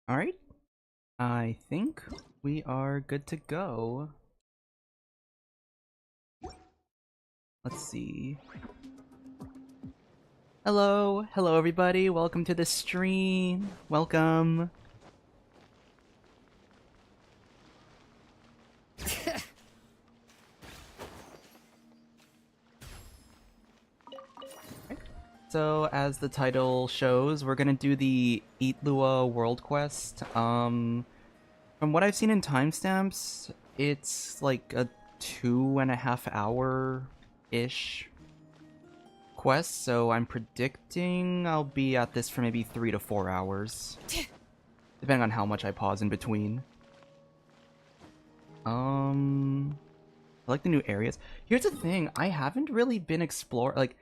Alright, I think we are good to go. Let's see. Hello everybody, welcome to the stream. Welcome. So, as the title shows, we're gonna do the Illuga world quest. From what I've seen in timestamps, it's like a 2.5 hour-ish quest, so I'm predicting I'll be at this for maybe 3 to 4 hours, depending on how much I pause in between. I like the new areas. Here's the thing, I haven't really been exploring, like,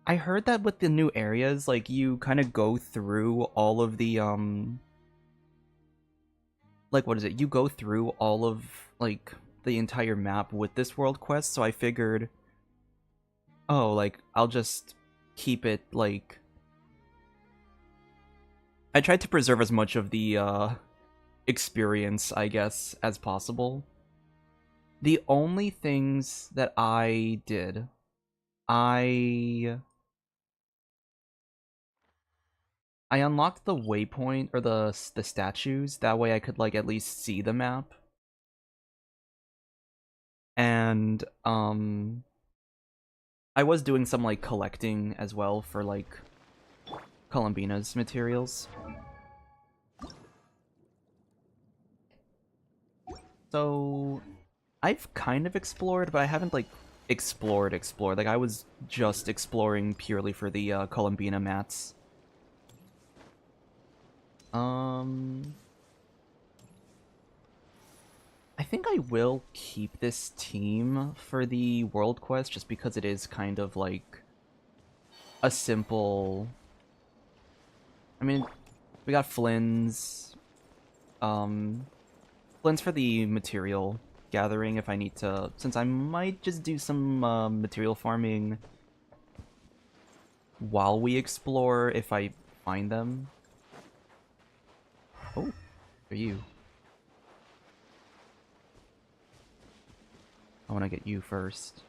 I heard that with the new areas, like, you kind of go through all of the, like, what is it? You go through all of, like, the entire map with this world quest, so I figured, oh, like, I'll just keep it, like... I tried to preserve as much of the, experience, I guess, as possible. The only things that I did, I unlocked the waypoint, or the statues, that way I could, like, at least see the map. And, I was doing some, like, collecting as well for, like, Columbina's materials. So, I've kind of explored, but I haven't, like, explored. Like, I was just exploring purely for the, Columbina mats. I think I will keep this team for the world quest, just because it is kind of, like, a simple... I mean, we got Flins, Flins for the material gathering if I need to, since I might just do some material farming while we explore if I find them. Oh, for you. I want to get you first.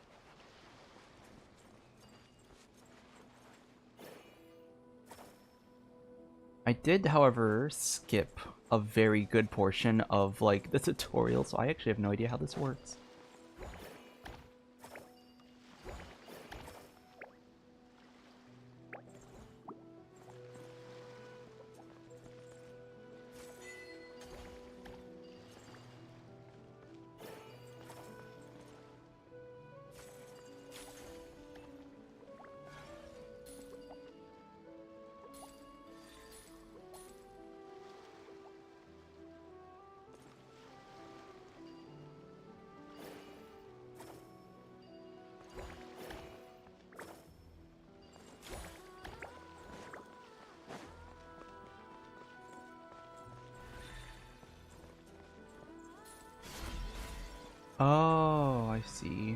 I did, however, skip a very good portion of, like, the tutorial, so I actually have no idea how this works. Oh, I see.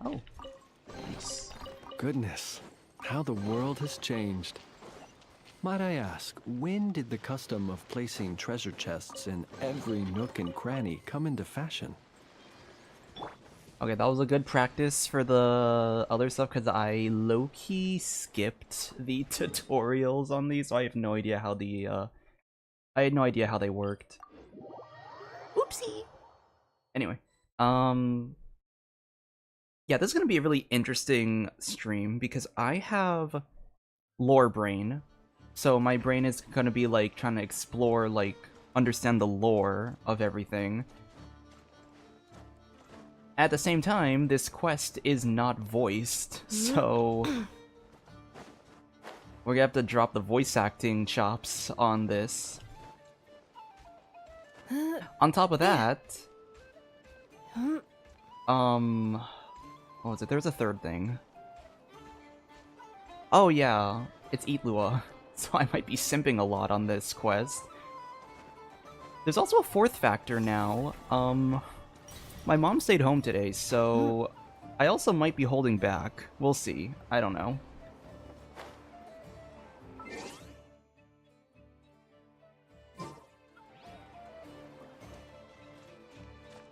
Oh. Nice. Goodness, how the world has changed. Might I ask, when did the custom of placing treasure chests in every nook and cranny come into fashion? Okay, that was a good practice for the other stuff, because I low-key skipped the tutorials on these, so I have no idea how the, I had no idea how they worked. Oopsie! Anyway, yeah, this is gonna be a really interesting stream, because I have lore brain. So my brain is gonna be like trying to explore, like understand the lore of everything. At the same time, this quest is not voiced, so we're gonna have to drop the voice acting chops on this. On top of that, what was it? There was a third thing. Oh yeah, it's Illuga, so I might be simping a lot on this quest. There's also a fourth factor now. My mom stayed home today, so I also might be holding back. We'll see. I don't know.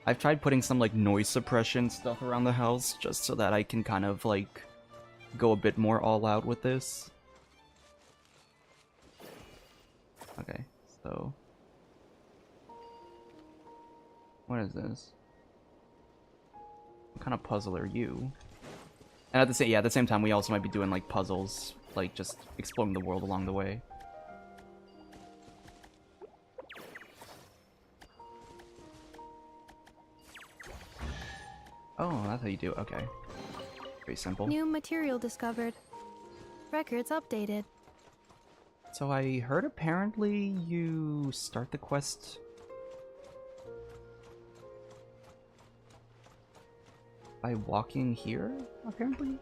I've tried putting some like noise suppression stuff around the house just so that I can kind of like go a bit more all out with this. Okay, so what is this? What kind of puzzle are you? And at the same time, we also might be doing like puzzles, like just exploring the world along the way. Oh, that's how you do it. Okay. Pretty simple. New material discovered. Records updated. So I heard apparently you start the quest by walking here, apparently?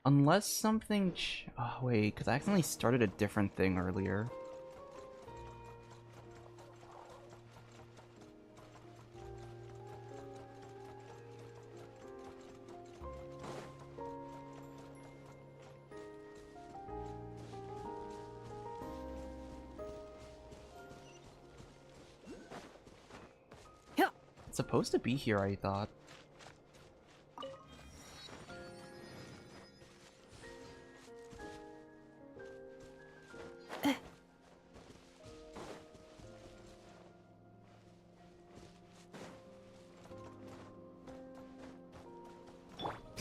Unless something oh, wait, because I accidentally started a different thing earlier. It's supposed to be here, I thought.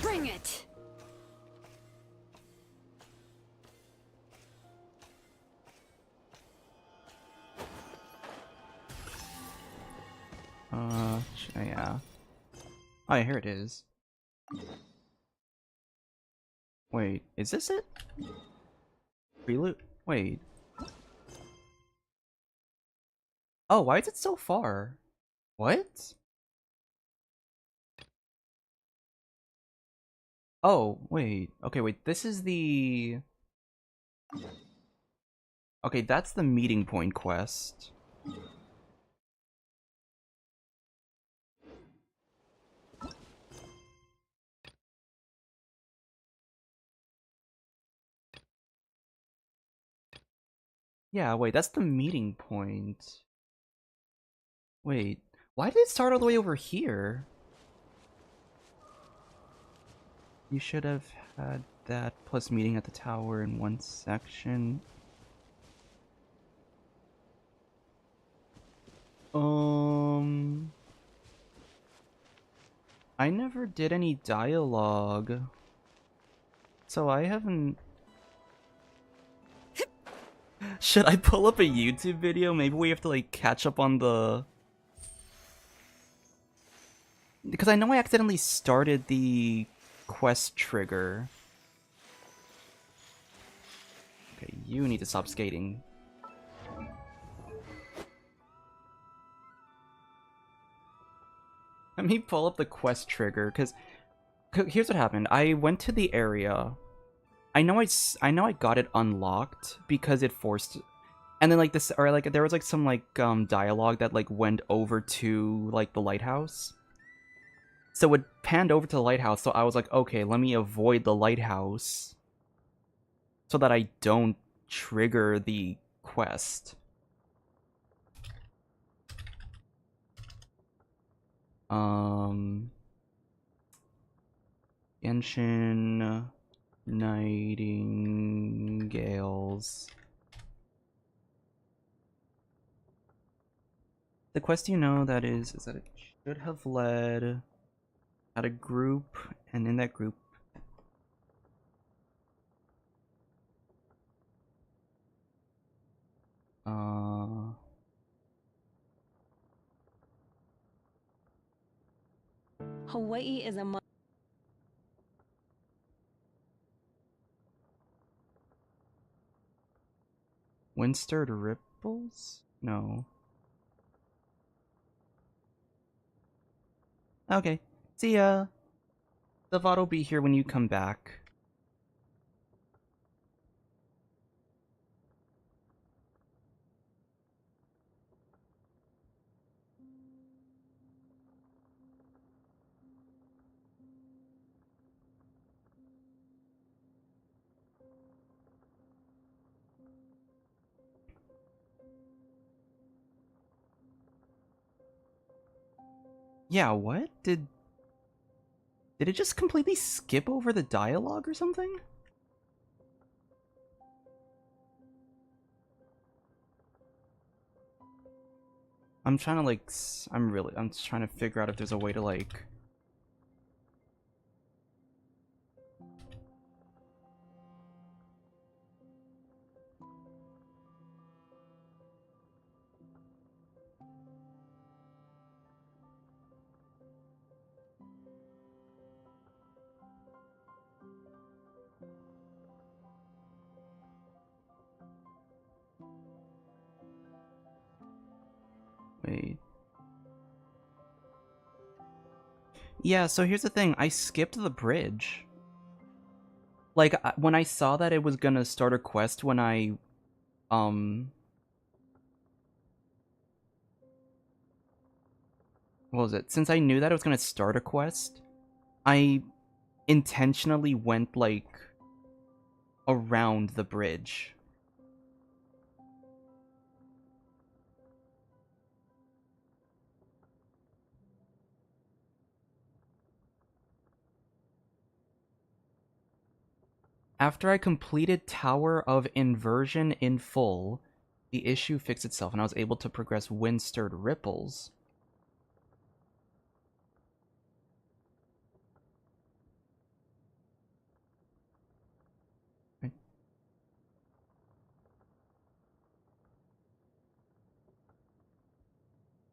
Bring it! Yeah. Oh, yeah, here it is. Wait, is this it? Prelude? Wait. Oh, why is it so far? What? Oh, wait. Okay, wait, this is the... Okay, that's the meeting point quest. Yeah, wait, that's the meeting point. Wait, why did it start all the way over here? You should have had that plus meeting at the tower in one section. I never did any dialogue. So I haven't... Should I pull up a YouTube video? Maybe we have to like catch up on the... Because I know I accidentally started the quest trigger. Okay, you need to stop skating. Let me pull up the quest trigger, because here's what happened. I went to the area. I know I got it unlocked because it forced, and then like this, or like there was like some like dialogue that like went over to like the lighthouse. So it panned over to the lighthouse, so I was like, okay, let me avoid the lighthouse so that I don't trigger the quest. Genshin Nightingales. The quest you know that is that it should have led at a group, and in that group Hawaii is a Windstirred ripples? No. Okay. See ya. The VOD will be here when you come back. Yeah, what? Did it just completely skip over the dialogue or something? I'm trying to like I'm just trying to figure out if there's a way to like wait. Yeah, so here's the thing. I skipped the bridge. Like, when I saw that it was gonna start a quest when I, what was it? Since I knew that it was gonna start a quest, I intentionally went, like, around the bridge. After I completed Tower of Inversion in full, the issue fixed itself and I was able to progress Windstirred Ripples.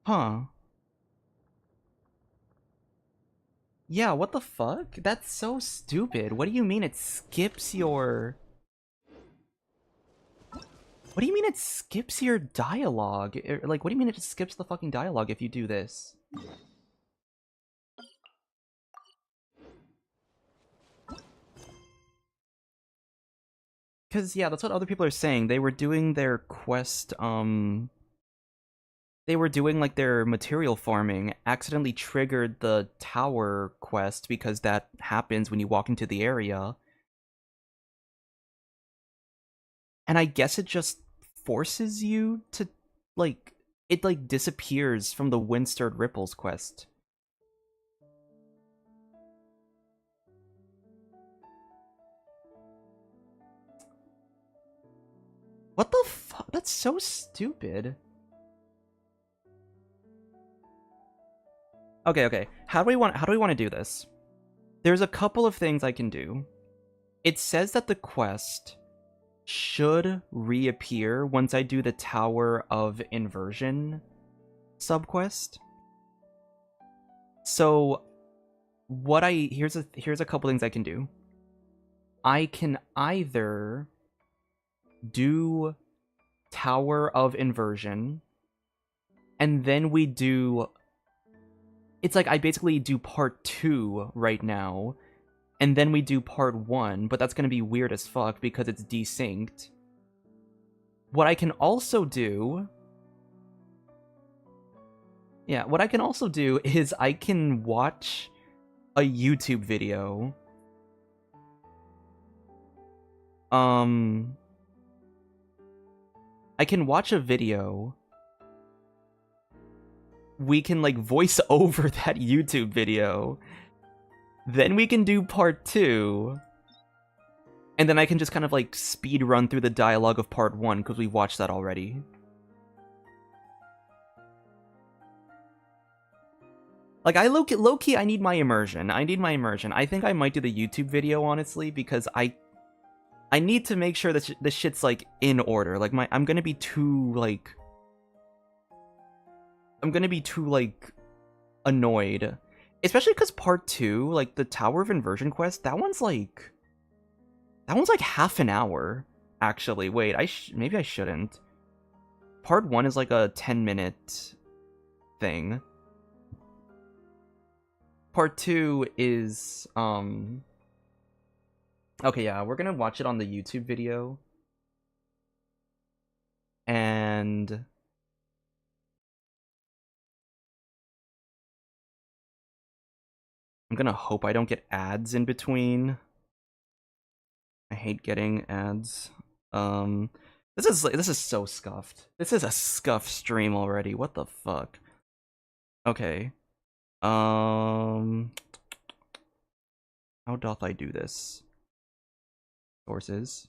Huh. Yeah, what the fuck? That's so stupid. What do you mean it skips your... What do you mean it skips your dialogue? Like, what do you mean it just skips the fucking dialogue if you do this? Because, yeah, that's what other people are saying. They were doing their quest, they were doing, like, their material farming, accidentally triggered the tower quest because that happens when you walk into the area. And I guess it just forces you to, like, it, like, disappears from the Windstirred Ripples quest. What the fuck? That's so stupid. Okay. How do we want to do this? There's a couple of things I can do. It says that the quest should reappear once I do the Tower of Inversion subquest. So here's a couple things I can do. I can either do Tower of Inversion and then we do, it's like I basically do part 2 right now and then we do part 1, but that's going to be weird as fuck because it's desynced. What I can also do... Yeah, what I can also do is I can watch a YouTube video. I can watch a video. We can, like, voice over that YouTube video. Then we can do part 2. And then I can just kind of, like, speed run through the dialogue of part 1, because we watched that already. Like, low-key, I need my immersion. I think I might do the YouTube video, honestly, because I need to make sure that this shit's, like, in order. Like, I'm gonna be too, like, annoyed Especially because part 2, like the Tower of Inversion quest, that one's like half an hour. Actually, wait, maybe I shouldn't. Part 1 is like a 10-minute thing. Part 2 is okay, yeah, we're gonna watch it on the YouTube video. And I'm gonna hope I don't get ads in between. I hate getting ads. This is so scuffed. This is a scuffed stream already. What the fuck? Okay. How doth I do this? Sources.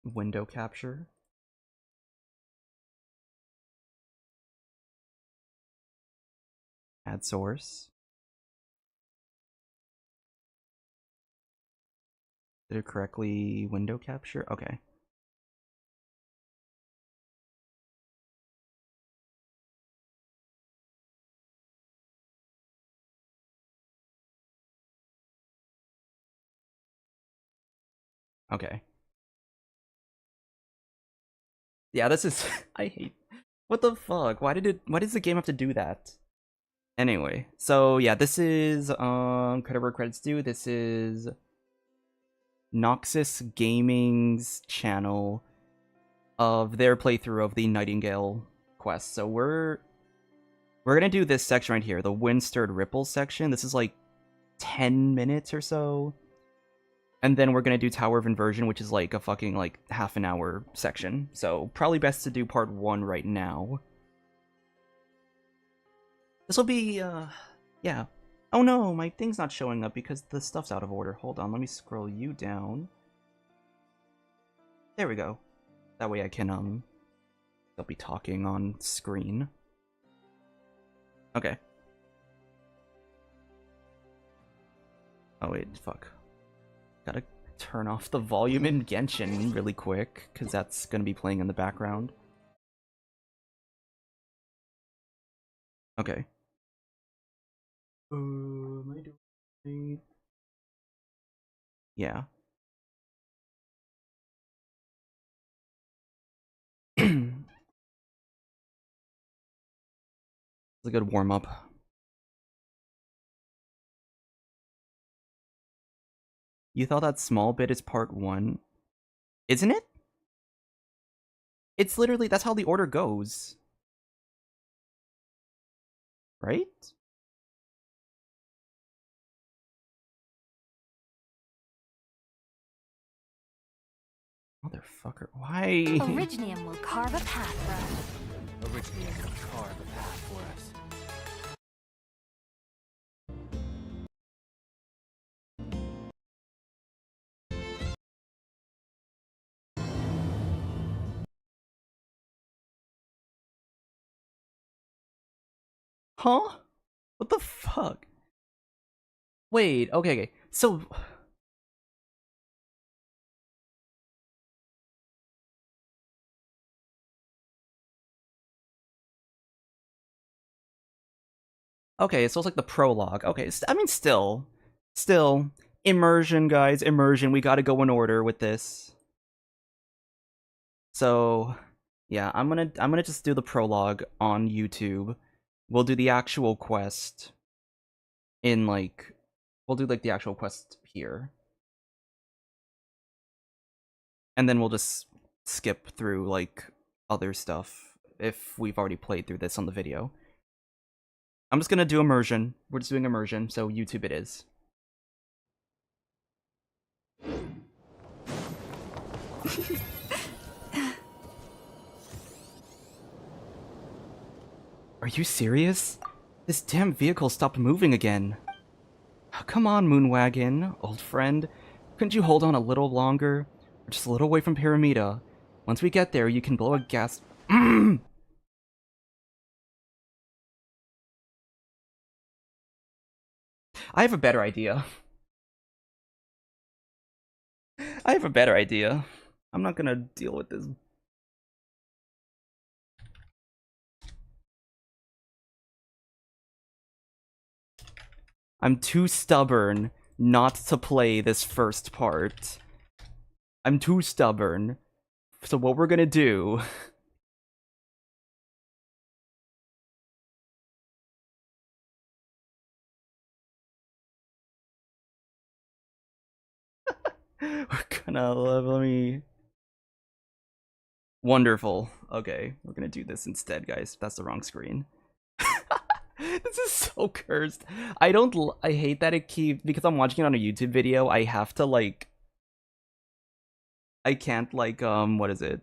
Window capture. Add source. Did it correctly window capture? Okay. Okay. Yeah, this is I hate what the fuck? Why does the game have to do that? Anyway, so yeah, this is credit where credit's due. This is Noxus Gaming's channel of their playthrough of the Nightingale quest. So we're gonna do this section right here, the Wind-Stirred Ripples section. This is like 10 minutes or so. And then we're gonna do Tower of Inversion, which is like a fucking like half an hour section. So probably best to do part 1 right now. This will be yeah. Oh no, my thing's not showing up because the stuff's out of order. Hold on, let me scroll you down. There we go. That way I can they'll be talking on screen. Okay. Oh wait, fuck. Gotta turn off the volume in Genshin really quick, because that's gonna be playing in the background. Okay. Am I doing... Yeah. It's a good warm-up. You thought that small bit is part 1? Isn't it? It's literally, that's how the order goes. Right? Motherfucker, why? Originium will carve a path for us. Originium will carve a path for us. Huh? What the fuck? Wait, okay. So... Okay, so it's like the prologue. Okay, I mean, still, immersion, guys, immersion. We gotta go in order with this. So, yeah, I'm gonna just do the prologue on YouTube. We'll do the actual quest in like, we'll do like the actual quest here, and then we'll just skip through like other stuff if we've already played through this on the video. I'm just gonna do immersion. We're just doing immersion, so YouTube it is. Are you serious? This damn vehicle stopped moving again. Oh, come on, Moonwagon, old friend. Couldn't you hold on a little longer? We're just a little away from Pyramida. Once we get there, you can blow a gas... I have a better idea. I have a better idea. I'm not gonna deal with this. I'm too stubborn not to play this first part. I'm too stubborn. So what we're gonna do... we're gonna... let me... Wonderful. Okay, we're gonna do this instead, guys. That's the wrong screen. This is so cursed. I hate that it keeps... Because I'm watching it on a YouTube video, I have to, like... I can't, like, what is it?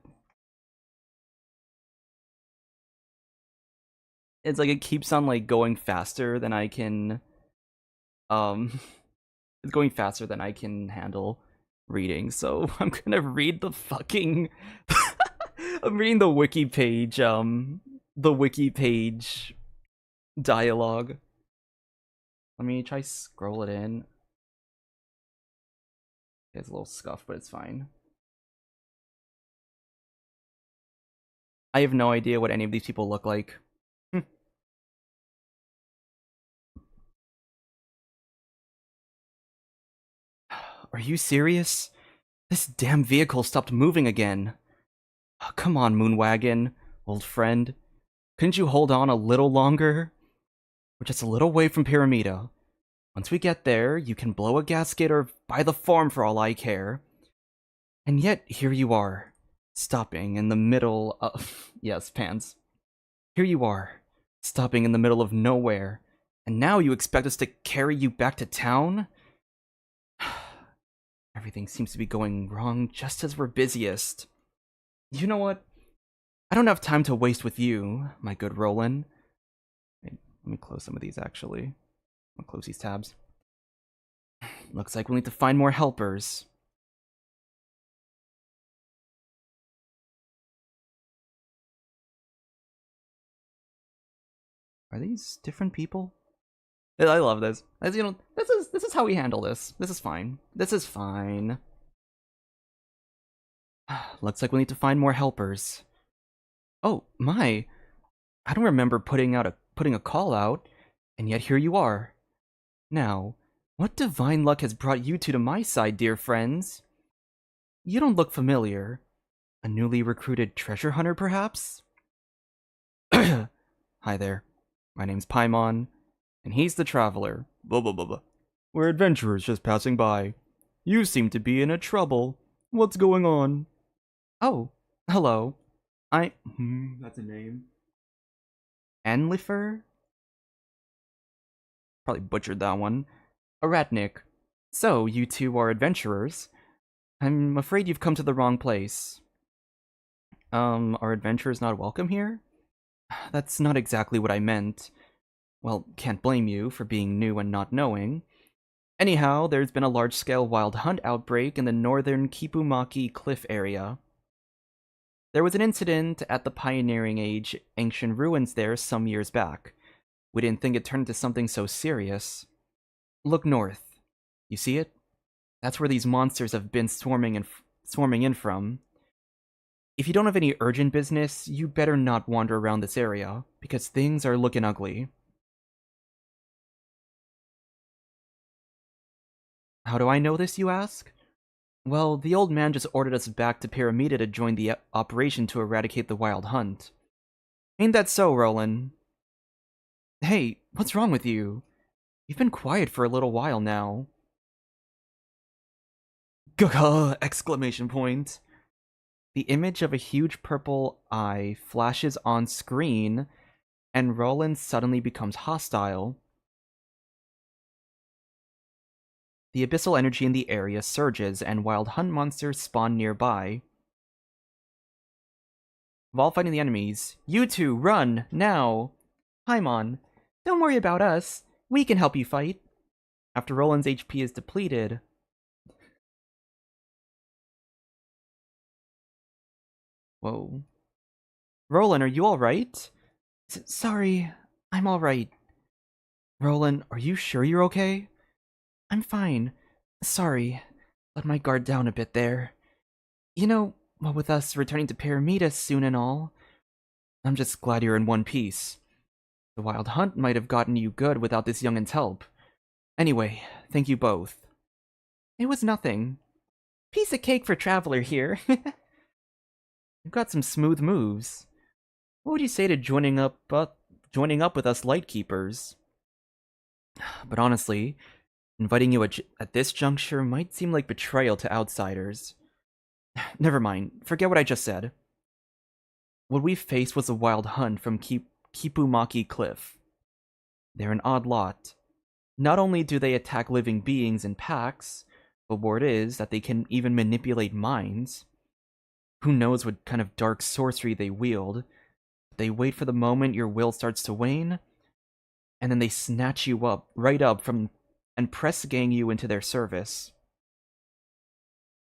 It's like it keeps on, like, going faster than I can... It's going faster than I can handle reading, so I'm gonna read the fucking... I'm reading the wiki page, dialogue. Let me try scroll it in. It's a little scuffed, but it's fine. I have no idea what any of these people look like. Are you serious? This damn vehicle stopped moving again. Oh, come on, Moonwagon, old friend. Couldn't you hold on a little longer? We're just a little way from Pyramida. Once we get there, you can blow a gasket or buy the farm for all I care. And yet, here you are, stopping in the middle of... Yes, pants. Here you are, stopping in the middle of nowhere. And now you expect us to carry you back to town? Everything seems to be going wrong just as we're busiest. You know what? I don't have time to waste with you, my good Roland. Wait, let me close some of these, actually. I'll close these tabs. Looks like we'll need to find more helpers. Are these different people? I love this. As you know, this is how we handle this. This is fine. This is fine. Looks like we need to find more helpers. Oh my! I don't remember putting a call out, and yet here you are. Now, what divine luck has brought you two to my side, dear friends? You don't look familiar. A newly recruited treasure hunter, perhaps? Hi there. My name's Paimon, and he's the traveler. Blah blah blah blah. We're adventurers just passing by. You seem to be in a trouble. What's going on? Oh, hello. That's a name. Anlifer? Probably butchered that one. Aratnik. So, you two are adventurers. I'm afraid you've come to the wrong place. Are adventurers not welcome here? That's not exactly what I meant. Well, can't blame you for being new and not knowing. Anyhow, there's been a large-scale wild hunt outbreak in the northern Kipumaki cliff area. There was an incident at the Pioneering Age ancient ruins there some years back. We didn't think it turned into something so serious. Look north. You see it? That's where these monsters have been swarming in from. If you don't have any urgent business, you better not wander around this area, because things are looking ugly. How do I know this, you ask? Well, the old man just ordered us back to Pyramida to join the operation to eradicate the wild hunt. Ain't that so, Roland? Hey, what's wrong with you? You've been quiet for a little while now. Gaga! Exclamation point. The image of a huge purple eye flashes on screen, and Roland suddenly becomes hostile. The abyssal energy in the area surges, and wild hunt monsters spawn nearby. While fighting the enemies, you two, run, now! Paimon, don't worry about us. We can help you fight. After Roland's HP is depleted... Whoa. Roland, are you alright? Sorry, I'm alright. Roland, are you sure you're okay? I'm fine. Sorry, let my guard down a bit there. You know, what with us returning to Pyramida soon and all, I'm just glad you're in one piece. The wild hunt might have gotten you good without this youngin's help. Anyway, thank you both. It was nothing. Piece of cake for Traveler here. You've got some smooth moves. What would you say to joining up with us Lightkeepers? But honestly, inviting you at this juncture might seem like betrayal to outsiders. Never mind, forget what I just said. What we faced was a wild hunt from Kipumaki Cliff. They're an odd lot. Not only do they attack living beings in packs, but word is that they can even manipulate minds. Who knows what kind of dark sorcery they wield. They wait for the moment your will starts to wane, and then they snatch you up, right up from, and press gang you into their service.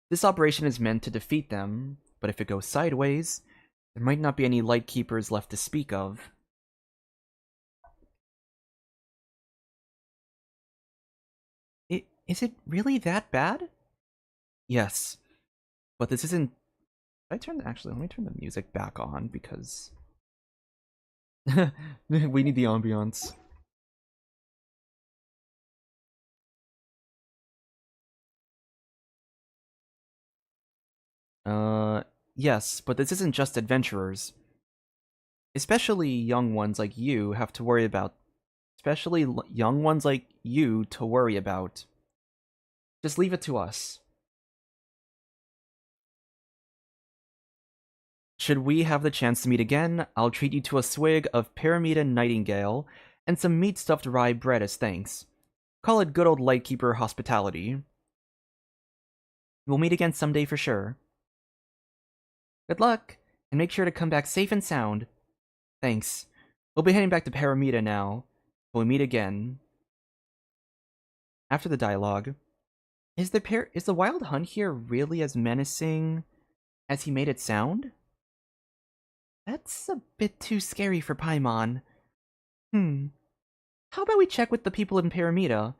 This operation is meant to defeat them, but if it goes sideways, there might not be any Lightkeepers left to speak of. Is it really that bad? Yes, but this isn't... Actually, let me turn the music back on, because... we need the ambiance. Yes, but this isn't just adventurers. Especially young ones like you have to worry about. Especially young ones like you to worry about. Just leave it to us. Should we have the chance to meet again, I'll treat you to a swig of Paramita Nightingale and some meat-stuffed rye bread as thanks. Call it good old Lightkeeper hospitality. We'll meet again someday for sure. Good luck, and make sure to come back safe and sound. Thanks. We'll be heading back to Paramita now. We'll meet again. After the dialogue, is the wild hunt here really as menacing as he made it sound? That's a bit too scary for Paimon. How about we check with the people in Paramita?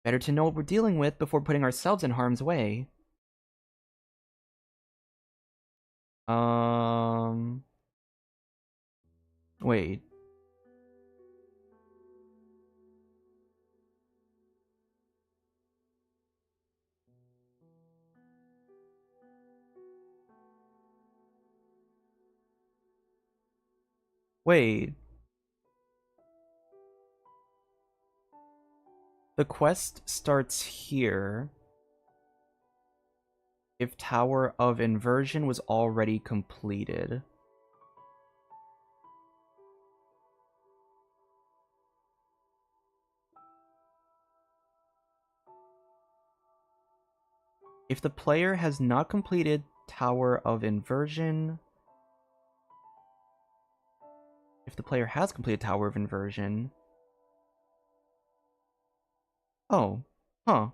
Better to know what we're dealing with before putting ourselves in harm's way. Wait. Wait. The quest starts here. If Tower of Inversion was already completed. If the player has not completed Tower of Inversion... If the player has completed Tower of Inversion... Oh. Huh.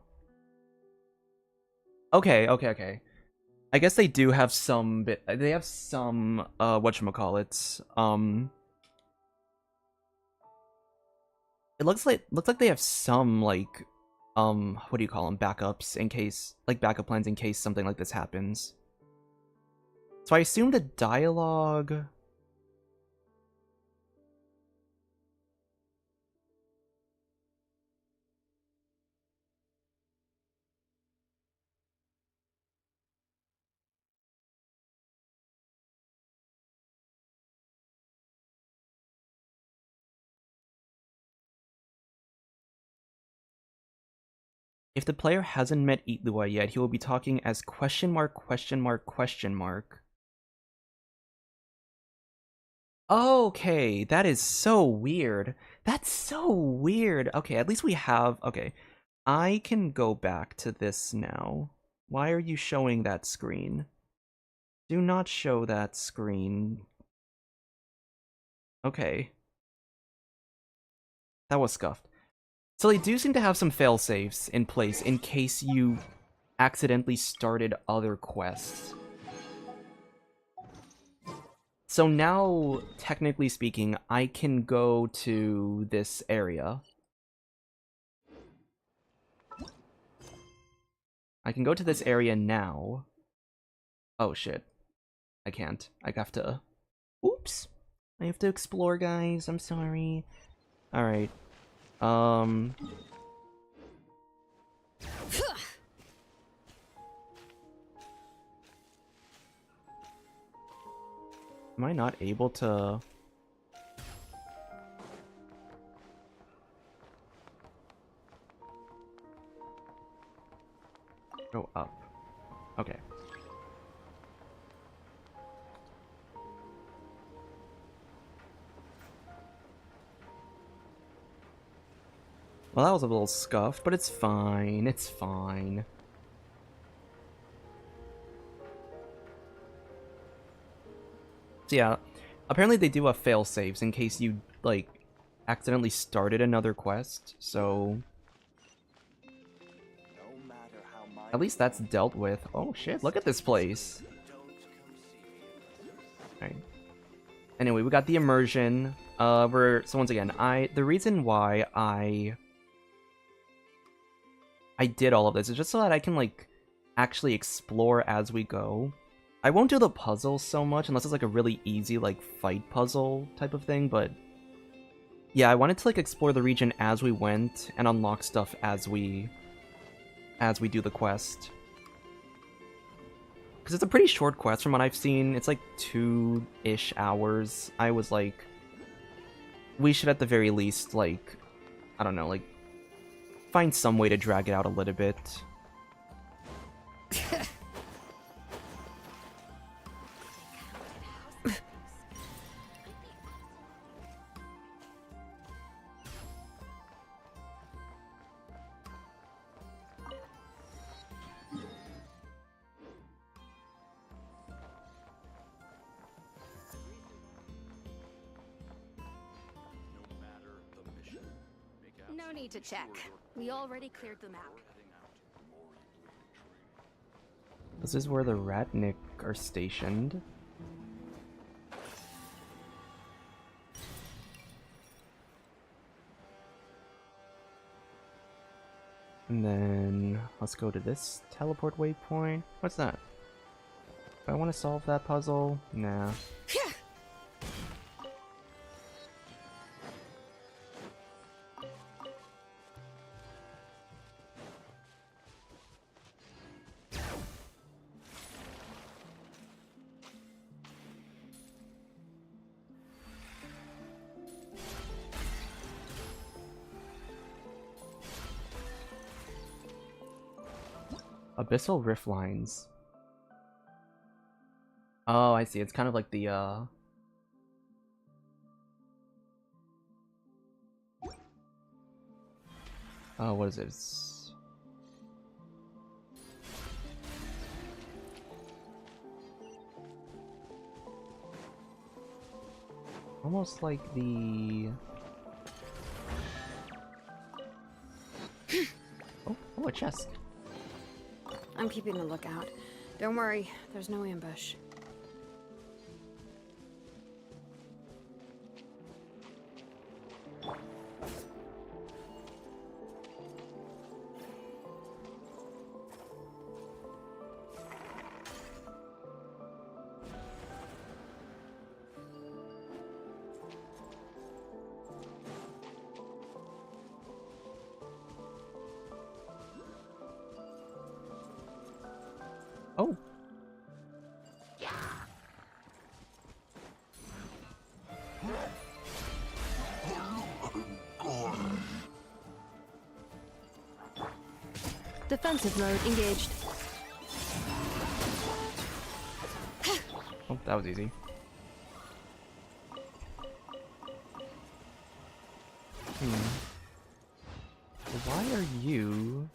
Okay. I guess they do have some they have some whatchamacallits. It looks like they have some like what do you call them, backups in case, like backup plans in case something like this happens. So I assume the dialogue... If the player hasn't met Illuga yet, he will be talking as question mark, question mark, question mark. Okay, that is so weird. That's so weird. Okay, at least we have... Okay, I can go back to this now. Why are you showing that screen? Do not show that screen. Okay. That was scuffed. So they do seem to have some failsafes in place in case you accidentally started other quests. So now, technically speaking, I can go to this area. I can go to this area now. Oh shit. I can't. I have to... Oops. I have to explore, guys. I'm sorry. Alright. Am I not able to... go up? Okay. Well, that was a little scuffed, but it's fine. It's fine. So yeah, apparently they do have fail saves in case you, like, accidentally started another quest, so... at least that's dealt with. Oh shit, look at this place! Alright. Anyway, we got the immersion. So once again, the reason why I did all of this is just so that I can, like, actually explore as we go. I won't do the puzzles so much unless it's, like, a really easy, like, fight puzzle type of thing, but... yeah, I wanted to, like, explore the region as we went and unlock stuff as we do the quest. Because it's a pretty short quest from what I've seen. It's, like, 2-ish hours. I was like... we should at the very least, like... I don't know, like... find some way to drag it out a little bit. No need to check. We already cleared the map. This is where the Ratnik are stationed. And then let's go to this teleport waypoint. What's that? Do I want to solve that puzzle? Nah. Abyssal rift lines. Oh, I see. It's kind of like the oh, what is it? It's... almost like the... oh, a chest. I'm keeping a lookout. Don't worry, there's no ambush. Oh. Defensive mode engaged. Oh, that was easy. Why are you...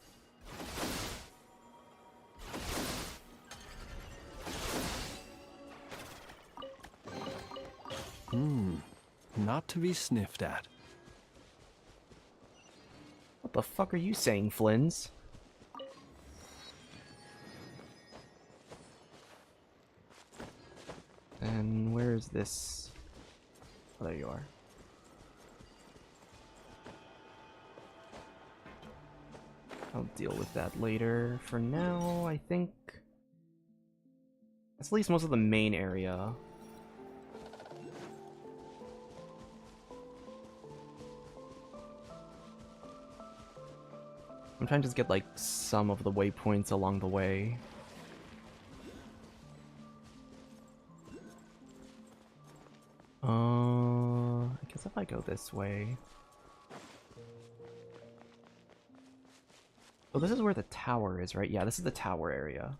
Not to be sniffed at. what the fuck are you saying, Flins? And where is this? Oh, there you are. I'll deal with that later. For now, I think that's at least most of the main area. I'm trying to just get like some of the waypoints along the way. I guess if I go this way. Oh, this is where the tower is, right? Yeah, this is the tower area.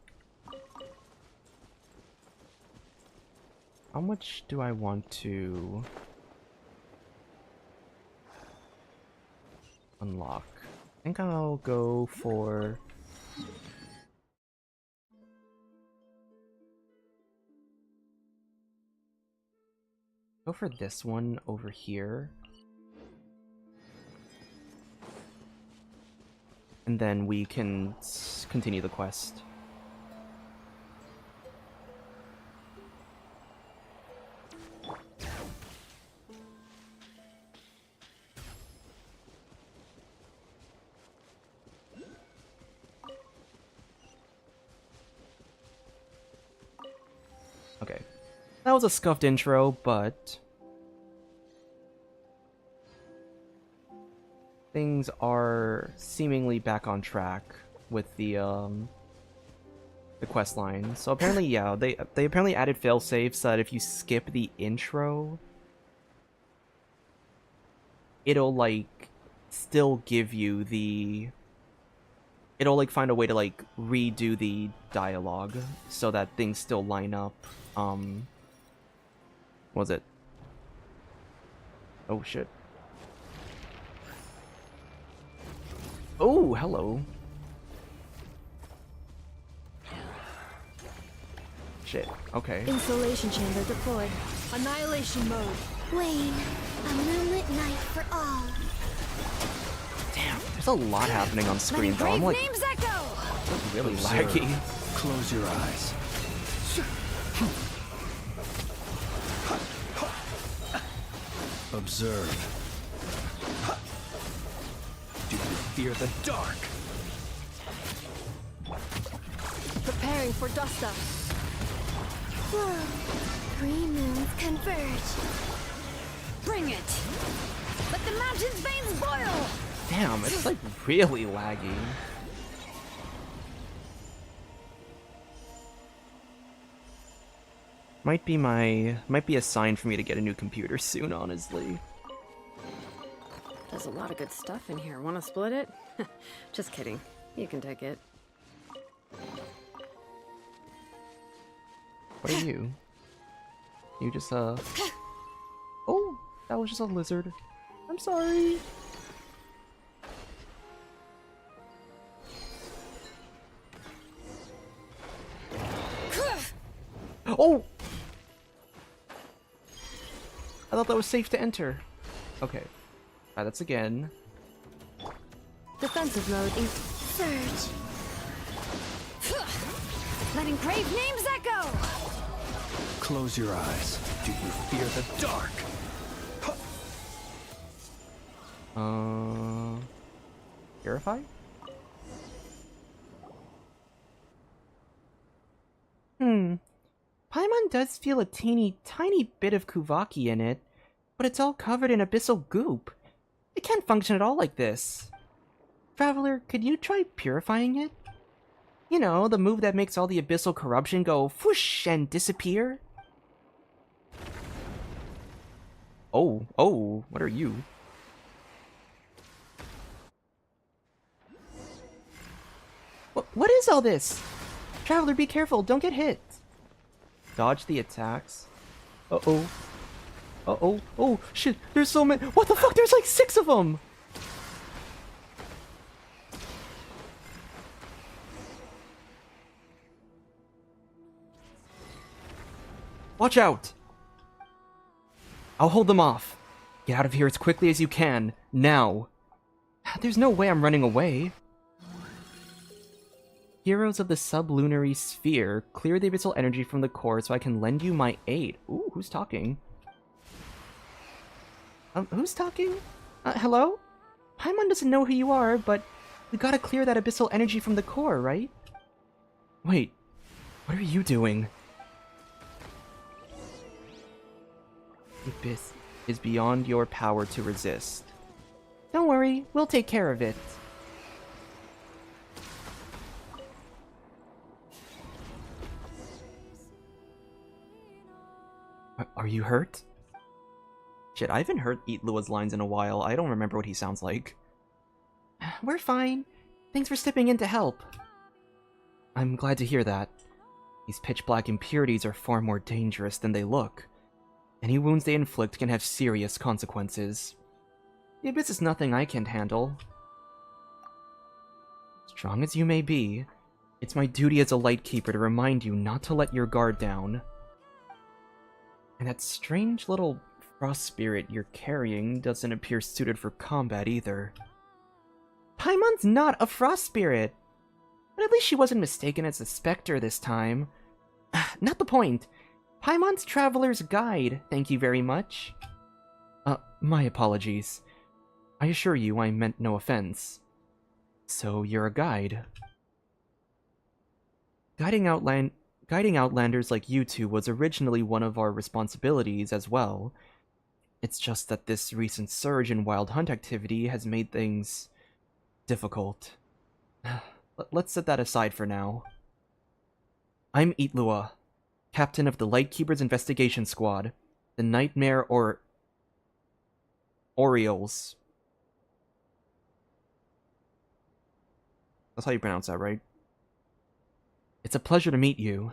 How much do I want to unlock? I think I'll go for... Go for this one over here. And then we can continue the quest. Okay. That was a scuffed intro, but... things are seemingly back on track with the quest line. So apparently, yeah, they apparently added failsafes so that if you skip the intro, it'll like still give you the... It'll like find a way to like redo the dialogue so that things still line up. What was it? Oh shit. Oh, hello. Shit, okay. Installation chamber deployed. Annihilation mode. Wayne, a moonlit night for all. Damn, there's a lot happening on screen though. I'm like names echo! really Observe. laggy. Close your eyes. Observe. Do you fear the dark? Preparing for dust up. Whoa. Three moons converge. Bring it! Let the mountain's veins boil! Damn, it's like really laggy. Might be a sign for me to get a new computer soon, honestly. There's a lot of good stuff in here. Want to split it? Just kidding. You can take it. What are you? You just Oh, that was just a lizard. I'm sorry. Oh! I thought that was safe to enter. Okay. Try that's again. Defensive mode. Surge. Letting brave names echo! Close your eyes. Do you fear the dark? Purify? Paimon does feel a tiny bit of Kuvaki in it, but it's all covered in abyssal goop. It can't function at all like this. Traveler, could you try purifying it? You know, the move that makes all the abyssal corruption go whoosh and disappear? Oh, what are you? What is all this? Traveler, be careful, don't get hit. Dodge the attacks. Uh-oh. Uh-oh. Oh, shit, there's so many. What the fuck? There's like 6 of them! Watch out! I'll hold them off. Get out of here as quickly as you can. Now. There's no way I'm running away. Heroes of the sublunary sphere, clear the abyssal energy from the core so I can lend you my aid. Ooh, who's talking? Who's talking? Hello? Paimon doesn't know who you are, but we gotta clear that abyssal energy from the core, right? Wait, what are you doing? The abyss is beyond your power to resist. Don't worry, we'll take care of it. Are you hurt? Shit, I haven't heard Illuga's lines in a while. I don't remember what he sounds like. We're fine. Thanks for stepping in to help. I'm glad to hear that. These pitch-black impurities are far more dangerous than they look. Any wounds they inflict can have serious consequences. The Abyss is nothing I can't handle. Strong as you may be, it's my duty as a Lightkeeper to remind you not to let your guard down. And that strange little frost spirit you're carrying doesn't appear suited for combat either. Paimon's not a frost spirit! But at least she wasn't mistaken as a specter this time. Not the point. Paimon's Traveler's Guide, thank you very much. My apologies. I assure you I meant no offense. So you're a guide. Guiding Outlanders like you two was originally one of our responsibilities as well. It's just that this recent surge in wild hunt activity has made things difficult. Let's set that aside for now. I'm Illuga, captain of the Lightkeeper's Investigation Squad, the Nightmare Orioles. That's how you pronounce that, right? It's a pleasure to meet you.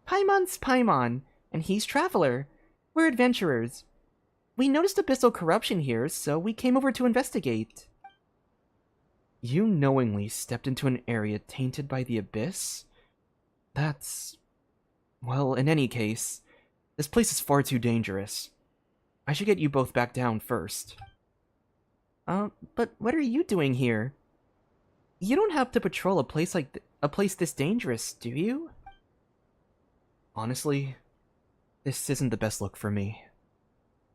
Paimon's Paimon, and he's Traveler. We're adventurers. We noticed abyssal corruption here, so we came over to investigate. You knowingly stepped into an area tainted by the Abyss? That's... well, in any case, this place is far too dangerous. I should get you both back down first. But what are you doing here? You don't have to patrol a place this dangerous, do you? Honestly, this isn't the best look for me.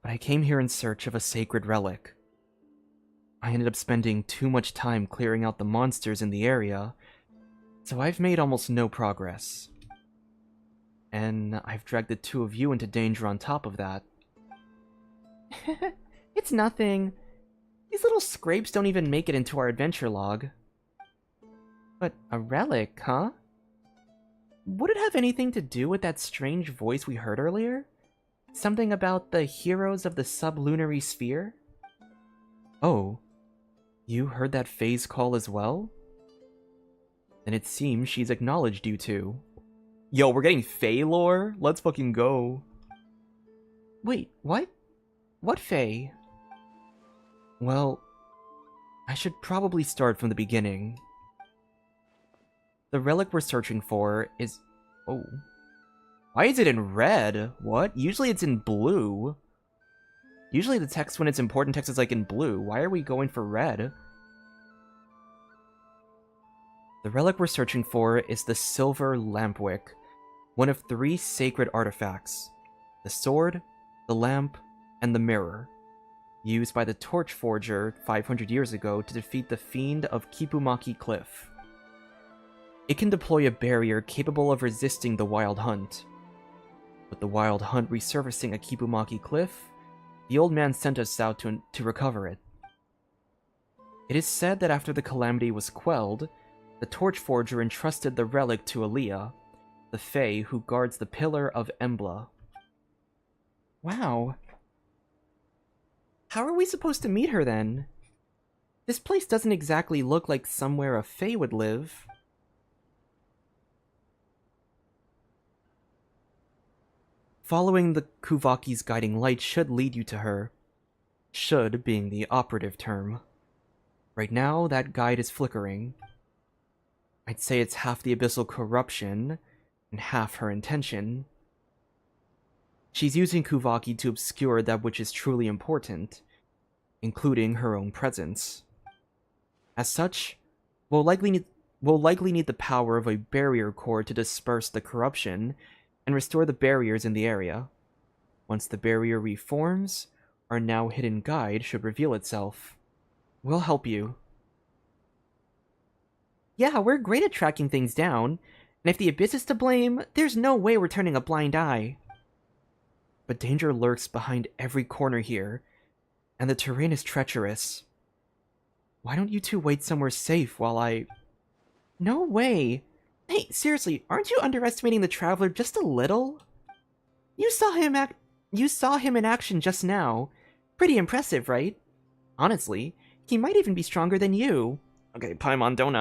But I came here in search of a sacred relic. I ended up spending too much time clearing out the monsters in the area, so I've made almost no progress. And I've dragged the two of you into danger on top of that. It's nothing. These little scrapes don't even make it into our adventure log. But a relic, huh? Would it have anything to do with that strange voice we heard earlier? Something about the heroes of the sublunary sphere? Oh, you heard that phase call as well? Then it seems she's acknowledged you two. Yo, we're getting Fae lore? Let's fucking go. Wait, what? What Fae? Well, I should probably start from the beginning. The relic we're searching for is... oh. Why is it in red? What? Usually it's in blue. Usually the text when it's important text is like in blue. Why are we going for red? The relic we're searching for is the Silver Lampwick, one of 3 sacred artifacts. The sword, the lamp, and the mirror, used by the Torch Forger 500 years ago to defeat the Fiend of Kipumaki Cliff. It can deploy a barrier capable of resisting the Wild Hunt. With the Wild Hunt resurfacing at Kipumaki Cliff, the old man sent us out to recover it. It is said that after the calamity was quelled, the Torch Forger entrusted the relic to Aaliyah, the Fae who guards the Pillar of Embla. Wow. How are we supposed to meet her then? This place doesn't exactly look like somewhere a Fae would live. Following the Kuvaki's guiding light should lead you to her. Should being the operative term. Right now, that guide is flickering. I'd say it's half the abyssal corruption, and half her intention. She's using Kuvaki to obscure that which is truly important, including her own presence. As such, we'll likely need the power of a barrier core to disperse the corruption and restore the barriers in the area. Once the barrier reforms, our now hidden guide should reveal itself. We'll help you. Yeah, we're great at tracking things down, and if the Abyss is to blame, there's no way we're turning a blind eye. But danger lurks behind every corner here, and the terrain is treacherous. Why don't you two wait somewhere safe while I... No way! Hey, seriously, aren't you underestimating the Traveler just a little? You saw him in action just now. Pretty impressive, right? Honestly, he might even be stronger than you. Okay, Paimon, don't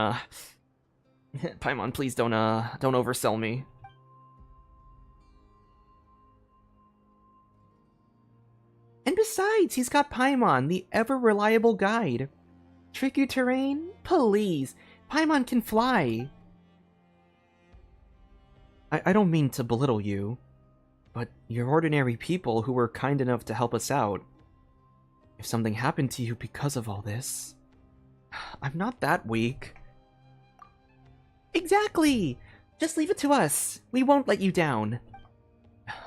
Paimon, please don't oversell me. And besides, he's got Paimon, the ever-reliable guide. Tricky terrain? Please, Paimon can fly. I don't mean to belittle you, but you're ordinary people who were kind enough to help us out. If something happened to you because of all this, I'm not that weak. Exactly! Just leave it to us. We won't let you down.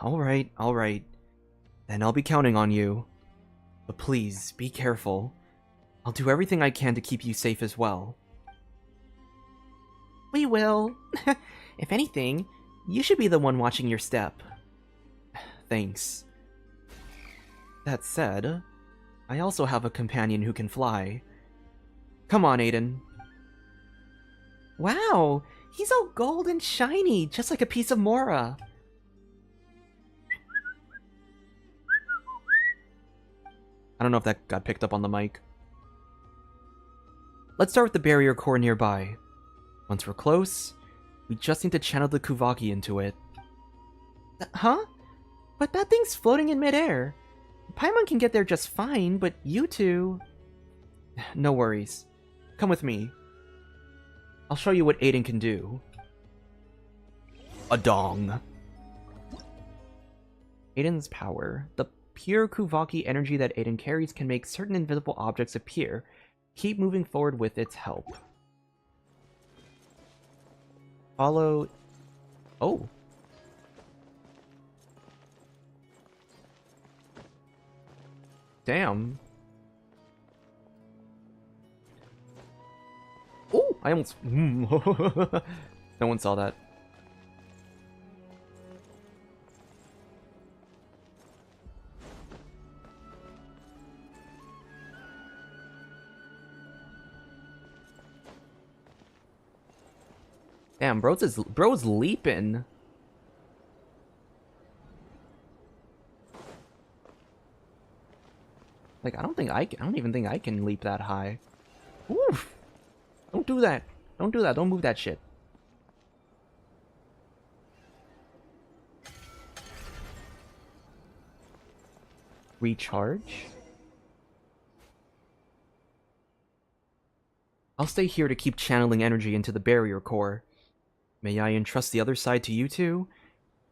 Alright. Then I'll be counting on you. But please, be careful. I'll do everything I can to keep you safe as well. We will. If anything, you should be the one watching your step. Thanks. That said, I also have a companion who can fly. Come on, Aiden. Wow, he's all gold and shiny, just like a piece of Mora. I don't know if that got picked up on the mic. Let's start with the barrier core nearby. Once we're close, we just need to channel the Kuvaki into it. Huh? But that thing's floating in midair. Paimon can get there just fine, but you two... No worries. Come with me. I'll show you what Aiden can do. A dong. Aiden's power. The pure Kuvaki energy that Aiden carries can make certain invisible objects appear. Keep moving forward with its help. Follow... Oh. Damn. Oh, I almost... No one saw that. Damn, bro's leaping. Like, I don't even think I can leap that high. Oof. Don't do that. Don't do that. Don't move that shit. Recharge. I'll stay here to keep channeling energy into the barrier core. May I entrust the other side to you two?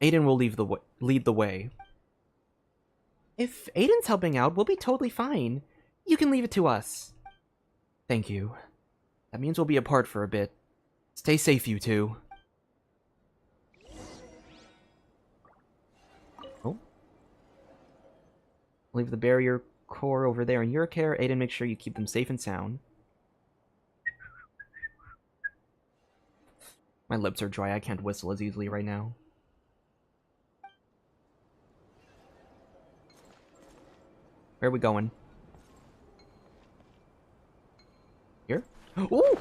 Aiden will lead the way. If Aiden's helping out, we'll be totally fine. You can leave it to us. Thank you. That means we'll be apart for a bit. Stay safe, you two. Oh. Leave the barrier core over there in your care. Aiden, make sure you keep them safe and sound. My lips are dry, I can't whistle as easily right now. Where are we going? Here? Ooh!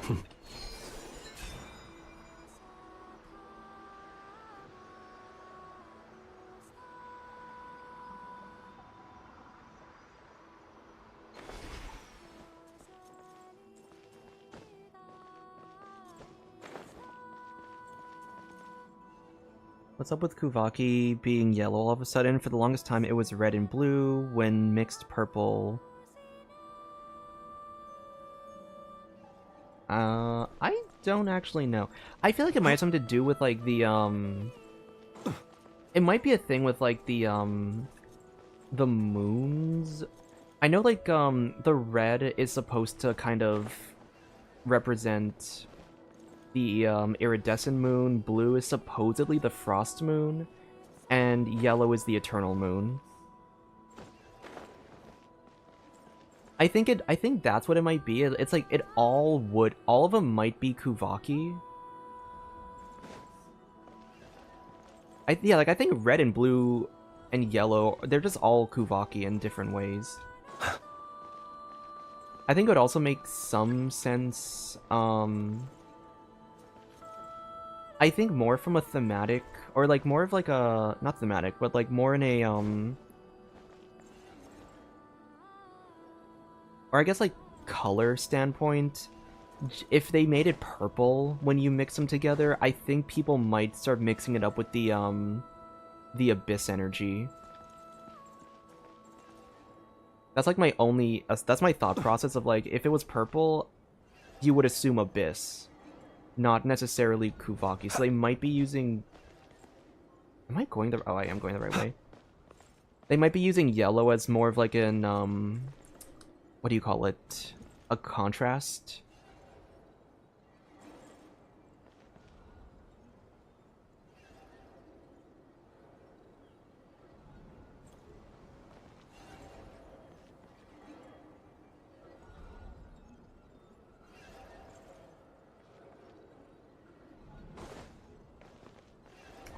What's up with Kuvaki being yellow all of a sudden? For the longest time it was red and blue, when mixed purple. I don't actually know. I feel like it might have something to do with like the it might be a thing with like the moons. I know like the red is supposed to kind of represent the iridescent moon, blue is supposedly the frost moon, and yellow is the eternal moon. I think that's what it might be. It's like all of them might be Kuvaki. I think red and blue and yellow, they're just all Kuvaki in different ways. I think it would also make some sense, I think more from a thematic, or like more of like a, not thematic, but like more in a, or I guess like color standpoint, if they made it purple when you mix them together, I think people might start mixing it up with the Abyss energy. That's like my only, that's my thought process of like, if it was purple, you would assume Abyss, not necessarily Kuvaki. So they might be using, am I going the, oh, I am going the right way. They might be using yellow as more of like an, what do you call it? A contrast?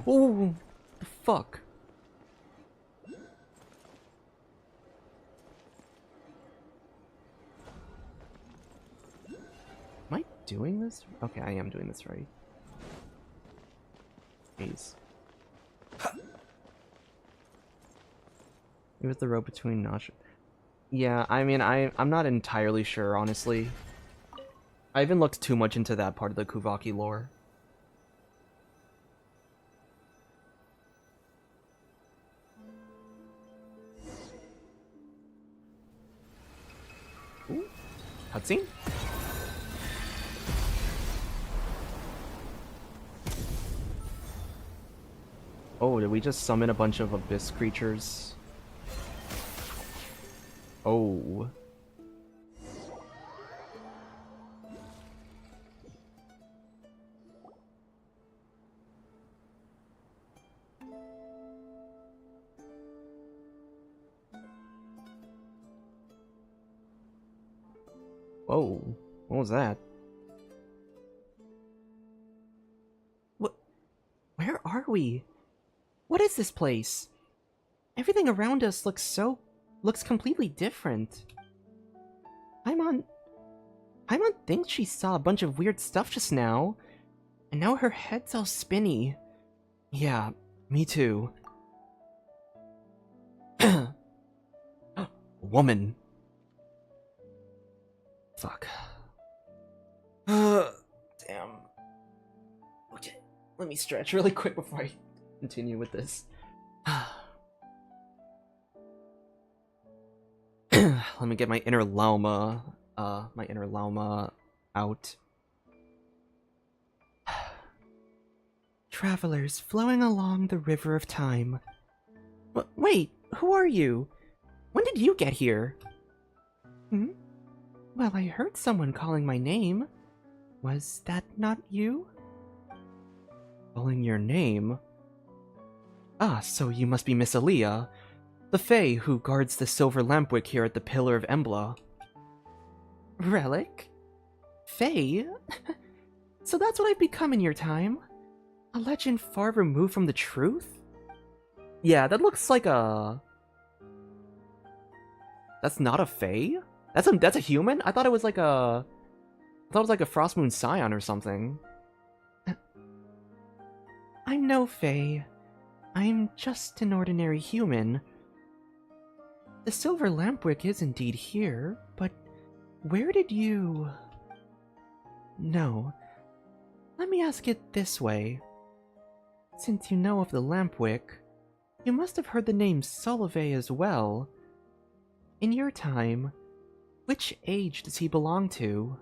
Oh, the fuck? Am I doing this? Okay, I am doing this right. Jeez. It was the road between Notch. Yeah, I mean, I'm not entirely sure, honestly. I haven't looked too much into that part of the Kuvaki lore. Ooh, cutscene? Oh, did we just summon a bunch of abyss creatures? Oh. Whoa. What was that? What? Where are we? What is this place? Everything around us looks completely different. Paimon thinks she saw a bunch of weird stuff just now, and now her head's all spinny. Yeah, me too. Woman. Fuck. Damn. Okay, let me stretch really quick before I continue with this. Let me get my inner Lauma, out. Travelers flowing along the river of time. Wait, who are you? When did you get here? Hmm? Well, I heard someone calling my name. Was that not you? Calling your name? Ah, so you must be Miss Aaliyah, the Fae who guards the silver lampwick here at the Pillar of Embla. Relic? Fae? So that's what I've become in your time? A legend far removed from the truth? Yeah, that looks like a... That's not a Fae? That's a human? I thought it was like a... I thought it was like a Frostmoon Scion or something. I'm no Fae. I'm just an ordinary human. The silver lampwick is indeed here, but where did you... No. Let me ask it this way. Since you know of the lampwick, you must have heard the name Solove as well. In your time, which age does he belong to?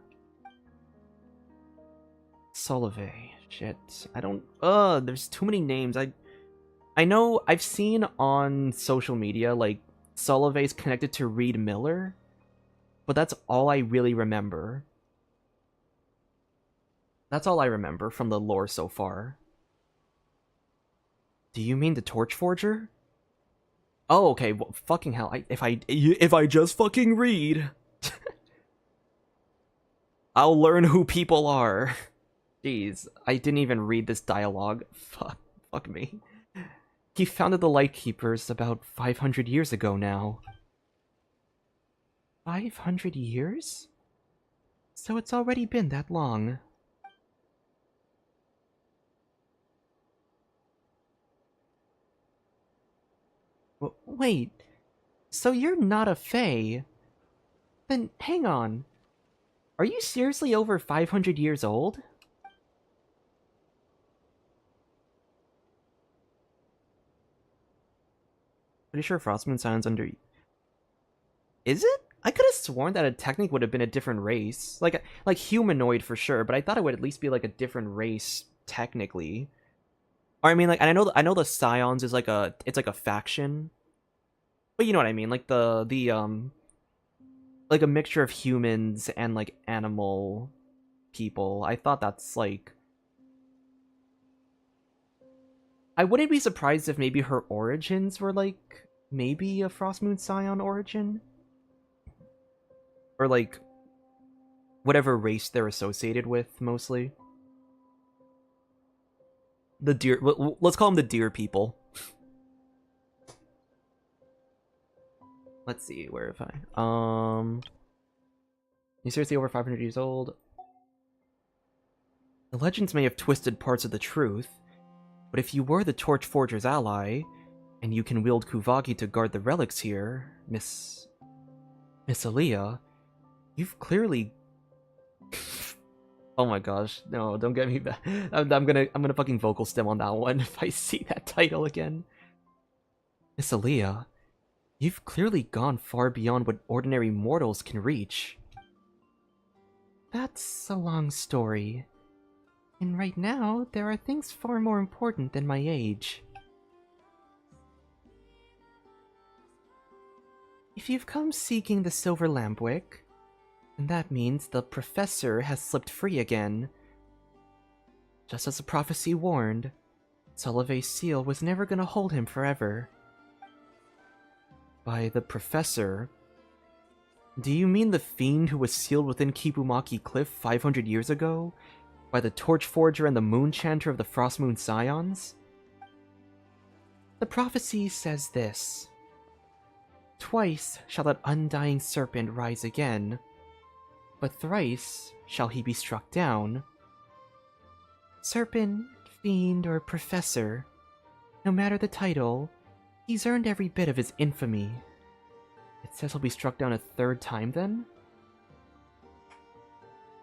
Solove. Shit. I don't... there's too many names. I know I've seen on social media, like, Solove's connected to Reed Miller, but that's all I really remember. That's all I remember from the lore so far. Do you mean the Torchforger? Oh, okay. Well, fucking hell. If I just fucking read, I'll learn who people are. Jeez, I didn't even read this dialogue. Fuck me. He founded the Lightkeepers about 500 years ago now. 500 years? So it's already been that long. Wait, so you're not a Fae? Then hang on. Are you seriously over 500 years old? Pretty sure Frostmoon Scion's under... Is it? I could have sworn that a technic would have been a different race. Like humanoid for sure, but I thought it would at least be like a different race technically. Or I mean, like, and I know the Scions is like it's like a faction. But you know what I mean, like like a mixture of humans and like animal people. I thought that's like... I wouldn't be surprised if maybe her origins were like maybe a Frostmoon Scion origin. Or like whatever race they're associated with mostly. The deer, let's call them the deer people. Let's see, where if I you seriously over 500 years old? The legends may have twisted parts of the truth, but if you were the Torch Forger's ally, and you can wield Kuvagi to guard the relics here, Miss Aaliyah, you've clearly... Oh my gosh, no, don't get me back. I'm gonna fucking vocal stem on that one if I see that title again. Miss Aaliyah, you've clearly gone far beyond what ordinary mortals can reach. That's a long story. And right now, there are things far more important than my age. If you've come seeking the Silver Lampwick, then that means the Professor has slipped free again. Just as the prophecy warned, Solove's seal was never gonna hold him forever. By the Professor, do you mean the fiend who was sealed within Kibumaki Cliff 500 years ago? By the Torch Forger and the Moon Chanter of the Frostmoon Scions? The prophecy says this: twice shall that undying serpent rise again, but thrice shall he be struck down. Serpent, fiend, or professor, no matter the title, he's earned every bit of his infamy. It says he'll be struck down a third time then?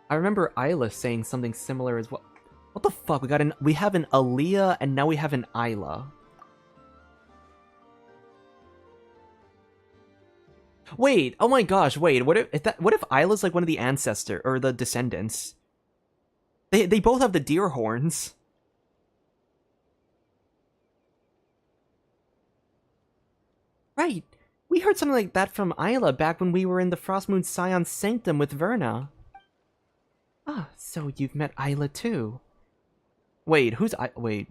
I remember Isla saying something similar as well. What the fuck? We have an Aaliyah and now we have an Isla. Wait, oh my gosh, wait, what if Isla's like one of the ancestor or the descendants? They both have the deer horns. Right. We heard something like that from Isla back when we were in the Frostmoon Scion Sanctum with Verna. Ah, so you've met Isla too. Wait, who's wait.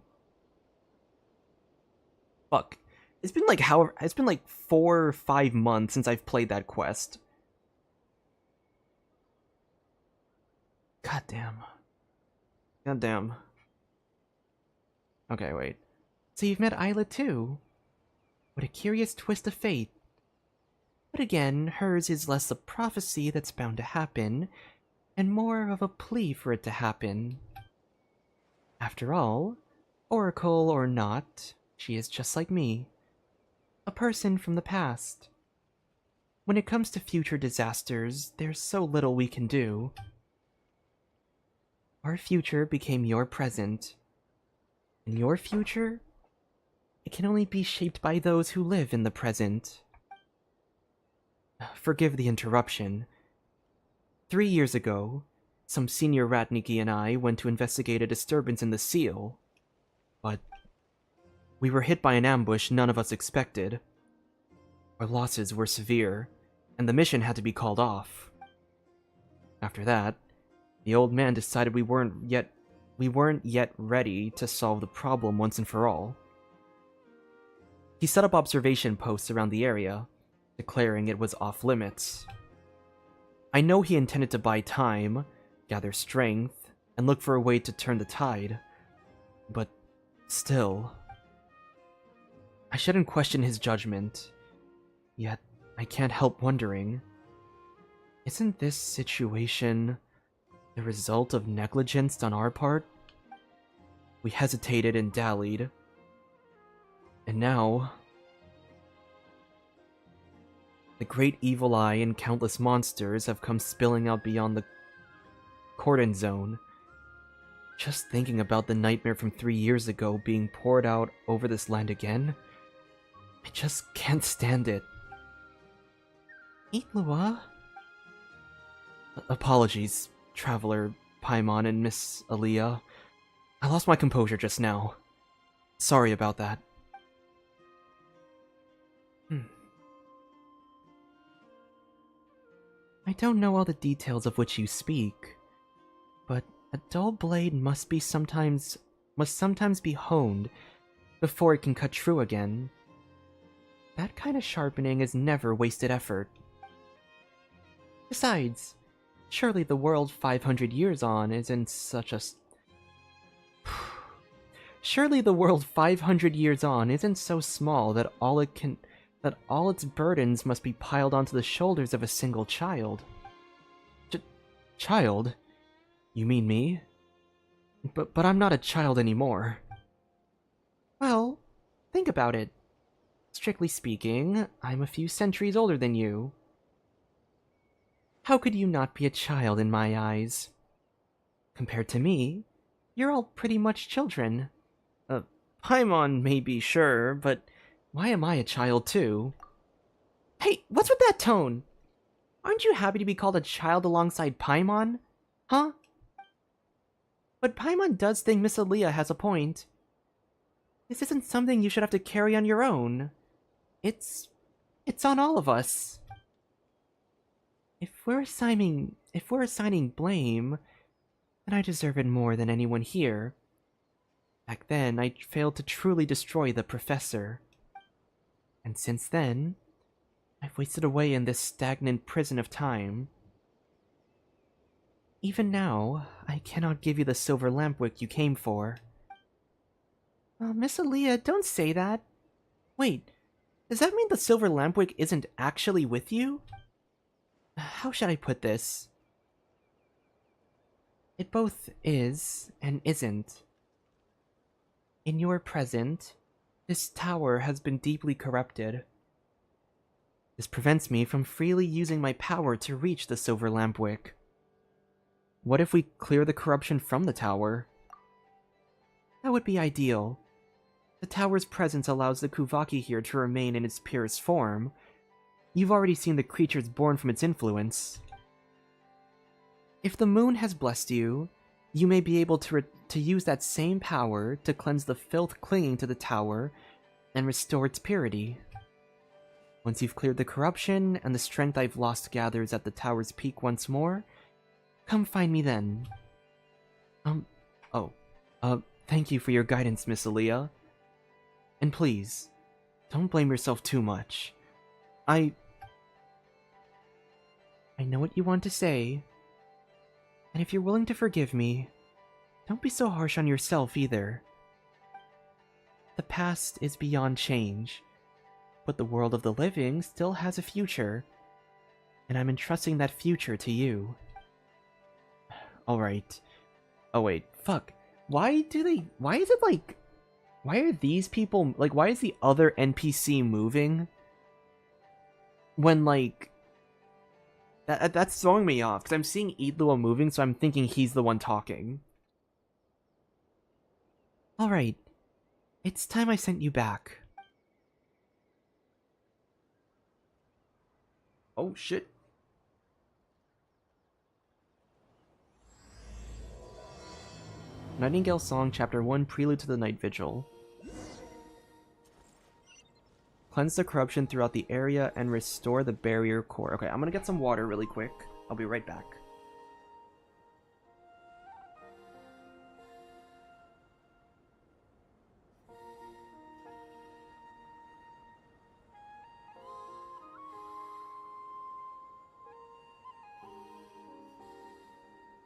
Fuck. It's been like 4 or 5 months since I've played that quest. God damn. God damn. Okay, wait. So you've met Isla too. What a curious twist of fate. But again, hers is less a prophecy that's bound to happen, and more of a plea for it to happen. After all, Oracle or not, she is just like me. A person from the past. When it comes to future disasters, there's so little we can do. Our future became your present. And your future? It can only be shaped by those who live in the present. Forgive the interruption. 3 years ago, some senior Ratniki and I went to investigate a disturbance in the seal. But we were hit by an ambush none of us expected. Our losses were severe, and the mission had to be called off. After that, the old man decided we weren't yet ready to solve the problem once and for all. He set up observation posts around the area, declaring it was off limits. I know he intended to buy time, gather strength, and look for a way to turn the tide. But still, I shouldn't question his judgment. Yet, I can't help wondering, isn't this situation the result of negligence on our part? We hesitated and dallied. And now, The great evil eye and countless monsters have come spilling out beyond the cordon zone. Just thinking about the nightmare from 3 years ago being poured out over this land again, I just can't stand it. Illuga? Apologies, Traveler, Paimon, and Miss Aaliyah. I lost my composure just now. Sorry about that. I don't know all the details of which you speak, but a dull blade must sometimes be honed before it can cut true again. That kind of sharpening is never wasted effort. Besides, surely the world 500 years on isn't such a... Surely the world 500 years on isn't so small that all its burdens must be piled onto the shoulders of a single child. Child? You mean me? But I'm not a child anymore. Well, think about it. Strictly speaking, I'm a few centuries older than you. How could you not be a child in my eyes? Compared to me, you're all pretty much children. Paimon may be sure, but why am I a child too? Hey, what's with that tone? Aren't you happy to be called a child alongside Paimon? Huh? But Paimon does think Miss Aaliyah has a point. This isn't something you should have to carry on your own. It's on all of us. If we're assigning blame, then I deserve it more than anyone here. Back then, I failed to truly destroy the professor. And since then, I've wasted away in this stagnant prison of time. Even now, I cannot give you the silver lampwick you came for. Miss Aaliyah, don't say that. Wait, does that mean the silver lampwick isn't actually with you? How should I put this? It both is and isn't. In your present, this tower has been deeply corrupted. This prevents me from freely using my power to reach the silver lampwick. What if we clear the corruption from the tower? That would be ideal. The tower's presence allows the Kuvaki here to remain in its purest form. You've already seen the creatures born from its influence. If the moon has blessed you, you may be able to use that same power to cleanse the filth clinging to the tower and restore its purity. Once you've cleared the corruption and the strength I've lost gathers at the tower's peak once more, come find me then. Thank you for your guidance, Miss Aaliyah. And please, don't blame yourself too much. I know what you want to say, and if you're willing to forgive me, don't be so harsh on yourself either. The past is beyond change, but the world of the living still has a future, and I'm entrusting that future to you. Alright. Oh wait, fuck. Why is it like... Why are these people... Like, why is the other NPC moving? When, like... That's throwing me off, because I'm seeing Illuga moving, so I'm thinking he's the one talking. Alright. It's time I sent you back. Oh, shit. Nightingale Song, Chapter 1, Prelude to the Night Vigil. Cleanse the corruption throughout the area and restore the barrier core. Okay, I'm gonna get some water really quick. I'll be right back.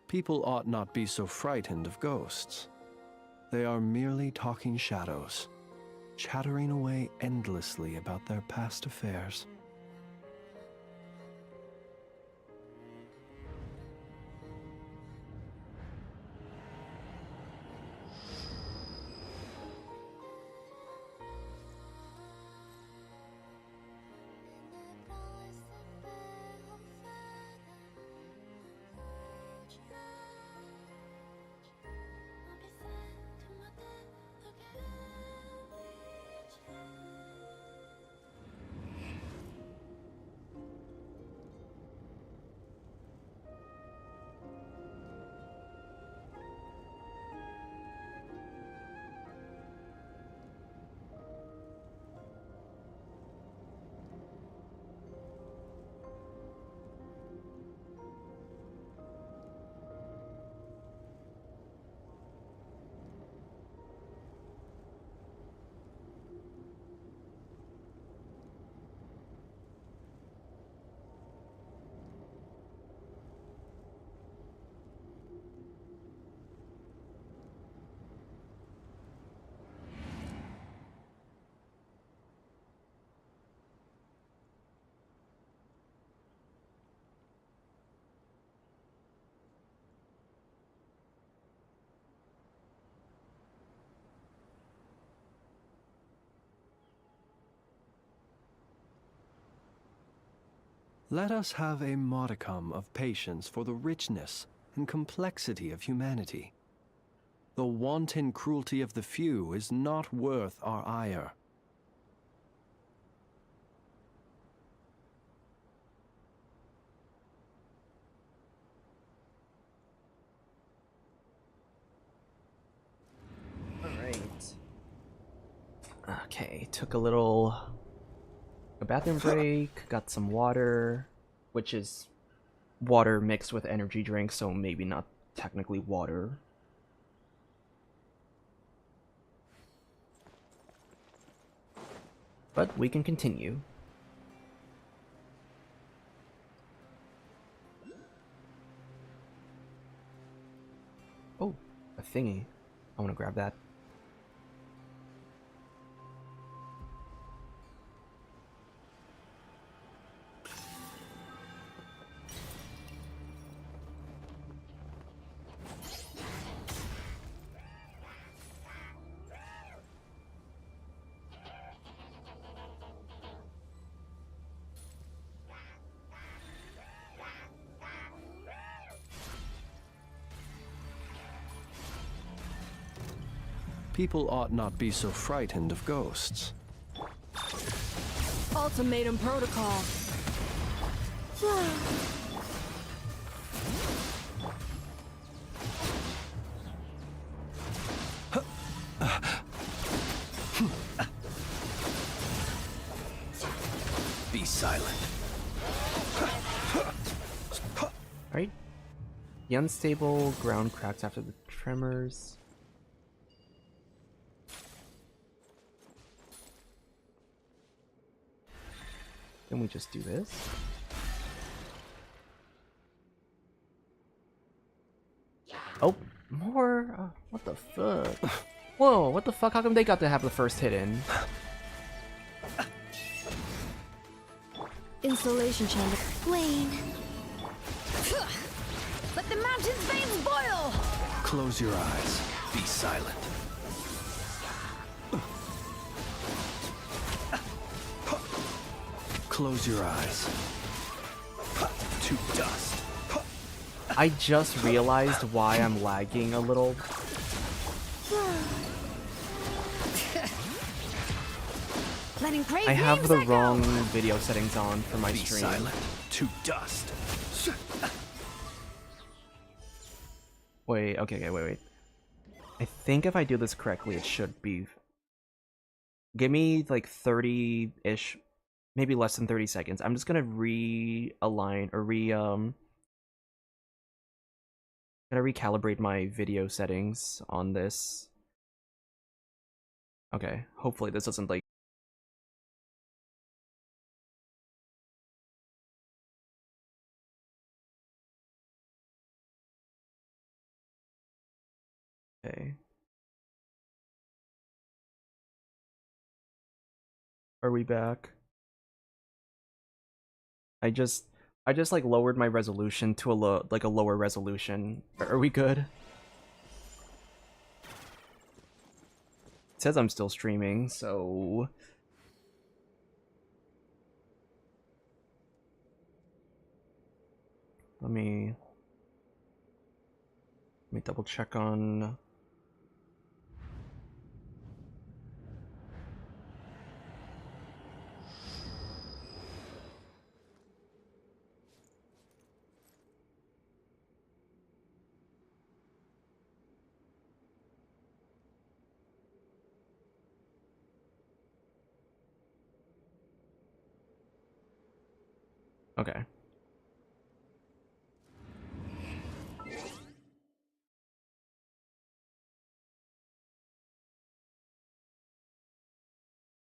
People ought not be so frightened of ghosts. They are merely talking shadows, chattering away endlessly about their past affairs. Let us have a modicum of patience for the richness and complexity of humanity. The wanton cruelty of the few is not worth our ire. Alright. Okay, took a bathroom break, got some water, which is water mixed with energy drink, so maybe not technically water. But we can continue. Oh, a thingy. I want to grab that. People ought not be so frightened of ghosts. Ultimatum protocol. Be silent. Right? The unstable ground cracks after the tremors. Then we just do this. Oh, more? What the fuck? Whoa, what the fuck? How come they got to have the first hit in? Insulation chamber. Wane. Let the mountain's veins boil! Close your eyes. Be silent. Close your eyes. To dust. I just realized why I'm lagging a little. Letting brave I have names the echo. wrong video settings on for my Be stream. silent. To dust. Wait, okay, wait. I think if I do this correctly, it should be... Give me, like, 30-ish, maybe less than 30 seconds. I'm just gonna realign, or gonna recalibrate my video settings on this. Okay, hopefully this doesn't, like... Okay. Are we back? I just like lowered my resolution to a lower resolution. Are we good? It says I'm still streaming, so let me double check on. Okay.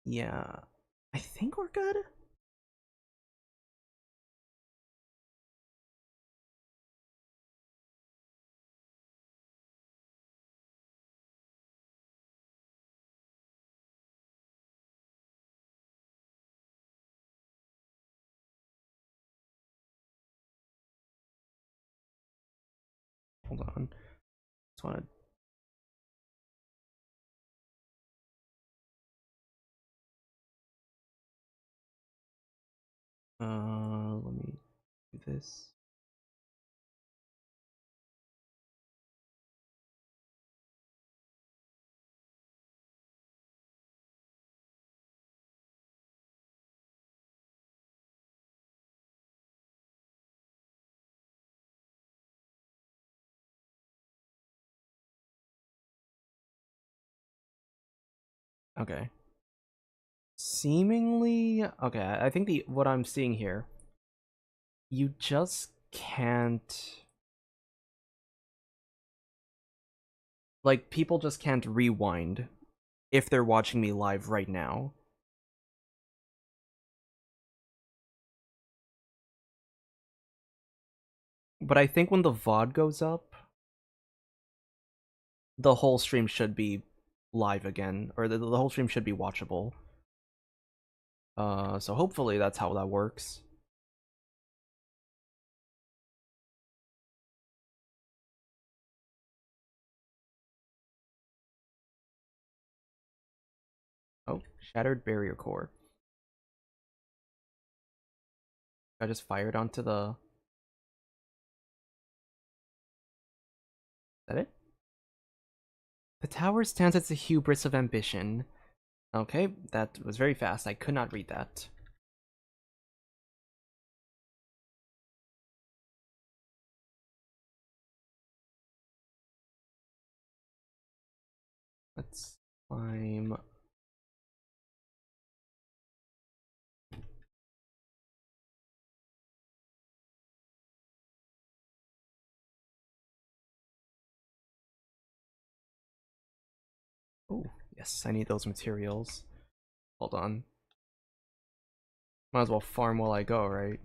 Yeah. I think we're good. Hold on. Just want to. Let me. this. Okay. Seemingly, okay, I think what I'm seeing here, you just can't, like, people just can't rewind if they're watching me live right now. But I think when the VOD goes up, the whole stream should be live again, or the whole stream should be watchable. So hopefully that's how that works. Oh, shattered barrier core. I just fired onto the... Is that it? The tower stands as a hubris of ambition. Okay, that was very fast. I could not read that. Let's climb. Oh, yes, I need those materials. Hold on. Might as well farm while I go, right?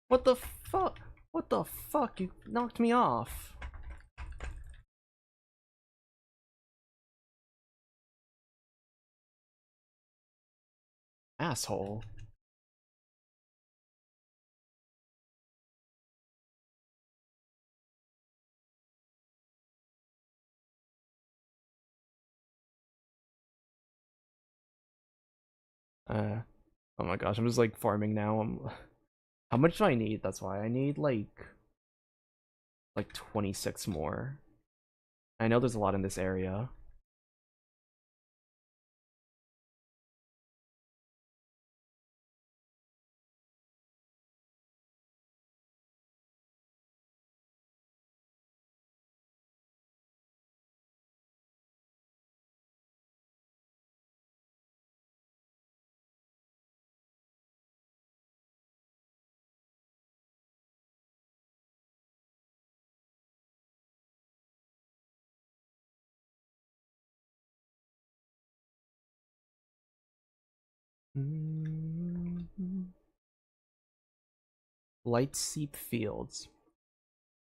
What the fuck? What the fuck? You knocked me off. Asshole. Oh my gosh, I'm just like farming now. How much do I need? That's why I need like 26 more. I know there's a lot in this area. Blight Seep Fields.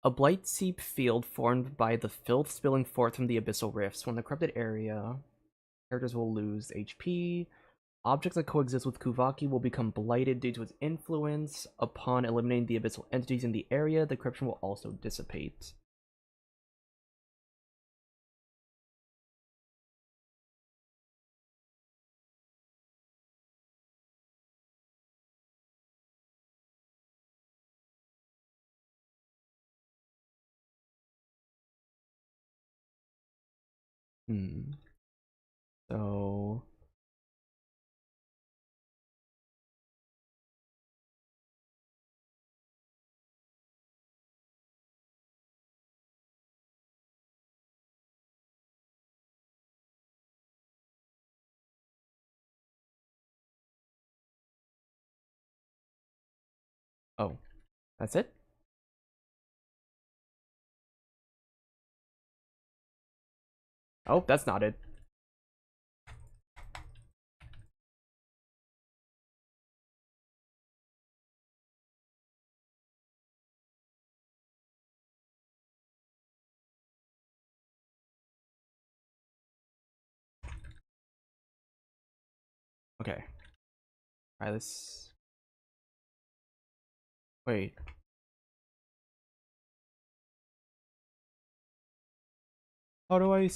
A blight seep field formed by the filth spilling forth from the abyssal rifts. When the corrupted area, characters will lose HP. Objects that coexist with Kuvaki will become blighted due to its influence. Upon eliminating the abyssal entities in the area, the corruption will also dissipate. So... Oh, that's it? Oh, that's not it. Okay. Try this. Wait. How do I?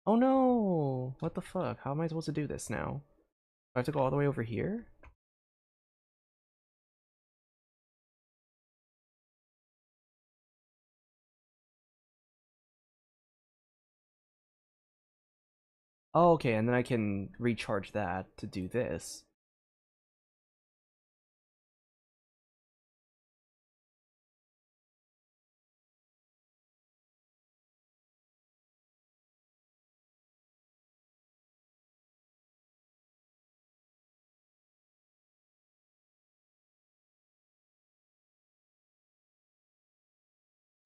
Oh no! What the fuck? How am I supposed to do this now? Do I have to go all the way over here? Oh, okay, and then I can recharge that to do this.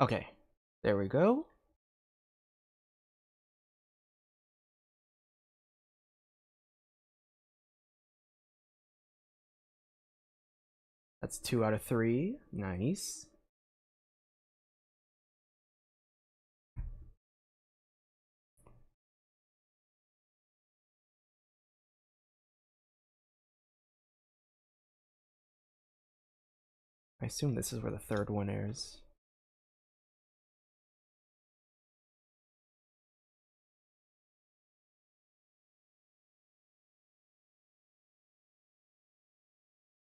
Okay, there we go. That's 2 out of 3. Nice. I assume this is where the third one is.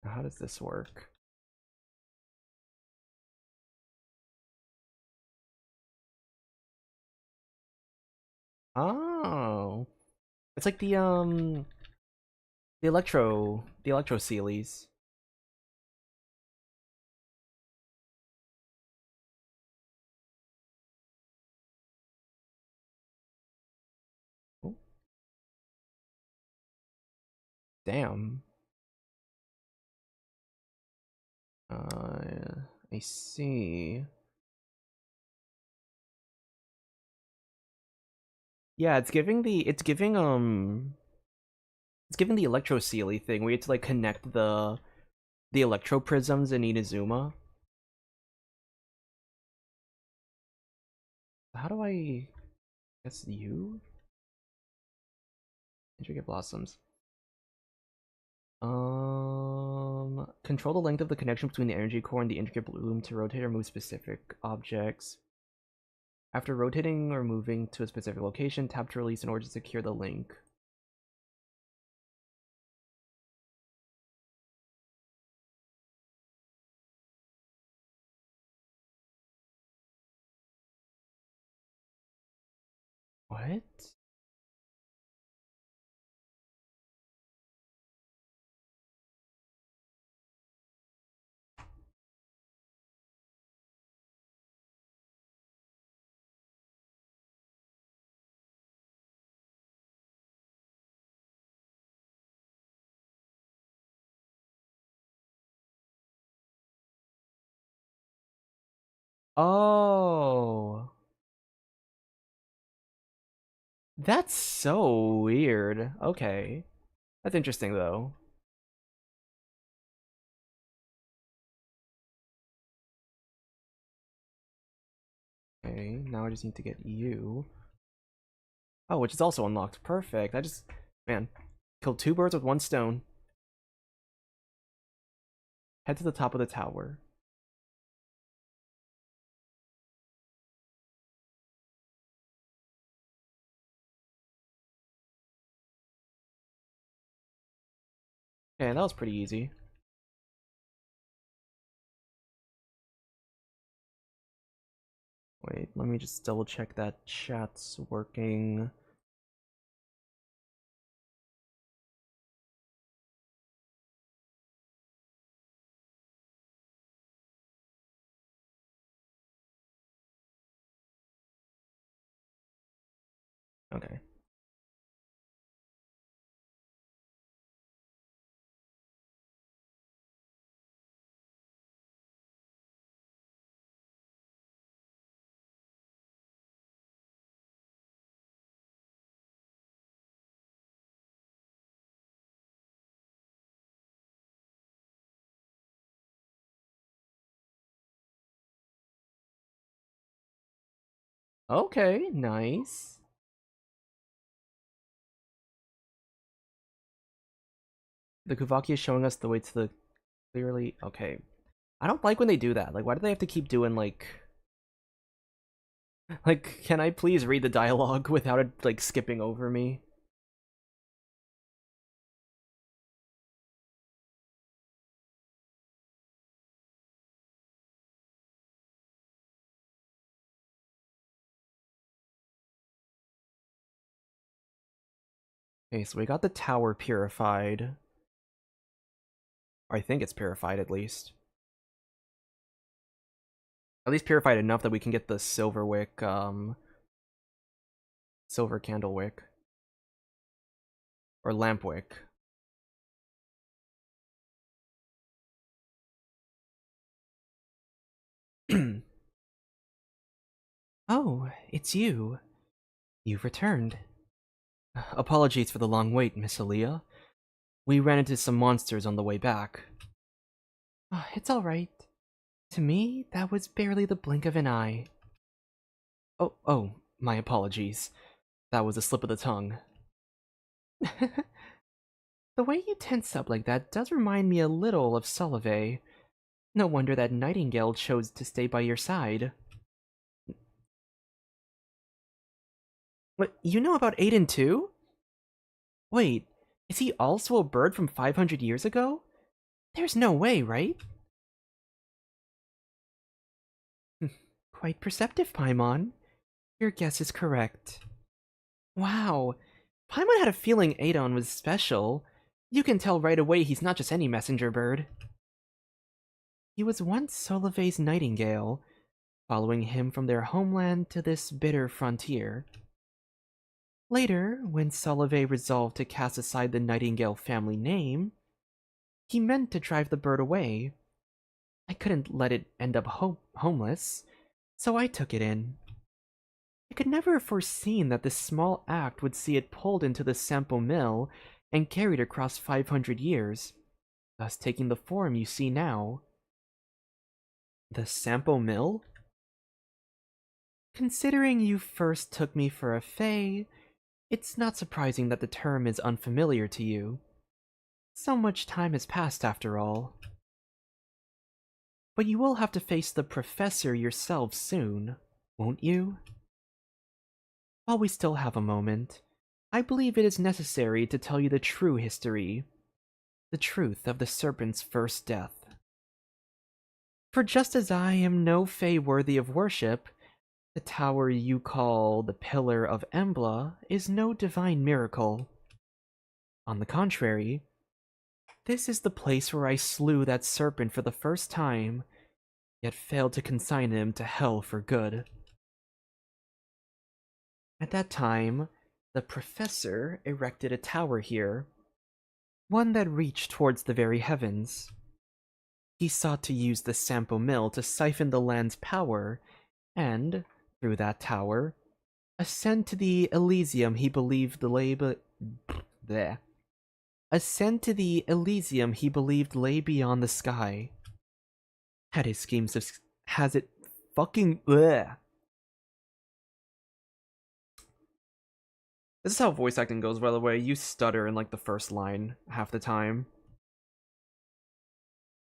Now, how does this work? Oh, it's like the electro Sealies. Oh, damn. I see. Yeah, it's giving the electro Sealy thing. We had to like connect the electro prisms in Inazuma. How do I guess you? Intricate blossoms. Control the length of the connection between the energy core and the intricate bloom to rotate or move specific objects. After rotating or moving to a specific location, tap to release in order to secure the link. What? Oh, that's so weird. Okay, that's interesting though. Okay, now I just need to get you. Oh, which is also unlocked. Perfect. Man, killed 2 birds with 1 stone. Head to the top of the tower. Okay, that was pretty easy. Wait, let me just double check that chat's working. Okay. Okay, nice. The Kuvaki is showing us the way to the clearly. Okay. I don't like when they do that. Like, why do they have to keep doing, like... Like, can I please read the dialogue without it, like, skipping over me? Okay, so we got the tower purified. Or I think it's purified, at least. At least purified enough that we can get the silver wick, silver candle wick. Or lamp wick. Oh, it's you. You've returned. Apologies for the long wait, Miss Aaliyah. We ran into some monsters on the way back. It's alright. To me, that was barely the blink of an eye. Oh, my apologies. That was a slip of the tongue. The way you tense up like that does remind me a little of Solivay. No wonder that Nightingale chose to stay by your side. What, you know about Aiden too? Wait, is he also a bird from 500 years ago? There's no way, right? Quite perceptive, Paimon. Your guess is correct. Wow, Paimon had a feeling Aidon was special. You can tell right away he's not just any messenger bird. He was once Solivay's nightingale, following him from their homeland to this bitter frontier. Later, when Solivay resolved to cast aside the Nightingale family name, he meant to drive the bird away. I couldn't let it end up homeless, so I took it in. I could never have foreseen that this small act would see it pulled into the Sampo Mill and carried across 500 years, thus taking the form you see now. The Sampo Mill? Considering you first took me for a fae, it's not surprising that the term is unfamiliar to you. So much time has passed after all. But you will have to face the professor yourself soon, won't you? While we still have a moment, I believe it is necessary to tell you the true history, the truth of the serpent's first death. For just as I am no fae worthy of worship, the tower you call the Pillar of Embla is no divine miracle. On the contrary, this is the place where I slew that serpent for the first time, yet failed to consign him to hell for good. At that time, the professor erected a tower here, one that reached towards the very heavens. He sought to use the Sampo Mill to siphon the land's power, and, through that tower, ascend to the Elysium he believed lay beyond the sky. Had his schemes has it fucking bleh. This is how voice acting goes, by the way. You stutter in like the first line half the time.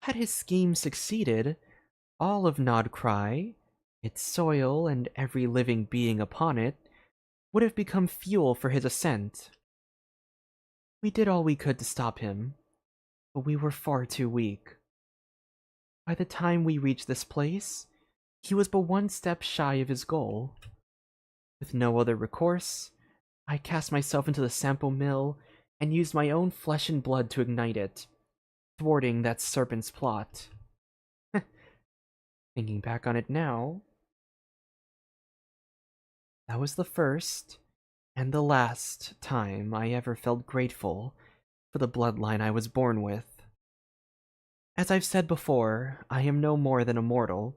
Had his scheme succeeded, all of Nod Krai, its soil and every living being upon it, would have become fuel for his ascent. We did all we could to stop him, but we were far too weak. By the time we reached this place, he was but one step shy of his goal. With no other recourse, I cast myself into the Sampo Mill and used my own flesh and blood to ignite it, thwarting that serpent's plot. Thinking back on it now, that was the first and the last time I ever felt grateful for the bloodline I was born with. As I've said before, I am no more than a mortal.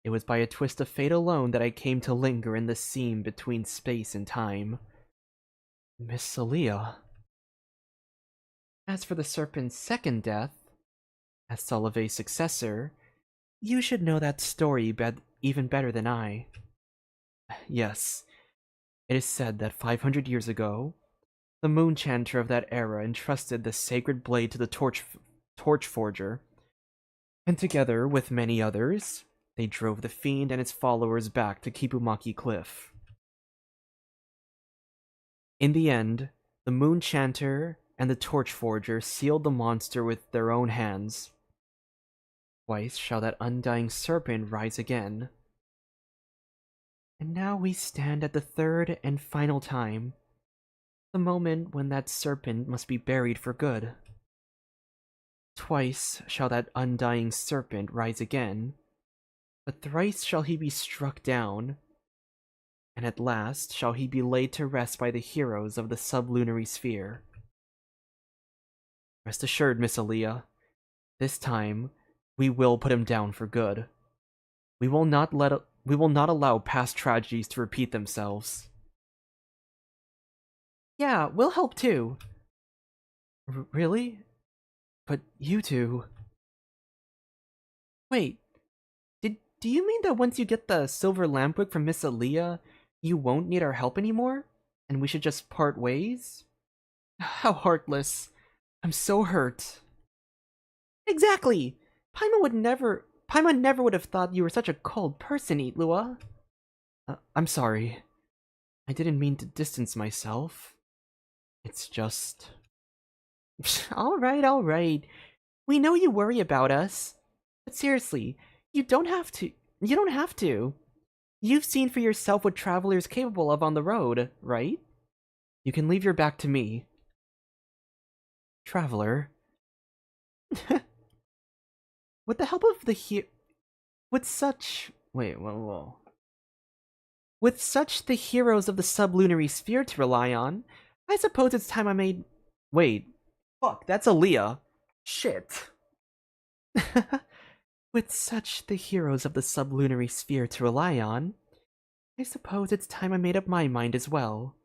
It was by a twist of fate alone that I came to linger in the seam between space and time. Miss Aaliyah. As for the serpent's second death, as Solivay's successor, you should know that story even better than I. Yes, it is said that 500 years ago, The moon chanter of that era entrusted the sacred blade to the torch forger, and together with many others, they drove the fiend and its followers back to Kibumaki Cliff. In the end, the moon chanter and the torch forger sealed the monster with their own hands. Twice shall that undying serpent rise again. And now we stand at the third and final time, the moment when that serpent must be buried for good. Twice shall that undying serpent rise again, but thrice shall he be struck down, and at last shall he be laid to rest by the heroes of the sublunary sphere. Rest assured, Miss Aaliyah, this time we will put him down for good. We will not allow past tragedies to repeat themselves. Yeah, we'll help too. Really? But you two... Wait, do you mean that once you get the silver lampwick from Miss Aaliyah, you won't need our help anymore? And we should just part ways? How heartless. I'm so hurt. Exactly! Paimon never would have thought you were such a cold person, Illuga. I'm sorry. I didn't mean to distance myself. It's just... Alright. We know you worry about us. But seriously, you don't have to. You've seen for yourself what Traveler is capable of on the road, right? You can leave your back to me. Traveler? With the help of the With such... Wait, whoa. With such the heroes of the sublunary sphere to rely on, I suppose it's time I made... Wait. Fuck, that's Aaliyah. Shit. With such the heroes of the sublunary sphere to rely on, I suppose it's time I made up my mind as well.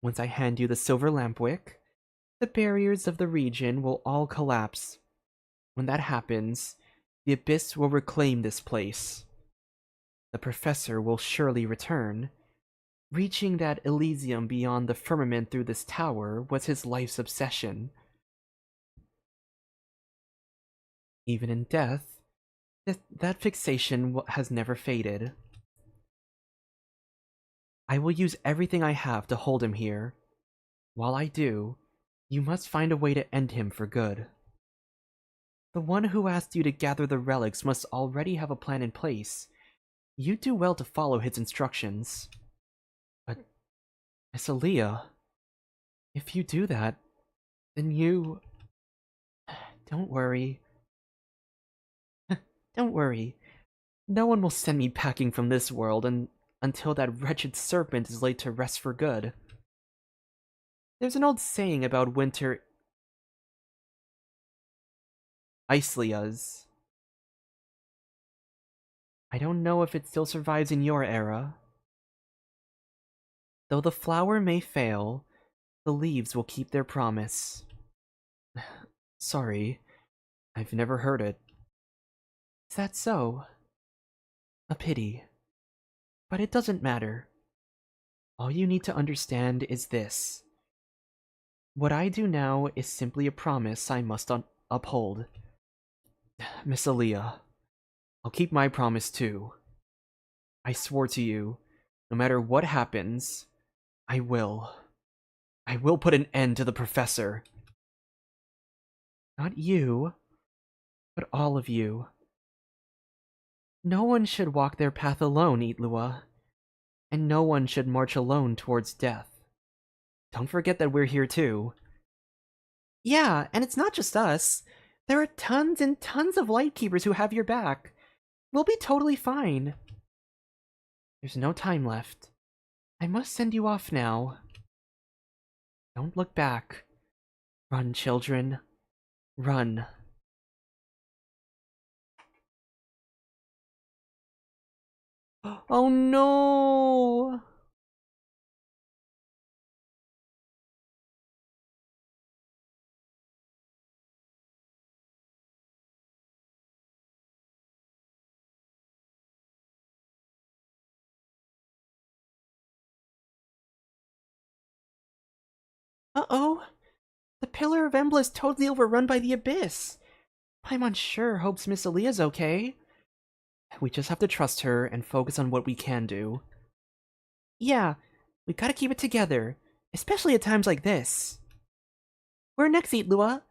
Once I hand you the silver lampwick, the barriers of the region will all collapse. When that happens, the Abyss will reclaim this place. The Professor will surely return. Reaching that Elysium beyond the firmament through this tower was his life's obsession. Even in death, that fixation has never faded. I will use everything I have to hold him here. While I do, you must find a way to end him for good. The one who asked you to gather the relics must already have a plan in place. You do well to follow his instructions. But, Miss Aaliyah, if you do that, then you... Don't worry. Don't worry. No one will send me packing from this world until that wretched serpent is laid to rest for good. There's an old saying about winter... Icelias. I don't know if it still survives in your era. Though the flower may fail, the leaves will keep their promise. Sorry, I've never heard it. Is that so? A pity. But it doesn't matter. All you need to understand is this. What I do now is simply a promise I must uphold. Miss Aaliyah, I'll keep my promise too. I swore to you, no matter what happens, I will put an end to the Professor. Not you, but all of you. No one should walk their path alone, Illuga, and no one should march alone towards death. Don't forget that we're here too. Yeah, and it's not just us. There are tons and tons of Lightkeepers who have your back. We'll be totally fine. There's no time left. I must send you off now. Don't look back. Run, children. Run. Oh no! Uh-oh! The Pillar of Embla is totally overrun by the Abyss! Paimon sure hopes Miss Aaliyah's okay. We just have to trust her and focus on what we can do. Yeah, we gotta keep it together, especially at times like this. Where next, Lua?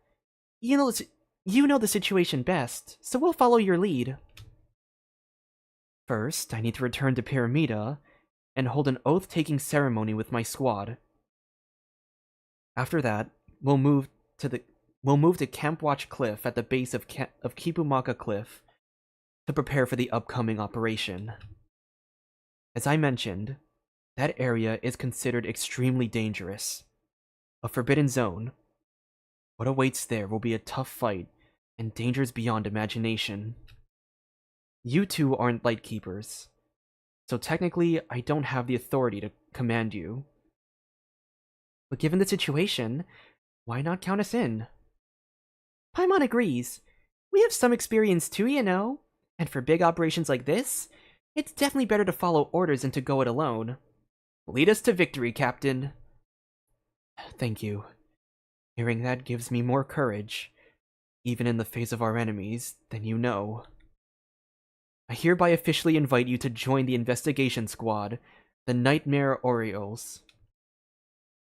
You know the situation best, so we'll follow your lead. First, I need to return to Pyramida and hold an oath-taking ceremony with my squad. After that, we'll move to Camp Watch Cliff at the base of Kipumaka Cliff to prepare for the upcoming operation. As I mentioned, that area is considered extremely dangerous. A forbidden zone. What awaits there will be a tough fight and dangers beyond imagination. You two aren't Lightkeepers, so technically I don't have the authority to command you. But given the situation, why not count us in? Paimon agrees. We have some experience too, you know. And for big operations like this, it's definitely better to follow orders than to go it alone. Lead us to victory, Captain. Thank you. Hearing that gives me more courage, even in the face of our enemies, than you know. I hereby officially invite you to join the investigation squad, the Nightmare Orioles.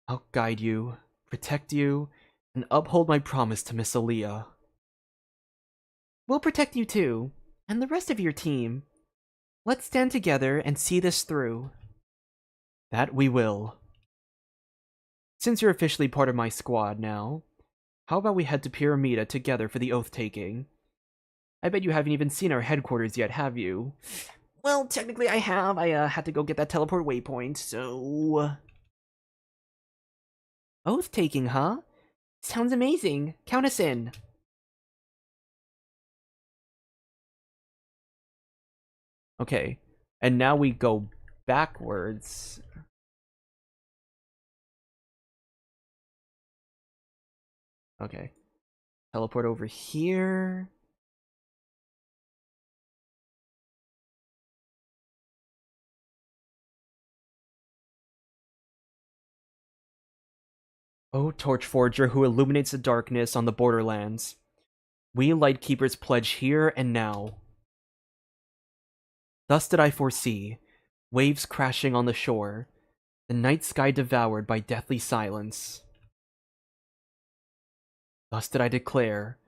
I'll guide you, protect you, and uphold my promise to Miss Aaliyah. We'll protect you too, and the rest of your team. Let's stand together and see this through. That we will. Since you're officially part of my squad now, how about we head to Pyramida together for the oath-taking? I bet you haven't even seen our headquarters yet, have you? Well, technically I have. I had to go get that teleport waypoint, so... Oath-taking, huh? Sounds amazing. Count us in. Okay, and now we go backwards. Okay. Teleport over here. O Torchforger who illuminates the darkness on the borderlands. We Lightkeepers pledge here and now. Thus did I foresee, waves crashing on the shore, the night sky devoured by deathly silence. Thus did I declare,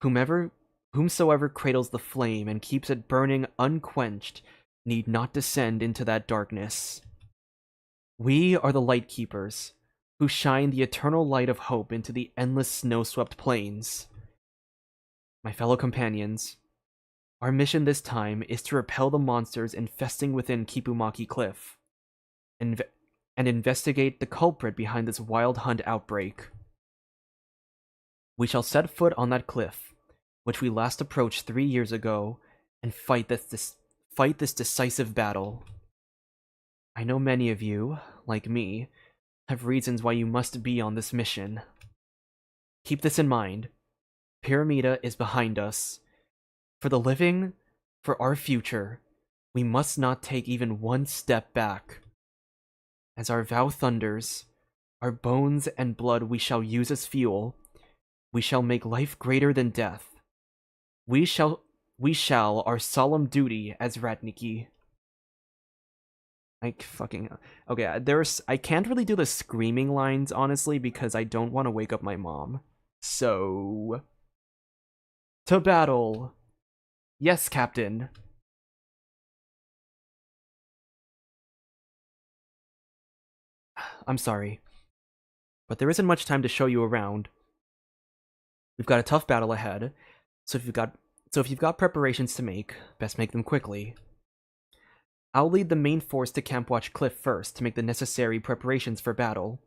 whomsoever cradles the flame and keeps it burning unquenched need not descend into that darkness. We are the Lightkeepers, who shine the eternal light of hope into the endless snow-swept plains. My fellow companions, our mission this time is to repel the monsters infesting within Kipumaki Cliff, and investigate the culprit behind this wild hunt outbreak. We shall set foot on that cliff, which we last approached 3 years ago, and fight this decisive battle. I know many of you, like me, have reasons why you must be on this mission. Keep this in mind. Pyramida is behind us. For the living, for our future, we must not take even one step back. As our vow thunders, our bones and blood we shall use as fuel. We shall make life greater than death. We shall our solemn duty as Ratniki. Like, fucking... Okay, I can't really do the screaming lines, honestly, because I don't want to wake up my mom. So... To battle! Yes, Captain. I'm sorry, but there isn't much time to show you around. We've got a tough battle ahead, so if you've got preparations to make, best make them quickly. I'll lead the main force to Camp Watch Cliff first to make the necessary preparations for battle.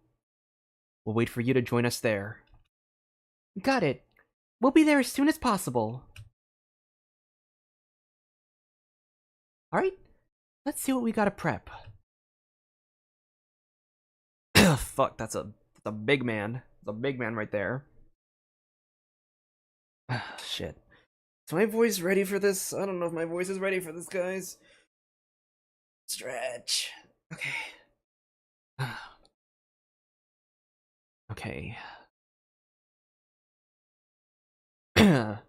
We'll wait for you to join us there. Got it. We'll be there as soon as possible. Alright, let's see what we gotta prep. Fuck, that's a big man. That's a big man right there. Shit. Is my voice ready for this? I don't know if my voice is ready for this, guys. Stretch. Okay. Okay. Fuck.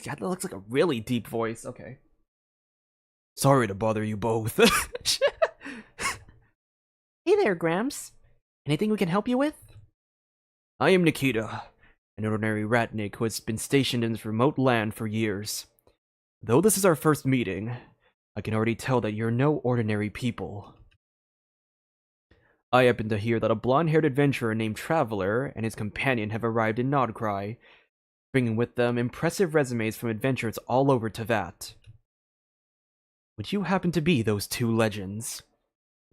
God, that looks like a really deep voice. Okay. Sorry to bother you both. Hey there, Gramps. Anything we can help you with? I am Nikita, an ordinary ratnik who has been stationed in this remote land for years. Though this is our first meeting, I can already tell that you're no ordinary people. I happen to hear that a blonde-haired adventurer named Traveler and his companion have arrived in Krai, bringing with them impressive resumes from adventurers all over Tevat. Would you happen to be those two legends?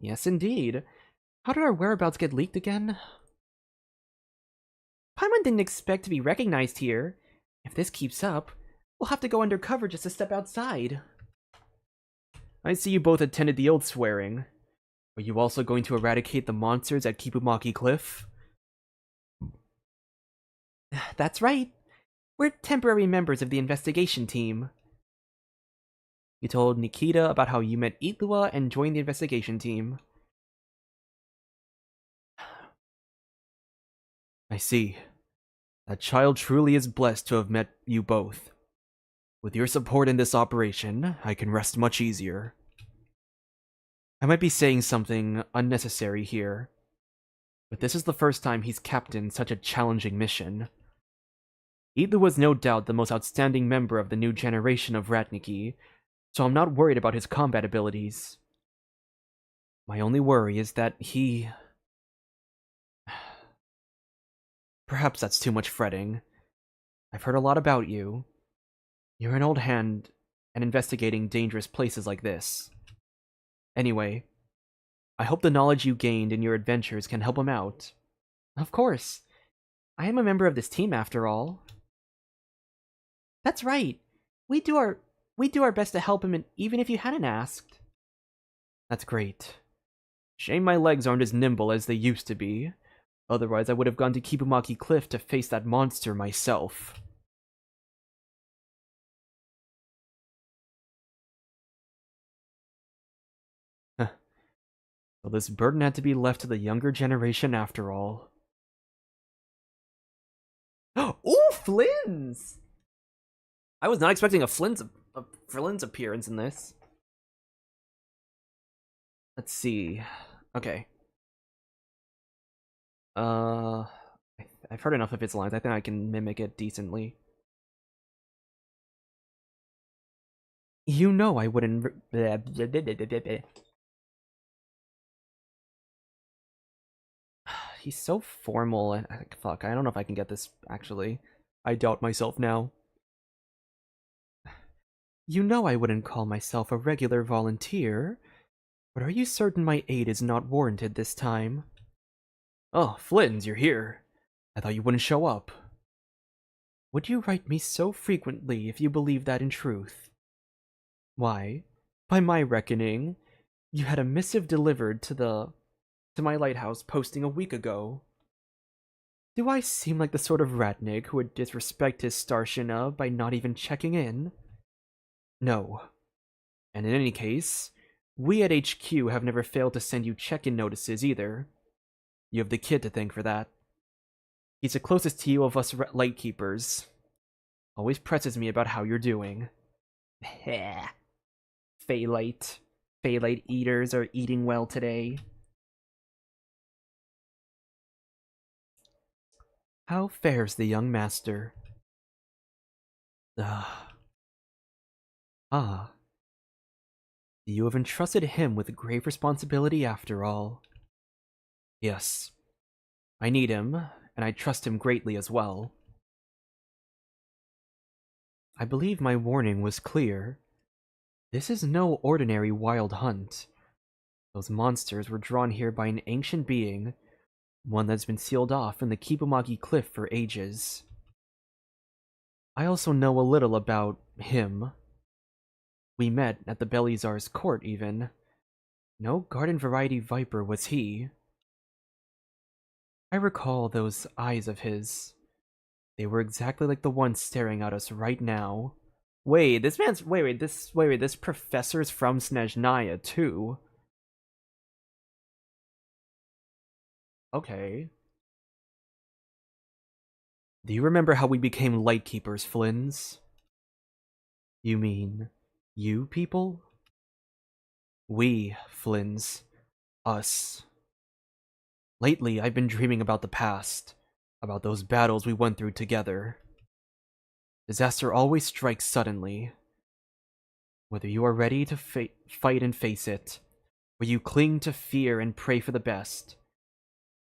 Yes, indeed. How did our whereabouts get leaked again? Paimon didn't expect to be recognized here. If this keeps up, we'll have to go undercover just to step outside. I see you both attended the oath swearing. Are you also going to eradicate the monsters at Kipumaki Cliff? That's right. We're temporary members of the investigation team. You told Nikita about how you met Illuga and joined the investigation team. I see. That child truly is blessed to have met you both. With your support in this operation, I can rest much easier. I might be saying something unnecessary here, but this is the first time he's captained such a challenging mission. Illuga was no doubt the most outstanding member of the new generation of Ratniki, so I'm not worried about his combat abilities. My only worry is that he... Perhaps that's too much fretting. I've heard a lot about you. You're an old hand at investigating dangerous places like this. Anyway, I hope the knowledge you gained in your adventures can help him out. Of course. I am a member of this team after all. That's right. We do our best to help him, even if you hadn't asked. That's great. Shame my legs aren't as nimble as they used to be. Otherwise, I would have gone to Kipumaki Cliff to face that monster myself. Huh. So this burden had to be left to the younger generation after all. Ooh, Flins! I was not expecting a Flins appearance in this. Let's see. Okay. I've heard enough of its lines. I think I can mimic it decently. You know I wouldn't... He's so formal. Fuck, I don't know if I can get this, actually. I doubt myself now. You know I wouldn't call myself a regular volunteer, but are you certain my aid is not warranted this time? Oh, Flins, you're here. I thought you wouldn't show up. Would you write me so frequently if you believe that in truth? Why, by my reckoning, you had a missive delivered to my lighthouse posting a week ago. Do I seem like the sort of ratnik who would disrespect his starshina by not even checking in? No. And in any case, we at HQ have never failed to send you check-in notices either. You have the kid to thank for that. He's the closest to you of us lightkeepers. Always presses me about how you're doing. Phalite eaters are eating well today. How fares the young master? Ah. You have entrusted him with a grave responsibility after all. Yes. I need him, and I trust him greatly as well. I believe my warning was clear. This is no ordinary wild hunt. Those monsters were drawn here by an ancient being, one that's been sealed off in the Kipumaki Cliff for ages. I also know a little about him. We met at the Belizar's court, even. No garden variety viper was he. I recall those eyes of his. They were exactly like the ones staring at us right now. Wait, this professor's from Snezhnaya, too. Okay. Do you remember how we became Lightkeepers, Flins? You mean you people? We, Flins. Us. Lately, I've been dreaming about the past, about those battles we went through together. Disaster always strikes suddenly. Whether you are ready to fight and face it, or you cling to fear and pray for the best,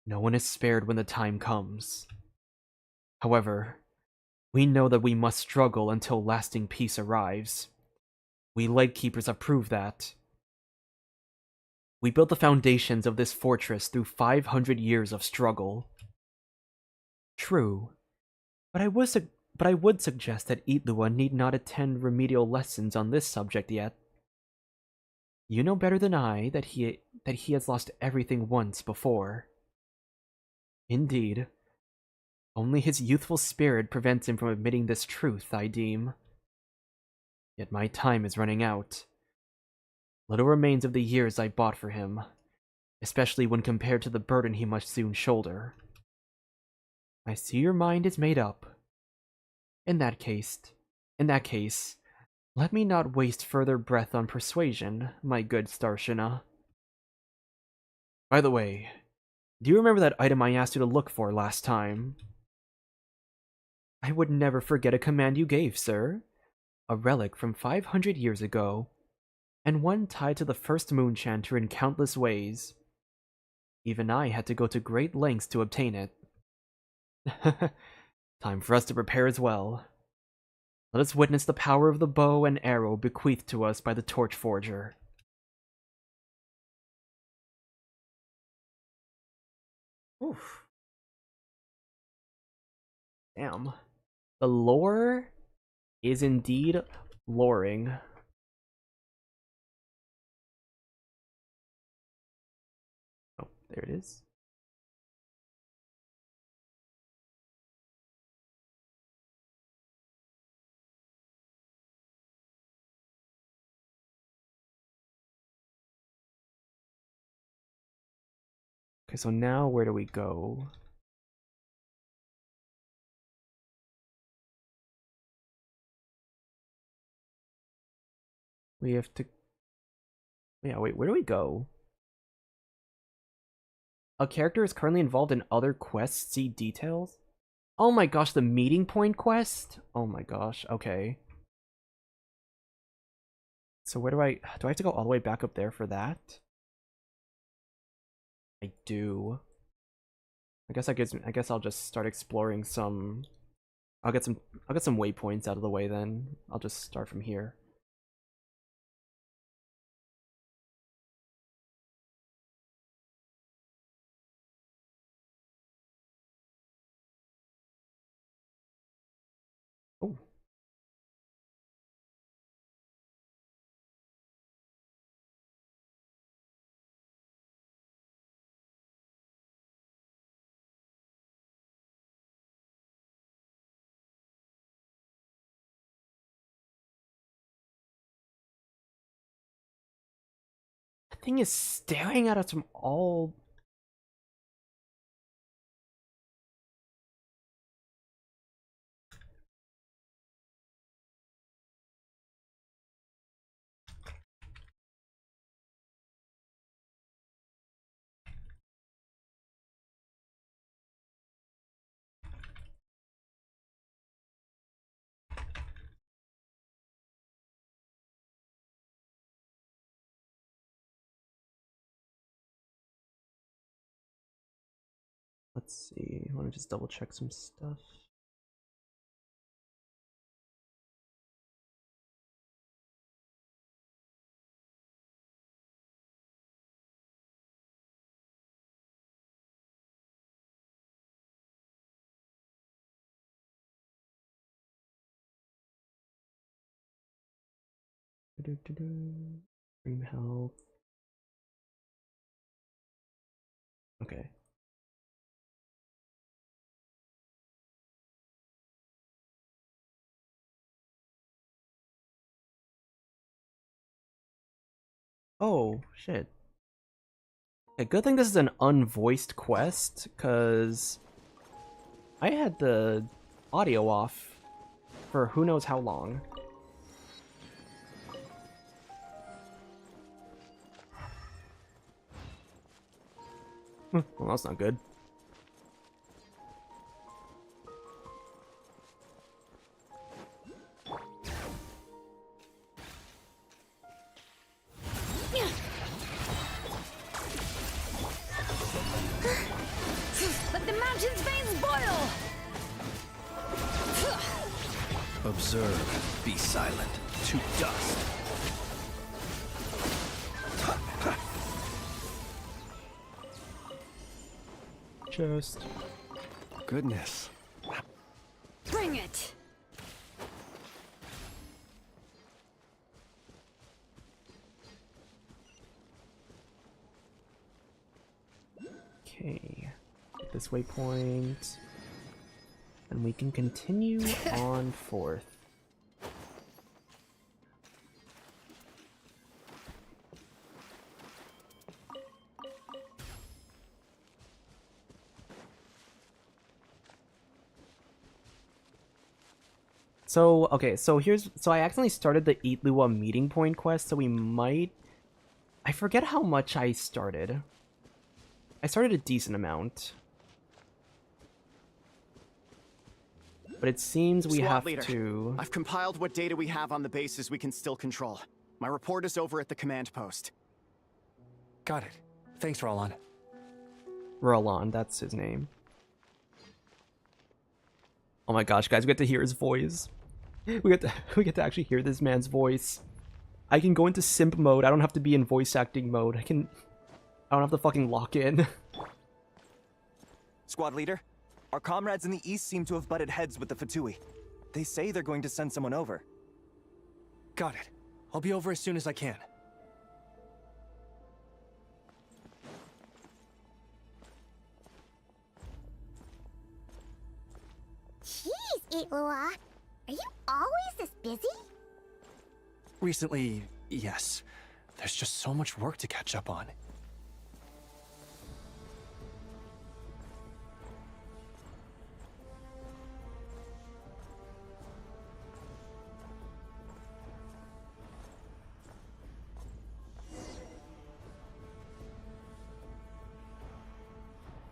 no one is spared when the time comes. However, we know that we must struggle until lasting peace arrives. We Lightkeepers have proved that. We built the foundations of this fortress through 500 years of struggle. True, but I would suggest that Illuga need not attend remedial lessons on this subject yet. You know better than I that he has lost everything once before. Indeed, only his youthful spirit prevents him from admitting this truth, I deem. Yet my time is running out. Little remains of the years I bought for him, especially when compared to the burden he must soon shoulder. I see your mind is made up. In that case, in that case, let me not waste further breath on persuasion, my good Starshina. By the way, do you remember that item I asked you to look for last time? I would never forget a command you gave, sir. A relic from 500 years ago, and one tied to the first Moonchanter in countless ways. Even I had to go to great lengths to obtain it. Time for us to prepare as well. Let us witness the power of the bow and arrow bequeathed to us by the Torch Forger. Oof. Damn. The lore is indeed loring. Oh, there it is. Okay, so now where do we go? We have to... Yeah, wait, where do we go? A character is currently involved in other quests. See details? Oh my gosh, the meeting point quest? Oh my gosh, okay. So where do I have to go all the way back up there for that? I do. I guess I'll just start exploring some. I'll get some waypoints out of the way then. I'll just start from here. Oh. That thing is staring at us from all. Let's see. I want to just double check some stuff. Dream health. Okay. Oh shit. A good thing this is an unvoiced quest, because I had the audio off for who knows how long. Well, that's not good. Let the mountain's veins boil! Observe, be silent, to dust. Just... Goodness. Bring it! Okay. Get this waypoint. And we can continue on forth. So, okay, so I accidentally started the Illuga meeting point quest, so we might... I forget how much I started. I started a decent amount. But it seems we Squad have leader, to... I've compiled what data we have on the bases we can still control. My report is over at the command post. Got it. Thanks, Roland. Roland, that's his name. Oh my gosh, guys, we get to hear his voice. We get to actually hear this man's voice. I can go into simp mode. I don't have to be in voice acting mode. I don't have to fucking lock in. Squad leader, our comrades in the east seem to have butted heads with the Fatui. They say they're going to send someone over. Got it. I'll be over as soon as I can. Jeez, Illuga. Are you always this busy? Recently, yes. There's just so much work to catch up on.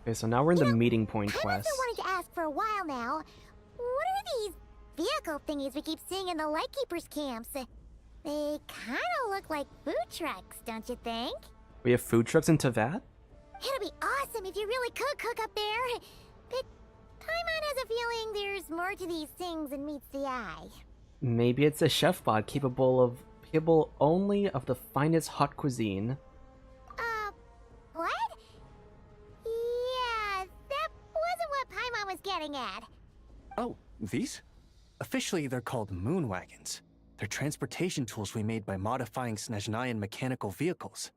Okay, so now we're in the meeting point I've quest. been wanting to ask for a while now. What are these vehicle thingies we keep seeing in the Lightkeepers camps? They kind of look like food trucks, don't you think? We have food trucks in Teyvat? It'd be awesome if you really could cook up there. But Paimon has a feeling there's more to these things than meets the eye. Maybe it's a chef bot capable only of the finest hot cuisine. What? Yeah, that wasn't what Paimon was getting at. Oh, these? Officially, they're called moon wagons. They're transportation tools we made by modifying Snezhnayan mechanical vehicles.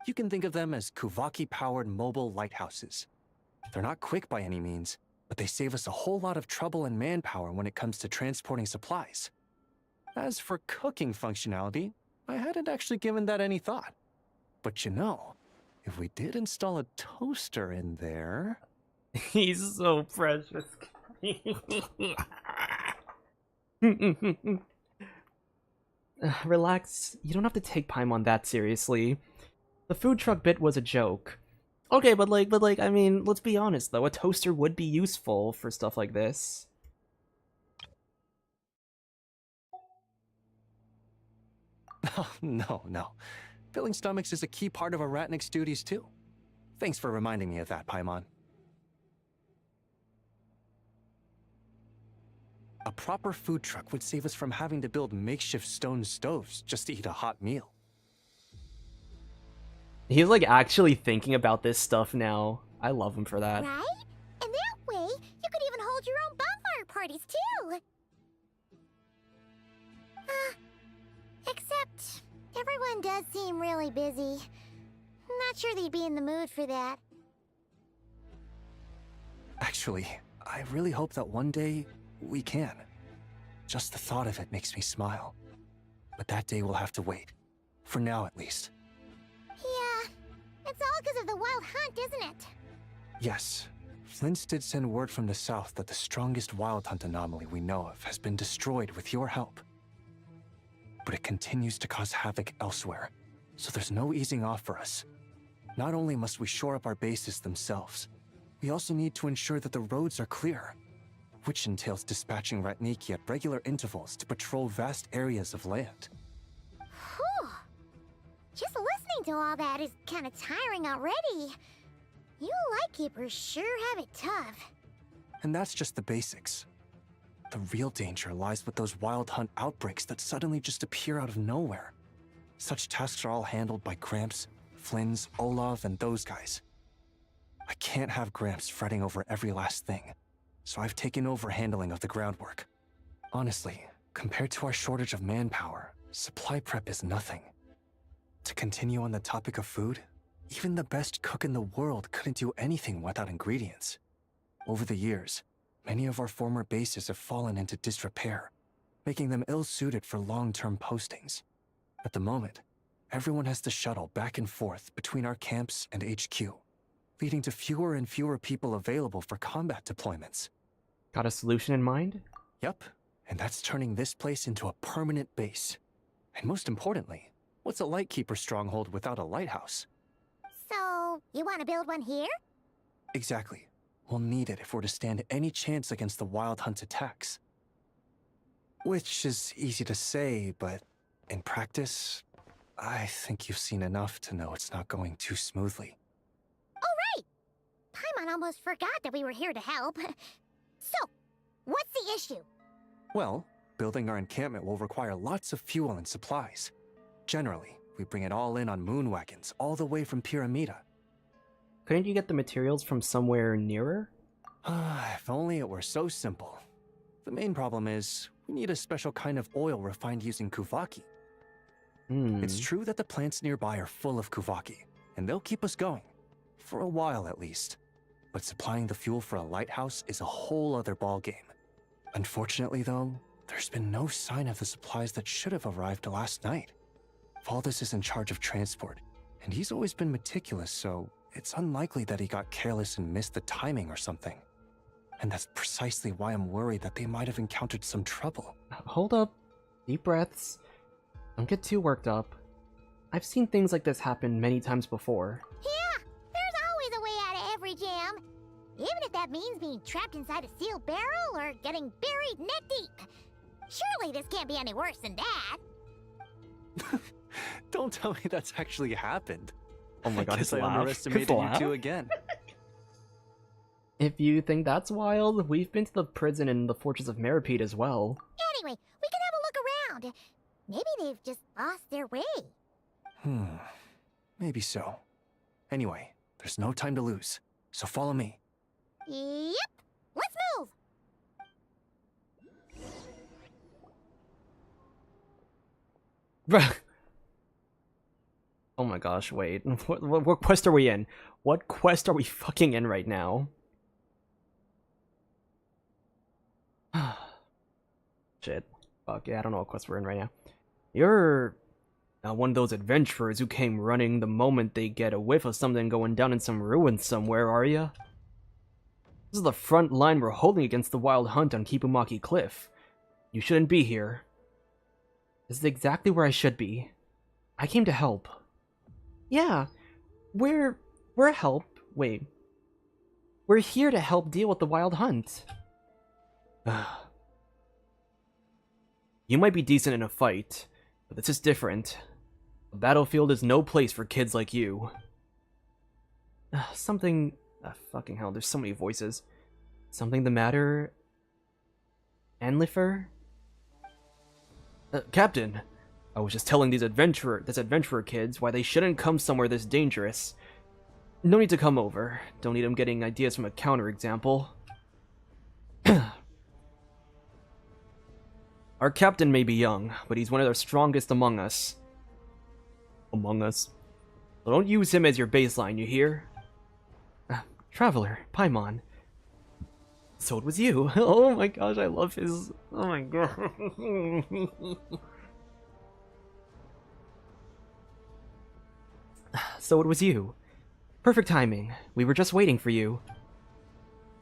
You can think of them as Kuvaki-powered mobile lighthouses. They're not quick by any means, but they save us a whole lot of trouble and manpower when it comes to transporting supplies. As for cooking functionality, I hadn't actually given that any thought. But you know, if we did install a toaster in there... He's so precious. Relax, you don't have to take Paimon that seriously. The food truck bit was a joke. Okay, but I mean, let's be honest though, a toaster would be useful for stuff like this. Oh, no. Filling stomachs is a key part of Aratnik's duties too. Thanks for reminding me of that, Paimon. A proper food truck would save us from having to build makeshift stone stoves just to eat a hot meal. He's like actually thinking about this stuff now. I love him for that. Right? And that way, you could even hold your own bonfire parties, too! Except, everyone does seem really busy. Not sure they'd be in the mood for that. Actually, I really hope that one day we can. Just the thought of it makes me smile. But that day will have to wait. For now, at least. Yeah, it's all because of the wild hunt, isn't it? Yes. Flins did send word from the south that the strongest wild hunt anomaly we know of has been destroyed with your help. But it continues to cause havoc elsewhere, so there's no easing off for us. Not only must we shore up our bases themselves, we also need to ensure that the roads are clear, which entails dispatching Ratniki at regular intervals to patrol vast areas of land. Whew. Just listening to all that is kind of tiring already. You Lightkeepers sure have it tough. And that's just the basics. The real danger lies with those wild hunt outbreaks that suddenly just appear out of nowhere. Such tasks are all handled by Gramps, Flins, Olav, and those guys. I can't have Gramps fretting over every last thing, so I've taken over handling of the groundwork. Honestly, compared to our shortage of manpower, supply prep is nothing. To continue on the topic of food, even the best cook in the world couldn't do anything without ingredients. Over the years, many of our former bases have fallen into disrepair, making them ill-suited for long-term postings. At the moment, everyone has to shuttle back and forth between our camps and HQ, leading to fewer and fewer people available for combat deployments. Got a solution in mind? Yep, and that's turning this place into a permanent base. And most importantly, what's a Lightkeeper stronghold without a lighthouse? So, you want to build one here? Exactly. We'll need it if we're to stand any chance against the Wild Hunt attacks. Which is easy to say, but in practice, I think you've seen enough to know it's not going too smoothly. Oh, right! Paimon almost forgot that we were here to help. So, what's the issue? Well, building our encampment will require lots of fuel and supplies. Generally, we bring it all in on moon wagons all the way from Pyramida. Couldn't you get the materials from somewhere nearer? If only it were so simple. The main problem is, we need a special kind of oil refined using Kuvaki. It's true that the plants nearby are full of Kuvaki, and they'll keep us going. For a while at least. But supplying the fuel for a lighthouse is a whole other ballgame. Unfortunately though, there's been no sign of the supplies that should have arrived last night. Valdis is in charge of transport, and he's always been meticulous, so it's unlikely that he got careless and missed the timing or something. And that's precisely why I'm worried that they might have encountered some trouble. Hold up. Deep breaths. Don't get too worked up. I've seen things like this happen many times before. Yeah, there's always a way out of every jam. Even if that means being trapped inside a sealed barrel or getting buried neck deep. Surely this can't be any worse than that. Don't tell me that's actually happened. Oh my god, I guess his I laugh. underestimated His you laugh? two again. If you think that's wild, we've been to the prison in the Fortress of Meripede as well. Anyway, we can have a look around. Maybe they've just lost their way. Maybe so. Anyway, there's no time to lose, so follow me. Yep, let's move. Oh my gosh, wait. What quest are we in? What quest are we fucking in right now? Shit. Fuck, yeah, I don't know what quest we're in right now. You're not one of those adventurers who came running the moment they get a whiff of something going down in some ruins somewhere, are ya? This is the front line we're holding against the wild hunt on Kipumaki Cliff. You shouldn't be here. This is exactly where I should be. I came to help. Yeah, we're help. Wait. We're here to help deal with the wild hunt. You might be decent in a fight, but this is different. A battlefield is no place for kids like you. Something... fucking hell, there's so many voices. Something the matter? Anlifer? Captain! I was just telling these adventurer kids why they shouldn't come somewhere this dangerous. No need to come over. Don't need them getting ideas from a counterexample. Our captain may be young, but he's one of the strongest among us. So don't use him as your baseline, you hear? Traveler, Paimon. So it was you. Oh my gosh, I love his... Oh my god. So it was you. Perfect timing. We were just waiting for you.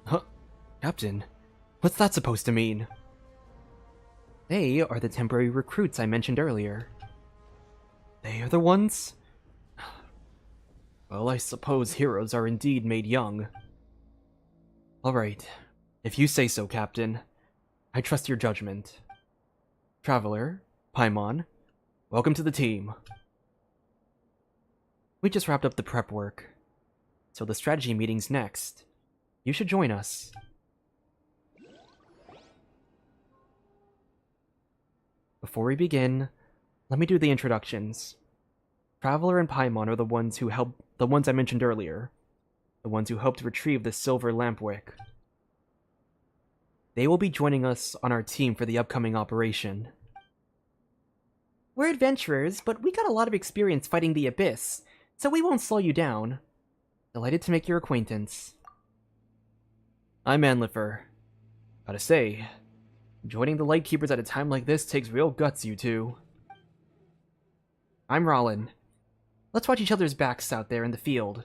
Huh? Captain, what's that supposed to mean? They are the temporary recruits I mentioned earlier. They are the ones? Well, I suppose heroes are indeed made young. Alright. If you say so, Captain. I trust your judgment. Traveler, Paimon, welcome to the team. We just wrapped up the prep work, so the strategy meeting's next. You should join us. Before we begin, let me do the introductions. Traveler and Paimon are the ones I mentioned earlier. The ones who helped retrieve the silver lampwick. They will be joining us on our team for the upcoming operation. We're adventurers, but we got a lot of experience fighting the Abyss, so we won't slow you down. Delighted to make your acquaintance. I'm Anlifer. Gotta say, joining the Lightkeepers at a time like this takes real guts, you two. I'm Rollin. Let's watch each other's backs out there in the field.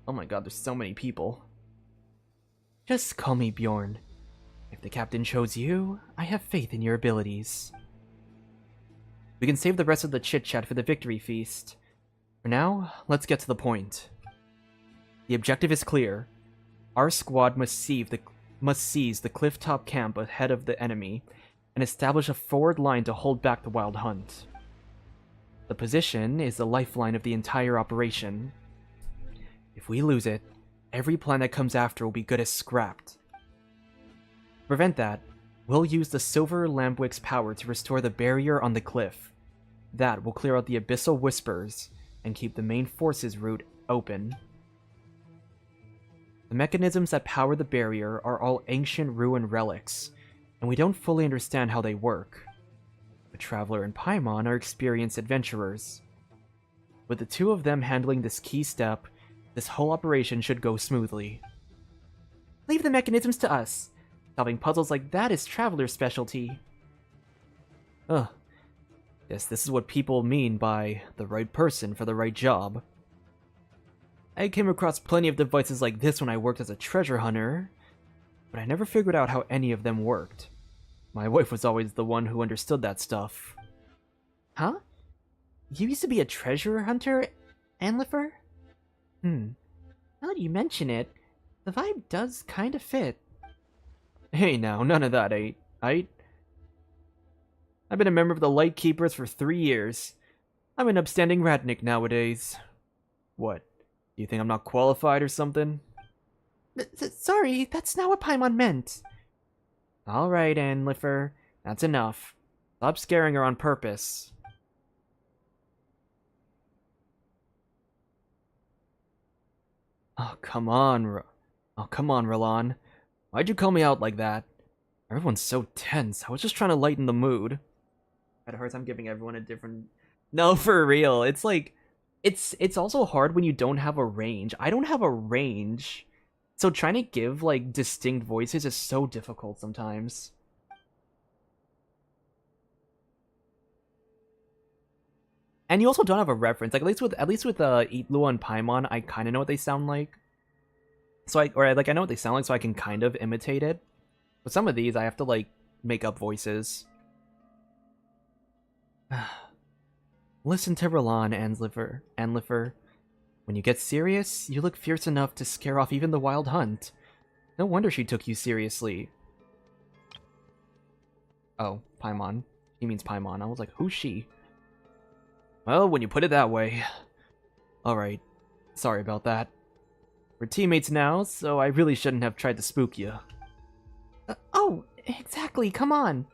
Oh my god, there's so many people. Just call me Bjorn. If the captain chose you, I have faith in your abilities. We can save the rest of the chit-chat for the victory feast. For now, let's get to the point. The objective is clear. Our squad must seize the cliff-top camp ahead of the enemy and establish a forward line to hold back the Wild Hunt. The position is the lifeline of the entire operation. If we lose it, every plan that comes after will be good as scrapped. To prevent that, we'll use the Silver Lampwick's power to restore the barrier on the cliff. That will clear out the Abyssal Whispers and keep the main forces route open. The mechanisms that power the barrier are all ancient ruin relics, and we don't fully understand how they work. But Traveler and Paimon are experienced adventurers. With the two of them handling this key step, this whole operation should go smoothly. Leave the mechanisms to us. Solving puzzles like that is Traveler's specialty. Ugh. Guess this is what people mean by the right person for the right job. I came across plenty of devices like this when I worked as a treasure hunter, but I never figured out how any of them worked. My wife was always the one who understood that stuff. Huh? You used to be a treasure hunter, Anlifer? Now that you mention it, the vibe does kinda fit. Hey now, none of that, I've been a member of the Lightkeepers for 3 years. I'm an upstanding Ratnik nowadays. What? Do you think I'm not qualified or something? Sorry, that's not what Paimon meant. Alright, Anlifer, that's enough. Stop scaring her on purpose. Oh, come on, Rolan. Why'd you call me out like that? Everyone's so tense. I was just trying to lighten the mood. I had a hard time giving everyone a different... No, for real. It's like... It's also hard when you don't have a range. I don't have a range. So trying to give, like, distinct voices is so difficult sometimes. And you also don't have a reference. Like, at least with Illuga and Paimon, I kind of know what they sound like. So I know what they sound like, so I can kind of imitate it. But some of these, I have to, like, make up voices. Listen to Rolan, Anlifer. When you get serious, you look fierce enough to scare off even the Wild Hunt. No wonder she took you seriously. Oh, Paimon. He means Paimon. I was like, who's she? Well, when you put it that way. Alright. Sorry about that. We're teammates now, so I really shouldn't have tried to spook you. Oh, exactly, come on.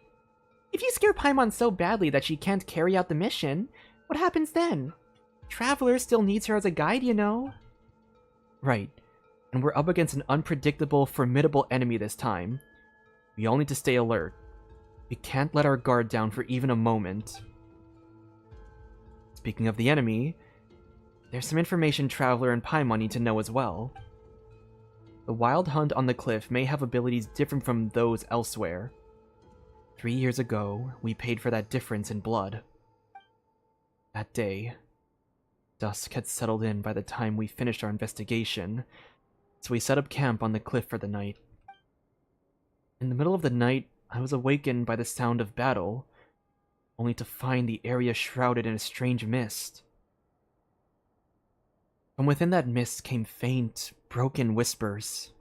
If you scare Paimon so badly that she can't carry out the mission, what happens then? Traveler still needs her as a guide, you know? Right. And we're up against an unpredictable, formidable enemy this time. We all need to stay alert. We can't let our guard down for even a moment. Speaking of the enemy, there's some information Traveler and Paimon need to know as well. The Wild Hunt on the cliff may have abilities different from those elsewhere. 3 years ago, we paid for that difference in blood. That day, Dusk had settled in by the time we finished our investigation, so we set up camp on the cliff for the night. In the middle of the night, I was awakened by the sound of battle, only to find the area shrouded in a strange mist. From within that mist came faint, broken whispers.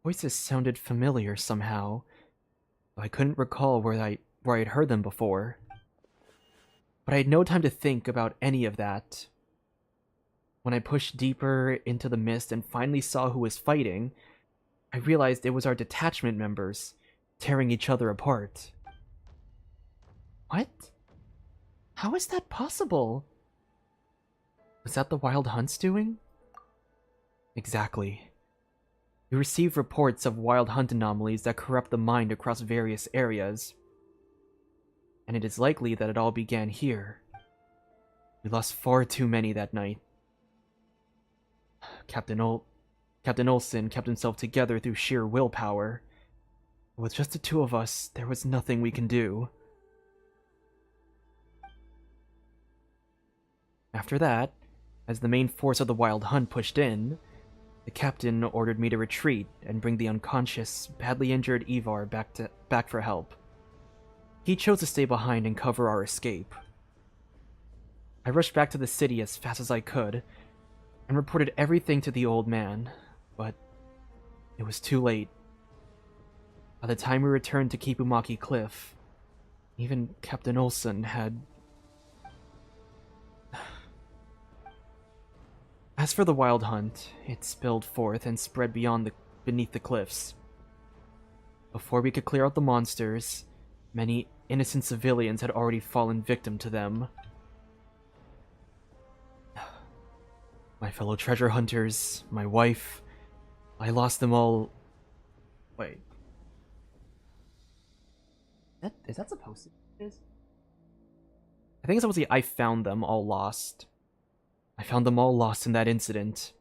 Voices sounded familiar somehow, though I couldn't recall where I'd heard them before. But I had no time to think about any of that. When I pushed deeper into the mist and finally saw who was fighting, I realized it was our detachment members, tearing each other apart. What? How is that possible? Was that the Wild Hunt's doing? Exactly. We receive reports of Wild Hunt anomalies that corrupt the mind across various areas, and it is likely that it all began here. We lost far too many that night. Captain Olsen kept himself together through sheer willpower. With just the two of us, there was nothing we can do. After that, as the main force of the Wild Hunt pushed in, the captain ordered me to retreat and bring the unconscious, badly injured Ivar back for help. He chose to stay behind and cover our escape. I rushed back to the city as fast as I could, and reported everything to the old man, but it was too late. By the time we returned to Kipumaki Cliff, even Captain Olsen had... As for the Wild Hunt, it spilled forth and spread beneath the cliffs. Before we could clear out the monsters, many innocent civilians had already fallen victim to them. My fellow treasure hunters, my wife, I lost them all... Wait. Is that supposed to be? I think it's supposed to be I found them all lost. I found them all lost in that incident.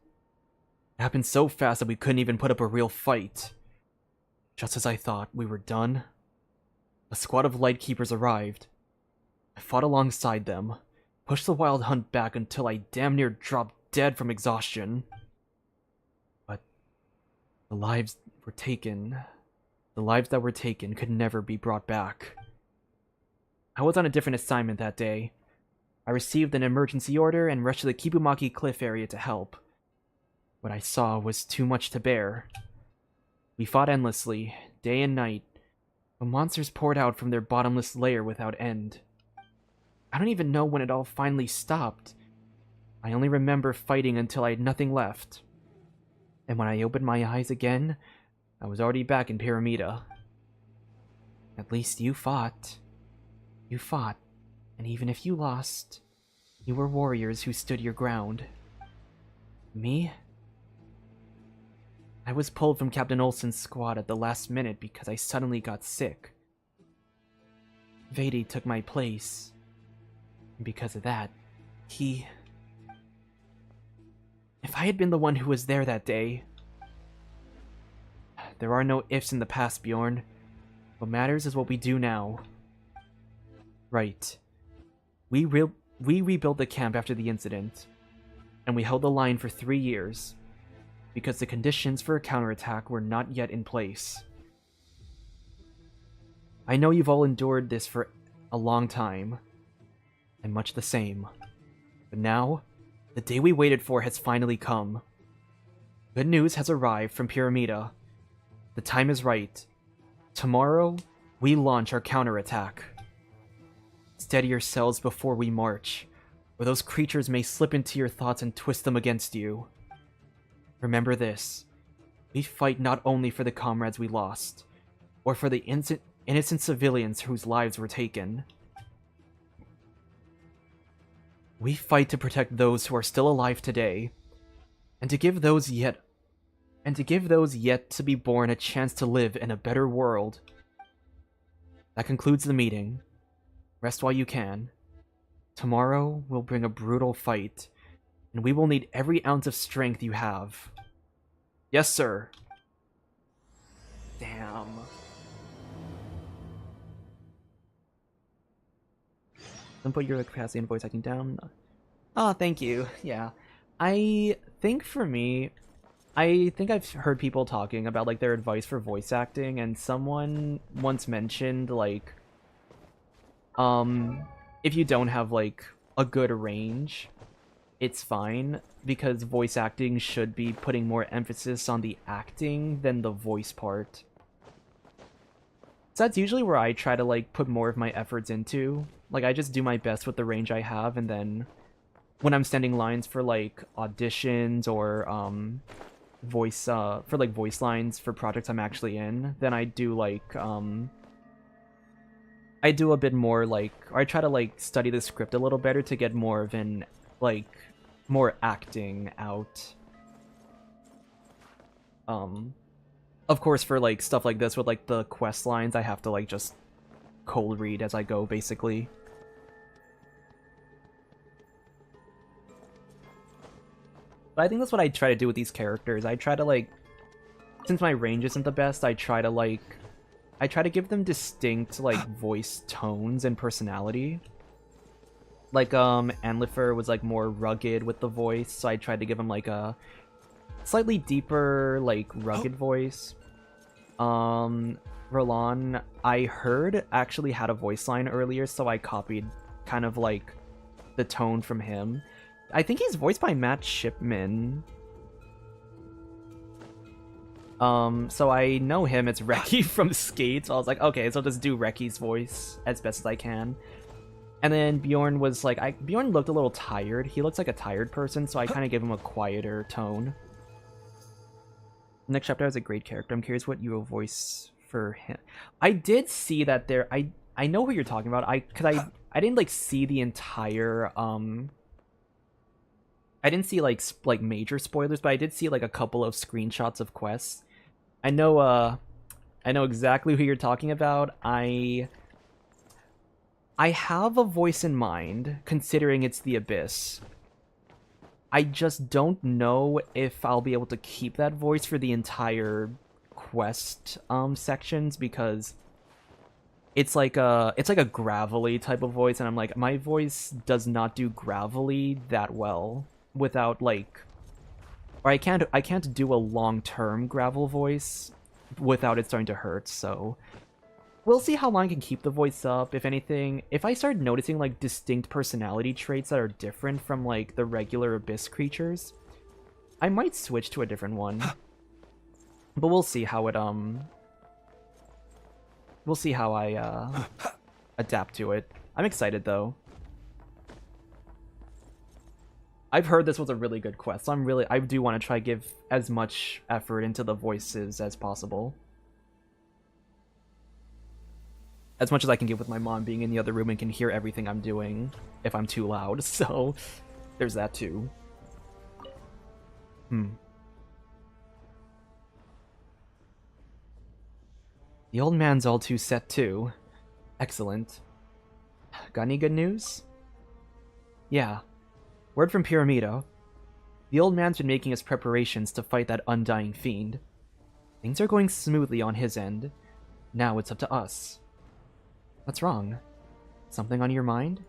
It happened so fast that we couldn't even put up a real fight. Just as I thought we were done, a squad of Lightkeepers arrived. I fought alongside them, pushed the Wild Hunt back until I damn near dropped dead from exhaustion. But the lives that were taken could never be brought back. I was on a different assignment that day. I received an emergency order and rushed to the Kipumaki Cliff area to help. What I saw was too much to bear. We fought endlessly, day and night, but monsters poured out from their bottomless lair without end. I don't even know when it all finally stopped. I only remember fighting until I had nothing left. And when I opened my eyes again, I was already back in Pyramida. At least you fought. You fought, and even if you lost, you were warriors who stood your ground. Me? I was pulled from Captain Olsen's squad at the last minute because I suddenly got sick. Vady took my place. And because of that, he... If I had been the one who was there that day... There are no ifs in the past, Bjorn. What matters is what we do now. Right. We rebuilt the camp after the incident, and we held the line for 3 years, because the conditions for a counterattack were not yet in place. I know you've all endured this for a long time, and much the same. But now, the day we waited for has finally come. Good news has arrived from Pyramida. The time is right. Tomorrow, we launch our counterattack. Steady yourselves before we march, or those creatures may slip into your thoughts and twist them against you. Remember this. We fight not only for the comrades we lost, or for the innocent civilians whose lives were taken. We fight to protect those who are still alive today, and to give those yet to be born a chance to live in a better world. That concludes the meeting. Rest while you can. Tomorrow will bring a brutal fight, and we will need every ounce of strength you have. Yes, sir. Damn. Then put your capacity and voice acting down. Oh, thank you. Yeah. I think for me, I think I've heard people talking about like their advice for voice acting, and someone once mentioned like um if you don't have like a good range, it's fine because voice acting should be putting more emphasis on the acting than the voice part. So that's usually where I try to like put more of my efforts into. Like I just do my best with the range I have, and then when I'm sending lines for like auditions or voice for like voice lines for projects I'm actually in, then I do like I do a bit more like, or I try to like study the script a little better to get more of an like more acting out. Of course for like stuff like this with like the quest lines, I have to like just cold read as I go basically. But I think that's what I try to do with these characters. I try to like, since my range isn't the best, I try to give them distinct like voice tones and personality. Like Anlifer was like more rugged with the voice, so I tried to give him like a slightly deeper like rugged voice. Roland, I heard actually had a voice line earlier, so I copied kind of like the tone from him. I think he's voiced by Matt Shipman. So I know him, it's Reki from Skate, so I was like, okay, so I'll just do Reki's voice as best as I can. And then Bjorn was like, Bjorn looked a little tired. He looks like a tired person, so I kind of gave him a quieter tone. Next chapter has a great character. I'm curious what you will voice for him. I did see that there. I know who you're talking about. I didn't like see the entire I didn't see like major spoilers, but I did see like a couple of screenshots of quests. I know exactly who you're talking about. I have a voice in mind, considering it's the Abyss. I just don't know if I'll be able to keep that voice for the entire quest sections, because it's like a gravelly type of voice, and I'm like, my voice does not do gravelly that well without like, or I can't do a long-term gravel voice without it starting to hurt. So we'll see how long I can keep the voice up. If anything, if I start noticing like distinct personality traits that are different from like the regular Abyss creatures, I might switch to a different one. But we'll see how it we'll see how I adapt to it. I'm excited though. I've heard this was a really good quest, so I do want to try give as much effort into the voices as possible. As much as I can give with my mom being in the other room and can hear everything I'm doing if I'm too loud, so there's that too. The old man's all too set too. Excellent. Got any good news? Yeah. Word from Pyramida. The old man's been making his preparations to fight that undying fiend. Things are going smoothly on his end. Now it's up to us. What's wrong? Something on your mind?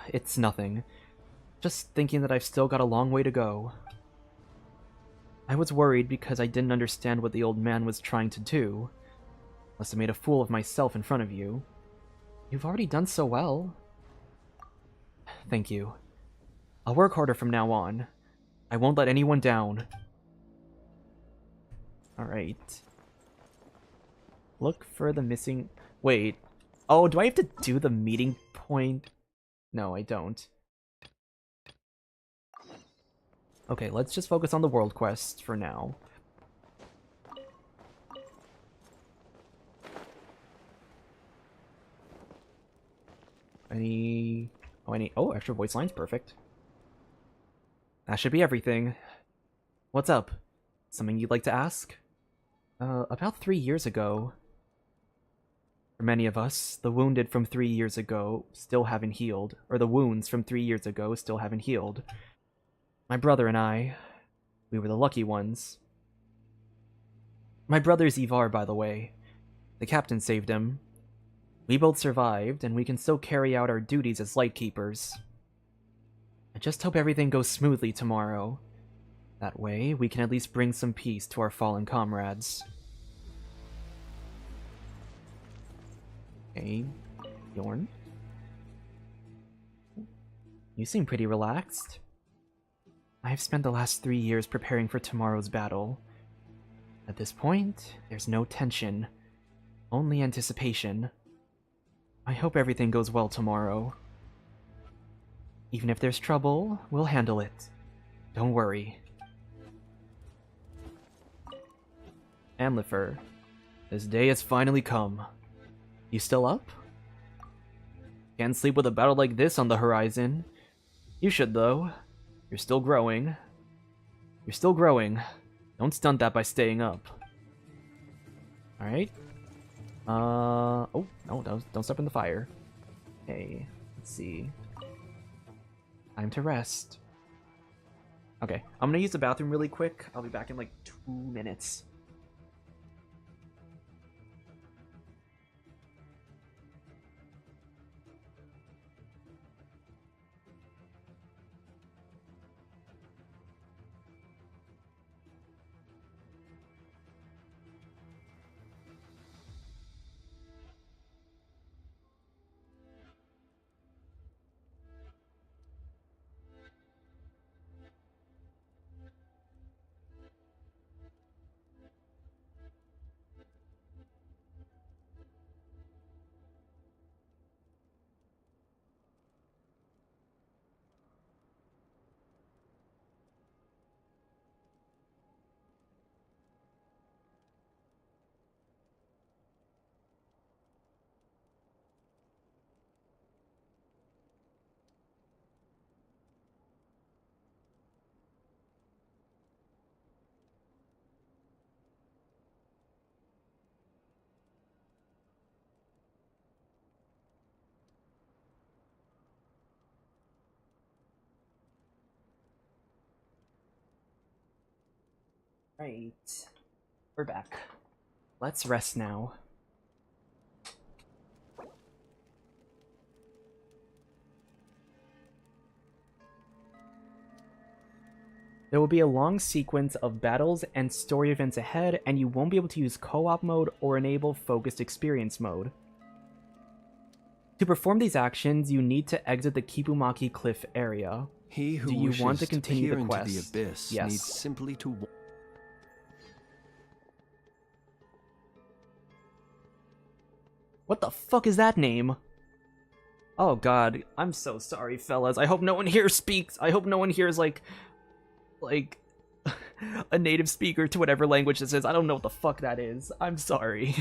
It's nothing. Just thinking that I've still got a long way to go. I was worried because I didn't understand what the old man was trying to do. Must have made a fool of myself in front of you. You've already done so well. Thank you. I'll work harder from now on. I won't let anyone down. Alright. Look for the missing... Wait. Oh, do I have to do the meeting point? No, I don't. Okay, let's just focus on the world quest for now. Oh, extra voice lines, perfect. That should be everything. What's up? Something you'd like to ask? About 3 years ago. For many of us, the wounded from 3 years ago still haven't healed, or the wounds from 3 years ago still haven't healed. My brother and I, we were the lucky ones. My brother's Ivar, by the way. The captain saved him. We both survived, and we can still carry out our duties as Lightkeepers. I just hope everything goes smoothly tomorrow. That way, we can at least bring some peace to our fallen comrades. Okay, Yorn. You seem pretty relaxed. I have spent the last 3 years preparing for tomorrow's battle. At this point, there's no tension, only anticipation. I hope everything goes well tomorrow. Even if there's trouble, we'll handle it. Don't worry. Amlifer, this day has finally come. You still up? Can't sleep with a battle like this on the horizon. You should, though. You're still growing. You're still growing. Don't stunt that by staying up. Alright. Oh, no, don't step in the fire. Okay, let's see. Time to rest. Okay, I'm gonna use the bathroom really quick. I'll be back in like 2 minutes. Right. We're back. Let's rest now. There will be a long sequence of battles and story events ahead, and you won't be able to use co-op mode or enable focused experience mode. To perform these actions, you need to exit the Kibumaki Cliff area. He who Do you want to wishes continue peer the into quest? the abyss Yes. needs simply to. What the fuck is that name? Oh god, I'm so sorry, fellas. I hope no one here speaks. I hope no one here is like a native speaker to whatever language this is. I don't know what the fuck that is. I'm sorry.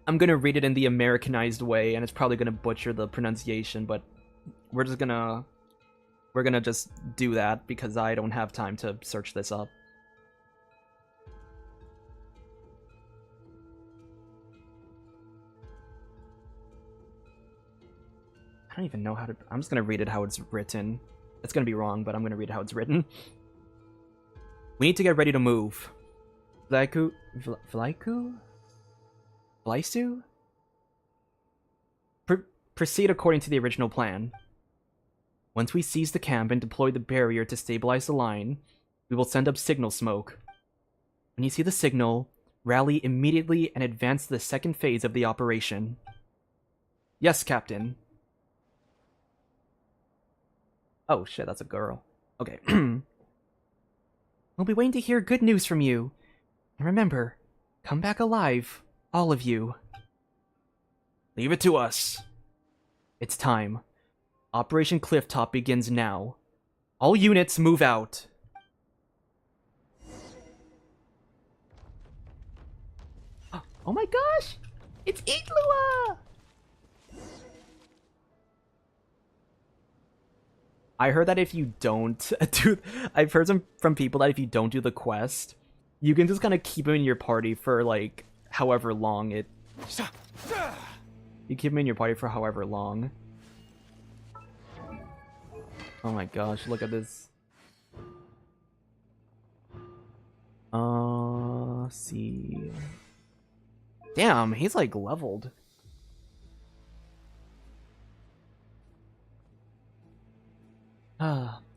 I'm gonna read it in the Americanized way, and it's probably gonna butcher the pronunciation, but we're gonna just do that because I don't have time to search this up. I don't even know how to... I'm just gonna read it how it's written. It's gonna be wrong, but I'm gonna read it how it's written. We need to get ready to move. Vlaiku? Vlaisu? Proceed according to the original plan. Once we seize the camp and deploy the barrier to stabilize the line, we will send up signal smoke. When you see the signal, rally immediately and advance to the second phase of the operation. Yes, Captain. Oh shit, that's a girl. Okay. We'll be waiting to hear good news from you. And remember, come back alive, all of you. Leave it to us. It's time. Operation Clifftop begins now. All units move out. Oh my gosh! It's Illuga! I heard that if you don't do... I've heard from people that if you don't do the quest, you can just kind of keep him in your party for, like, however long it... You keep him in your party for however long. Oh my gosh, look at this. See... Damn, he's, like, leveled.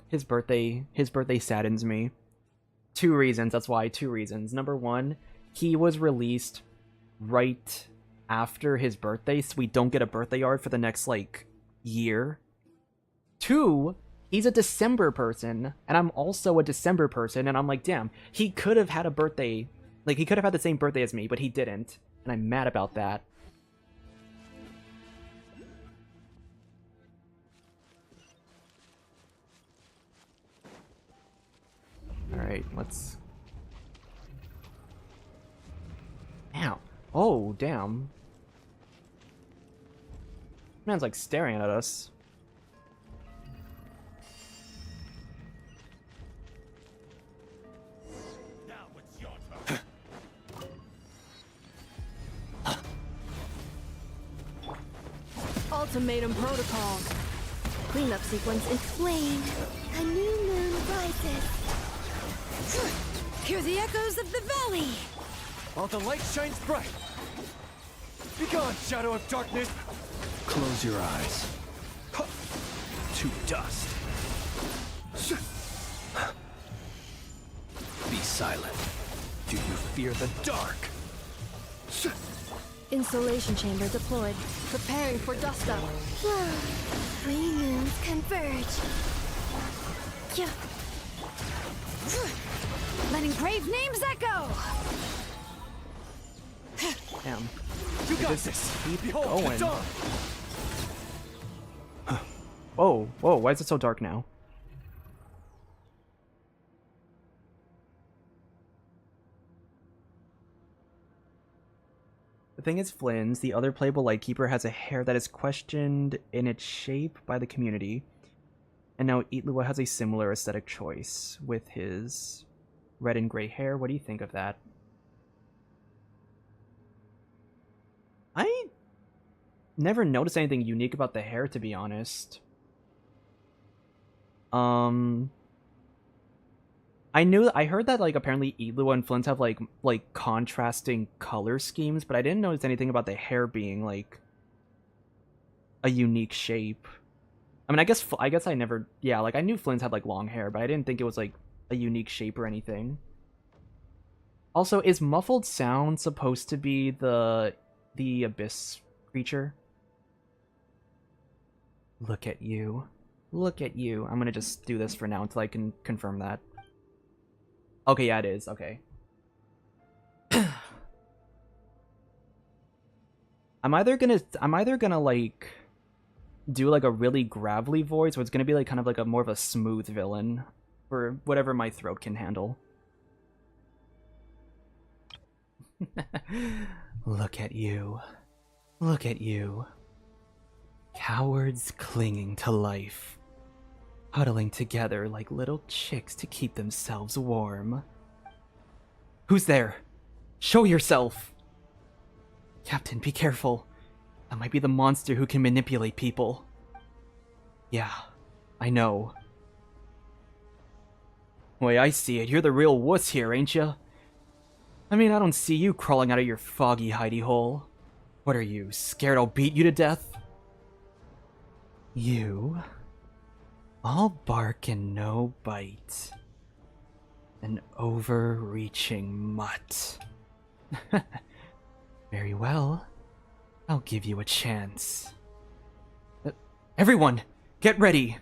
His birthday saddens me. 2 reasons, that's why, 2 reasons. Number 1, he was released right after his birthday, so we don't get a birthday art for the next, like, year. 2, he's a December person, and I'm also a December person, and I'm like, damn, he could have had a birthday, like, he could have had the same birthday as me, but he didn't, and I'm mad about that. Alright, let's... Ow. Oh, damn. Man's like staring at us. Ultimatum protocol. Cleanup sequence explained. A new moon rises. Hear the echoes of the valley. While the light shines bright. Begone, shadow of darkness! Close your eyes. To dust. Be silent. Do you fear the dark? Insulation chamber deployed. Preparing for dust up. Three moons converge. Yeah. Letting brave names echo. Damn. You got this! Keep Behold going. the dawn! Whoa, whoa, why is it so dark now? The thing is, Flins, the other playable Lightkeeper, has a hair that is questioned in its shape by the community. And now Illuga has a similar aesthetic choice with his red and gray hair. What do you think of that? I never noticed anything unique about the hair, to be honest. I heard that, like, apparently Illuga and Flint have like contrasting color schemes, but I didn't notice anything about the hair being like a unique shape. I mean, I guess I never, yeah, like I knew Flint's had like long hair, but I didn't think it was like a unique shape or anything. Also, is muffled sound supposed to be the abyss creature? Look at you. Look at you. I'm gonna just do this for now until I can confirm that. Okay, yeah, it is. Okay. I'm either gonna like do like a really gravelly voice, or it's gonna be like kind of like a more of a smooth villain for whatever my throat can handle. Look at you. Look at you. Cowards clinging to life. Huddling together like little chicks to keep themselves warm. Who's there? Show yourself! Captain, be careful. That might be the monster who can manipulate people. Yeah, I know. Way I see it, you're the real wuss here, ain't ya? I mean, I don't see you crawling out of your foggy hidey hole. What are you, scared I'll beat you to death? You? All bark and no bite. An overreaching mutt. Very well. I'll give you a chance. Everyone, get ready!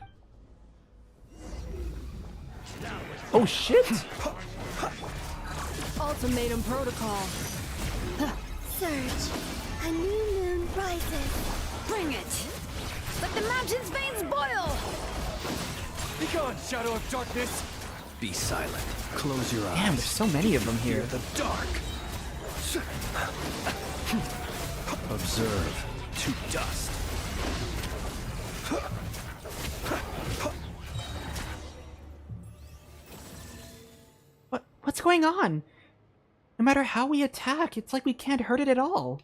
Oh shit! Ultimatum protocol. Surge. A new moon rises. Bring it! Let the mountain's veins boil! Begone, shadow of darkness! Be silent. Close your eyes. Damn, there's so many of them here. Fear the dark. Observe to dust. What's going on? No matter how we attack, it's like we can't hurt it at all.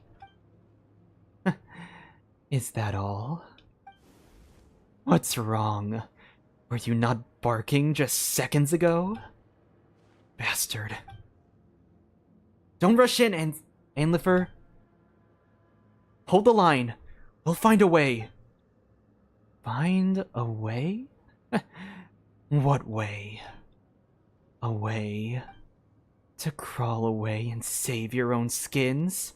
Is that all? What's wrong? Were you not barking just seconds ago? Bastard. Don't rush in, Anlifer. Hold the line. We'll find a way. Find a way? What way? A way to crawl away and save your own skins?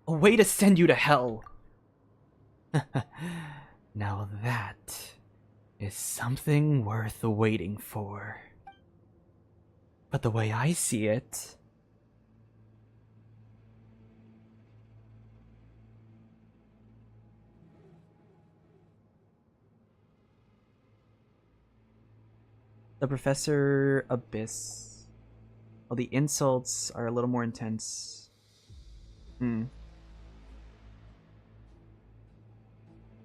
A way to send you to hell! Now that is something worth waiting for. But the way I see it, the Professor Abyss. Well, the insults are a little more intense.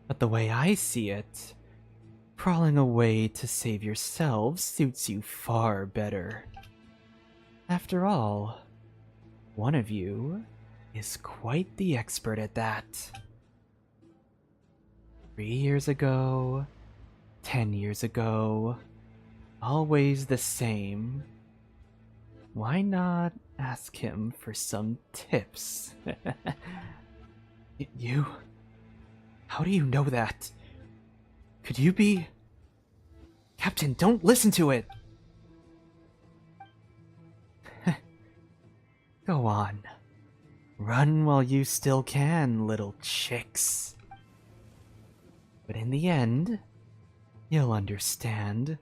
But the way I see it, crawling away to save yourselves suits you far better. After all, one of you is quite the expert at that. 3 years ago, 10 years ago, always the same. Why not ask him for some tips? You? How do you know that? Could you be... Captain, don't listen to it! Go on. Run while you still can, little chicks. But in the end, you'll understand.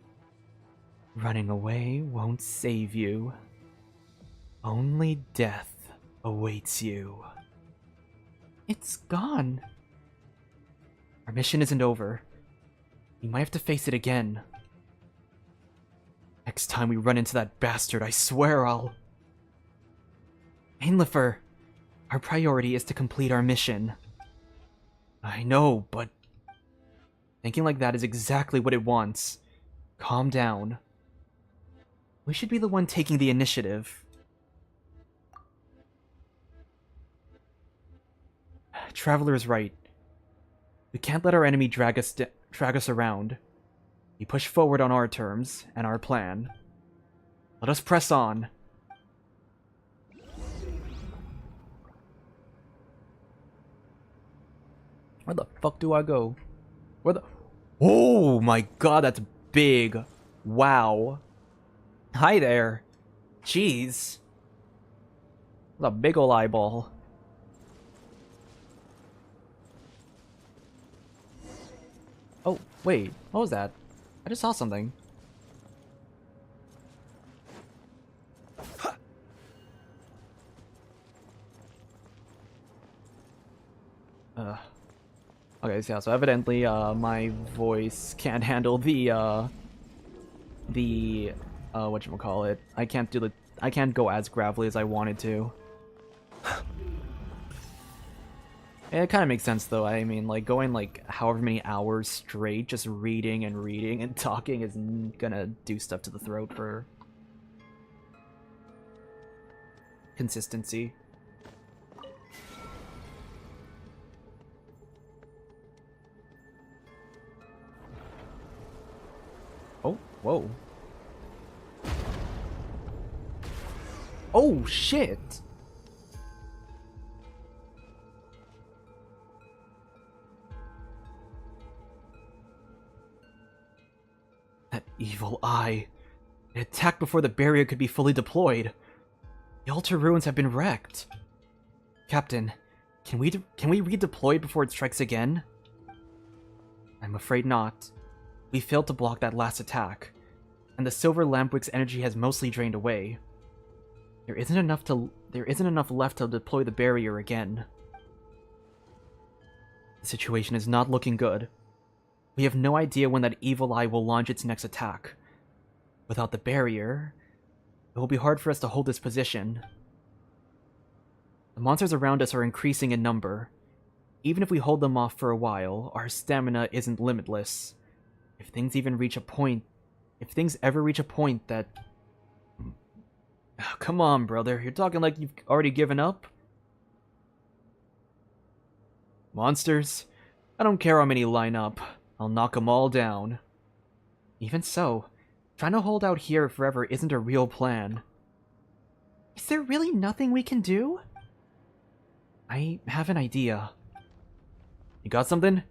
Running away won't save you. Only death awaits you. It's gone. Our mission isn't over. We might have to face it again. Next time we run into that bastard, I swear I'll... Ainlifer, our priority is to complete our mission. I know, but... Thinking like that is exactly what it wants. Calm down. We should be the one taking the initiative. Traveler is right. We can't let our enemy drag us around. We push forward on our terms and our plan. Let us press on. Where the fuck do I go? Where the... Oh my god, that's big. Wow. Hi there. Jeez. That's a big ol' eyeball. Oh, wait. What was that? I just saw something. Okay, so yeah, so evidently, my voice can't handle the whatchamacallit. I can't go as gravelly as I wanted to. It kind of makes sense, though. I mean, like, going, like, however many hours straight, just reading and talking is gonna do stuff to the throat for consistency. Oh, whoa. Oh, shit! That evil eye. It attacked before the barrier could be fully deployed. The altar ruins have been wrecked. Captain, can we redeploy before it strikes again? I'm afraid not. We failed to block that last attack, and the silver lampwick's energy has mostly drained away. There isn't enough left to deploy the barrier again. The situation is not looking good. We have no idea when that evil eye will launch its next attack. Without the barrier, it will be hard for us to hold this position. The monsters around us are increasing in number. Even if we hold them off for a while, our stamina isn't limitless. If things ever reach a point that... Oh, come on, brother. You're talking like you've already given up? Monsters? I don't care how many line up. I'll knock them all down. Even so, trying to hold out here forever isn't a real plan. Is there really nothing we can do? I have an idea. You got something?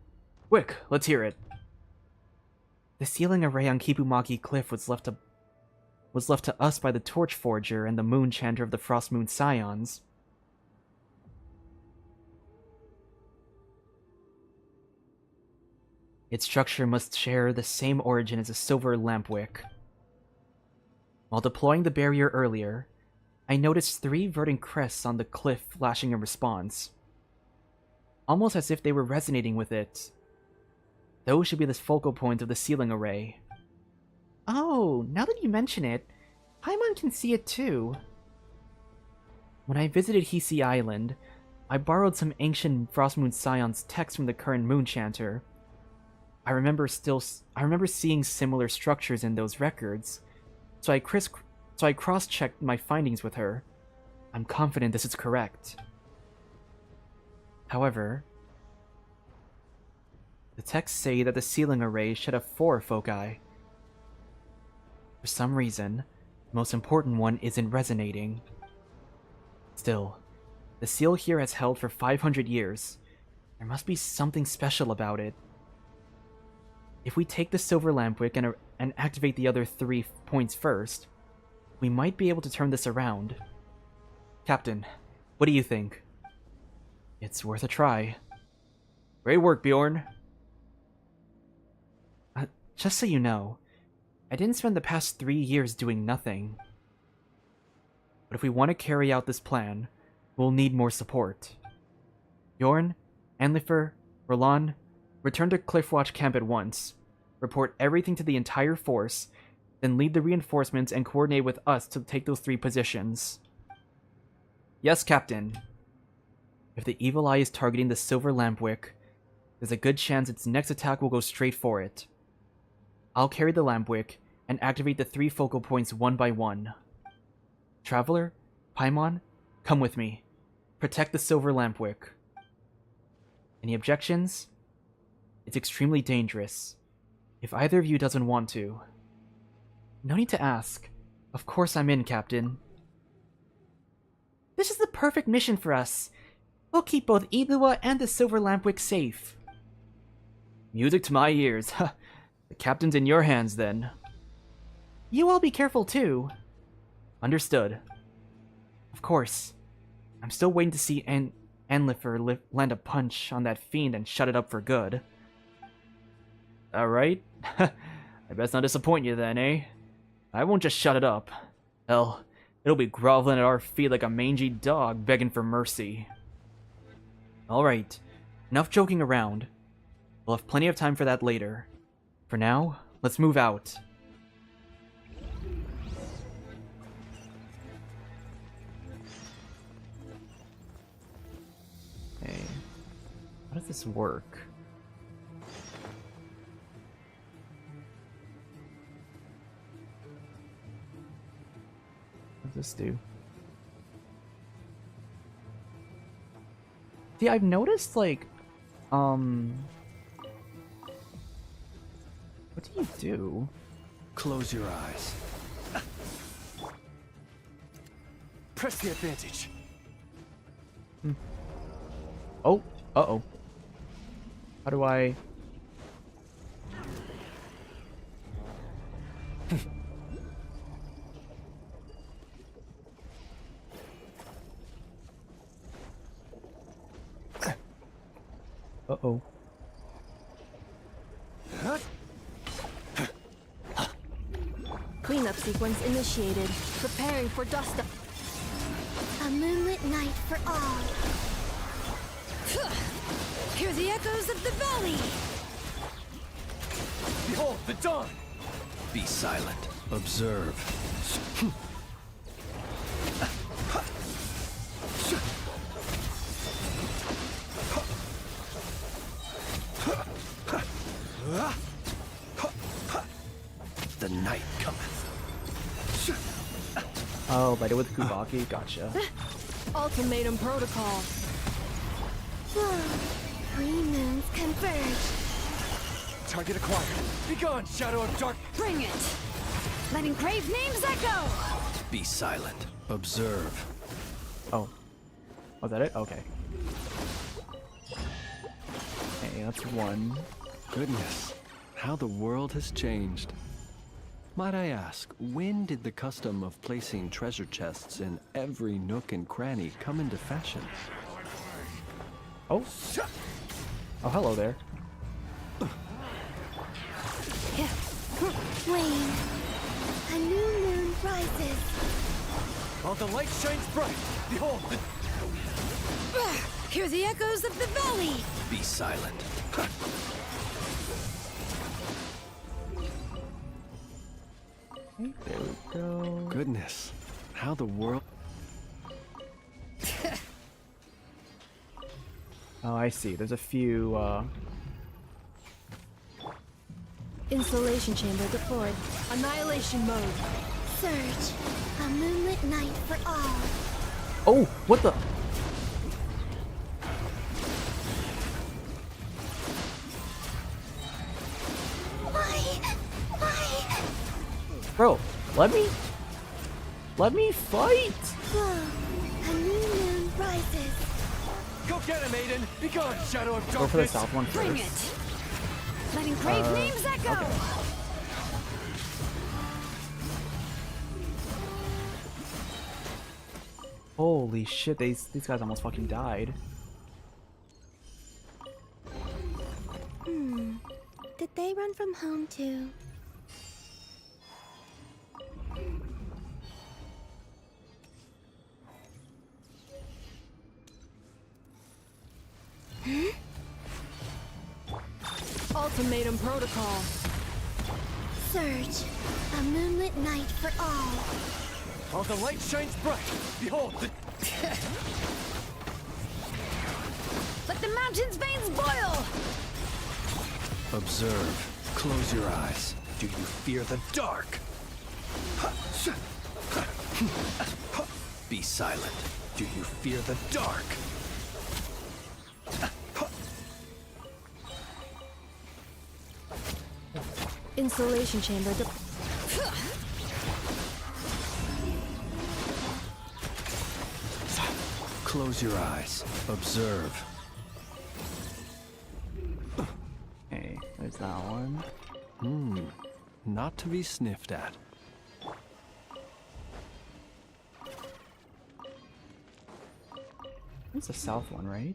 Quick, let's hear it. The sealing array on Kipumaki Cliff was left to us by the Torch Forger and the Moon Chanter of the Frost Moon Scions. Its structure must share the same origin as a silver lampwick. While deploying the barrier earlier, I noticed 3 verdant crests on the cliff flashing in response. Almost as if they were resonating with it. Those should be the focal point of the sealing array. Oh, now that you mention it, Paimon can see it too. When I visited Hisi Island, I borrowed some ancient Frostmoon Scion's text from the current Moon Chanter. I remember seeing similar structures in those records, so I cross-checked my findings with her. I'm confident this is correct. However, the texts say that the sealing array should have 4 foci. For some reason, the most important one isn't resonating. Still, the seal here has held for 500 years. There must be something special about it. If we take the silver lampwick and activate the other 3 points first, we might be able to turn this around. Captain, what do you think? It's worth a try. Great work, Bjorn. Just so you know, I didn't spend the past 3 years doing nothing. But if we want to carry out this plan, we'll need more support. Bjorn, Anlifer, Roland, return to Cliffwatch Camp at once. Report everything to the entire force, then lead the reinforcements and coordinate with us to take those 3 positions. Yes, Captain. If the Evil Eye is targeting the Silver Lampwick, there's a good chance its next attack will go straight for it. I'll carry the Lampwick and activate the 3 focal points one by one. Traveler, Paimon, come with me. Protect the Silver Lampwick. Any objections? It's extremely dangerous. If either of you doesn't want to. No need to ask. Of course I'm in, Captain. This is the perfect mission for us. We'll keep both Illuga and the Silver Lampwick safe. Music to my ears. The captain's in your hands, then. You all be careful, too. Understood. Of course. I'm still waiting to see Anlifer land a punch on that fiend and shut it up for good. Alright. I best not disappoint you then, eh? I won't just shut it up. Hell, it'll be groveling at our feet like a mangy dog begging for mercy. Alright, enough joking around. We'll have plenty of time for that later. For now, let's move out. Okay. How does this work? What does this do? See, I've noticed, like, what do you do? Close your eyes. Press the advantage. Oh, uh-oh. How do I... Uh-oh. Cleanup sequence initiated. Preparing for dust up. A moonlit night for all. Hear the echoes of the valley! Behold, the dawn! Be silent. Observe. The night cometh. Oh, but it with Kubaki? Gotcha. Ultimatum protocol. Three moons converge. Target acquired. Begone, Shadow of Dark! Bring it! Letting Crave names echo! Be silent. Observe. Oh. Was that it? Okay. Okay, that's one. Goodness. how the world has changed. Might I ask, when did the custom of placing treasure chests in every nook and cranny come into fashion? Oh. Oh, hello there. Wayne, a new moon rises. While the light shines bright, behold! Hear the echoes of the valley. Be silent. There we go. Goodness, how the world... Oh, I see. There's a few, Insulation chamber deployed. Annihilation mode. Surge, a moonlit night for all. Oh, what the? Why? Bro, let me fight! Whoa, a new moon rises. Go get him, Aiden! Be gone, Shadow of Go for the Darkness! south one Bring first. it! Letting brave names echo! Holy shit, these guys almost fucking died. Did they run from home too? Ultimatum protocol. Surge, a moonlit night for all. While the light shines bright, behold! Let the mountain's veins boil! Observe. Close your eyes. Do you fear the dark? Be silent. Do you fear the dark? Insulation chamber Close your eyes. Observe. Okay, there's that one. Not to be sniffed at. It's the south one, right?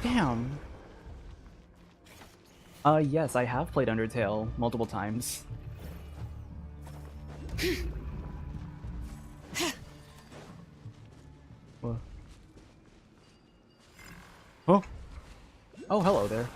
Damn. Yes, I have played Undertale multiple times. What? Oh. Oh, hello there.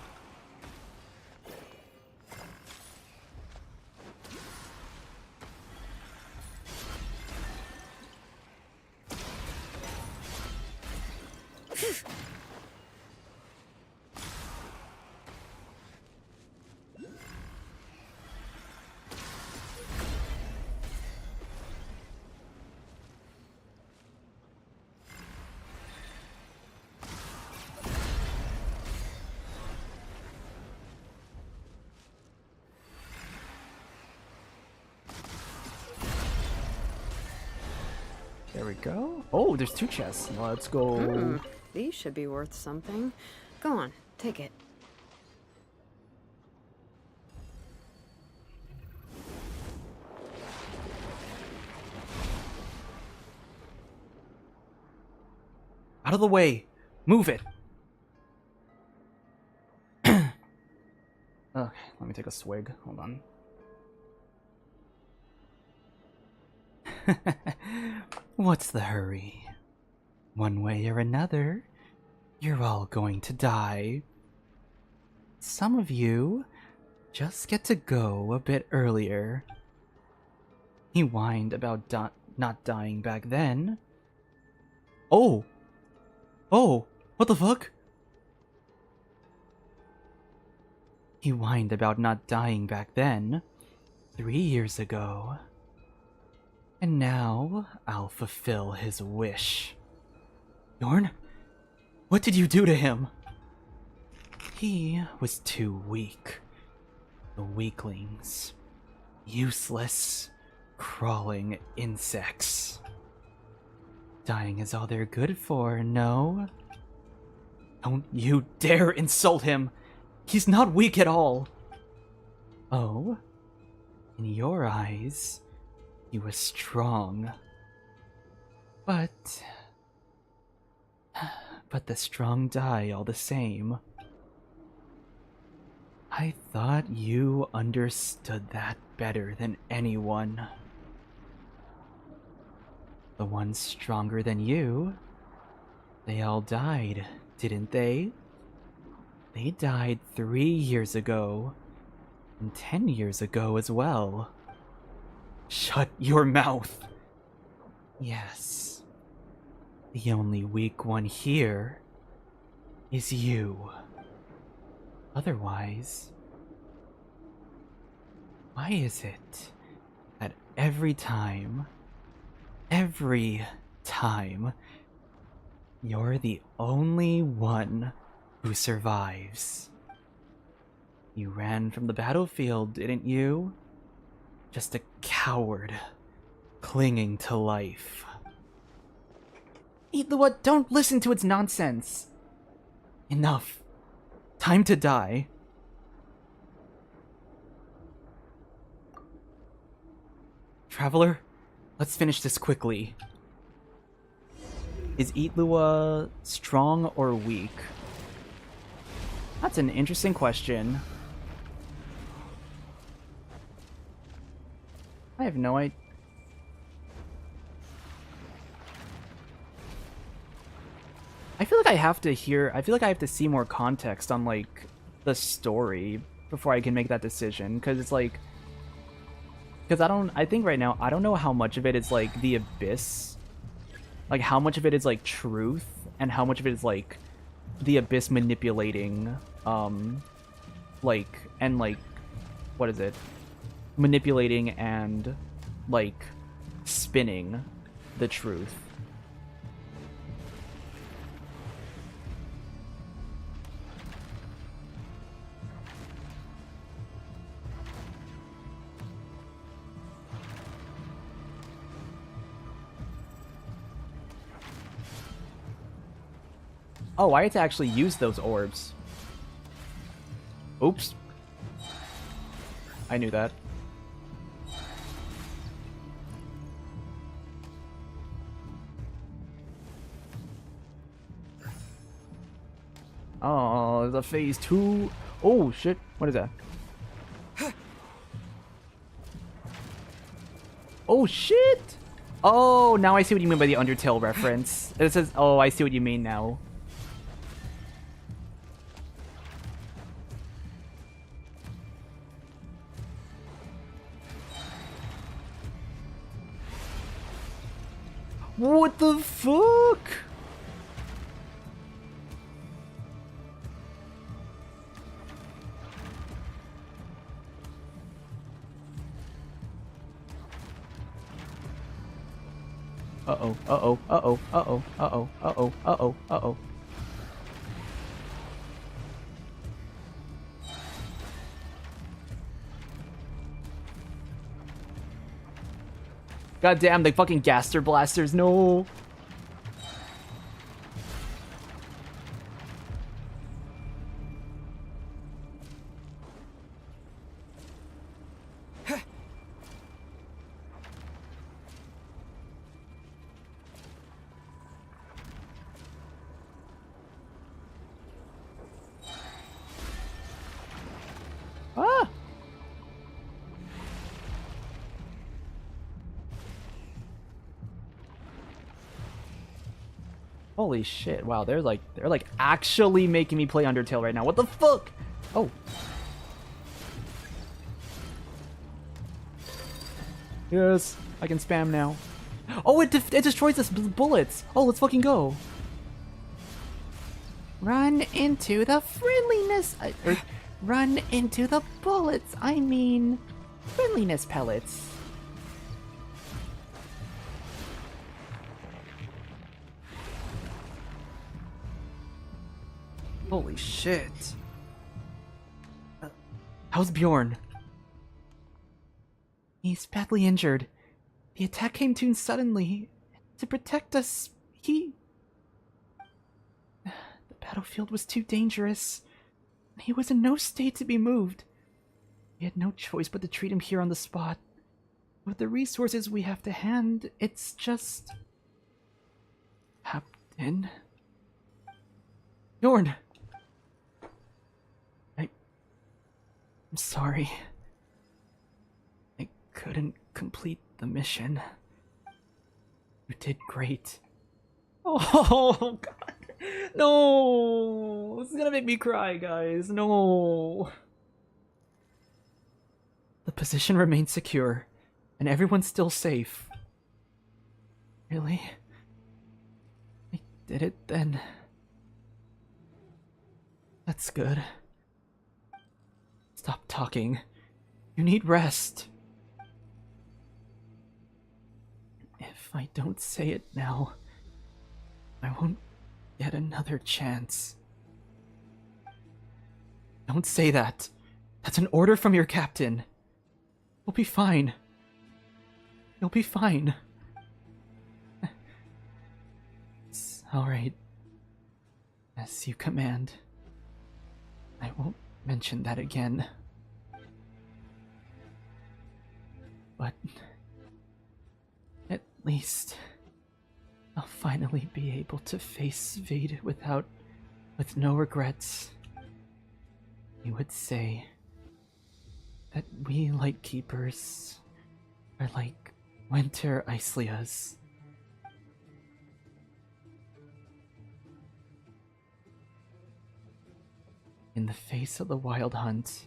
There we go. Oh, there's two chests. Let's go. These should be worth something. Go on, take it. Out of the way. Move it. Okay, let me take a swig. Hold on. What's the hurry? One way or another, you're all going to die. Some of you just get to go a bit earlier. He whined about not dying back then. Oh! Oh! What the fuck? He whined about not dying back then, 3 years ago. And now, I'll fulfill his wish. Yorn? What did you do to him? He was too weak. The weaklings. Useless, crawling insects. Dying is all they're good for, no? Don't you dare insult him! He's not weak at all! Oh? In your eyes, he was strong. But the strong die all the same. I thought you understood that better than anyone. The ones stronger than you, they all died, didn't they? They died 3 years ago, and 10 years ago as well. Shut your mouth! Yes. The only weak one here is you. Otherwise, why is it that every time, you're the only one who survives? You ran from the battlefield, didn't you? Just a coward, clinging to life. Illuga, don't listen to its nonsense! Enough. Time to die. Traveler, let's finish this quickly. Is Illuga strong or weak? That's an interesting question. I have no idea. I feel like I have to see more context on, like, the story before I can make that decision, because it's like... Because I think right now, I don't know how much of it is, like, the Abyss. Like, how much of it is, like, truth, and how much of it is, like, the Abyss manipulating, like, and, like, what is it? Manipulating and, like, spinning the truth. Oh, I had to actually use those orbs. Oops. I knew that. Oh, the phase 2. Oh, shit. What is that? Oh, shit! Oh, now I see what you mean by the Undertale reference. It says, oh, I see what you mean now. What the fuck? Uh-oh, uh-oh, uh-oh, uh-oh, uh-oh, uh-oh, uh-oh, uh-oh. God damn, the fucking Gaster Blasters, no! Ah! Holy shit, wow, they're like actually making me play Undertale right now. What the fuck? Oh. Yes, I can spam now. Oh, it destroys us bullets. Oh, let's fucking go. Run into the friendliness, run into the bullets. I mean, friendliness pellets. Holy shit. How's Bjorn? He's badly injured. The attack came too suddenly. To protect us, he... The battlefield was too dangerous. He was in no state to be moved. We had no choice but to treat him here on the spot. With the resources we have to hand, it's just... Captain... Yorn! I'm sorry. I couldn't complete the mission. You did great. Oh, God. No! This is gonna make me cry, guys. No! The position remains secure, and everyone's still safe. Really? I did it then. That's good. Stop talking. You need rest. If I don't say it now, I won't get another chance. Don't say that. That's an order from your captain. You'll be fine. You'll be fine. It's alright. As you command. I won't mention that again. But... at least... I'll finally be able to face Vade with no regrets. You would say that we Lightkeepers are like winter Icelias. In the face of the wild hunt,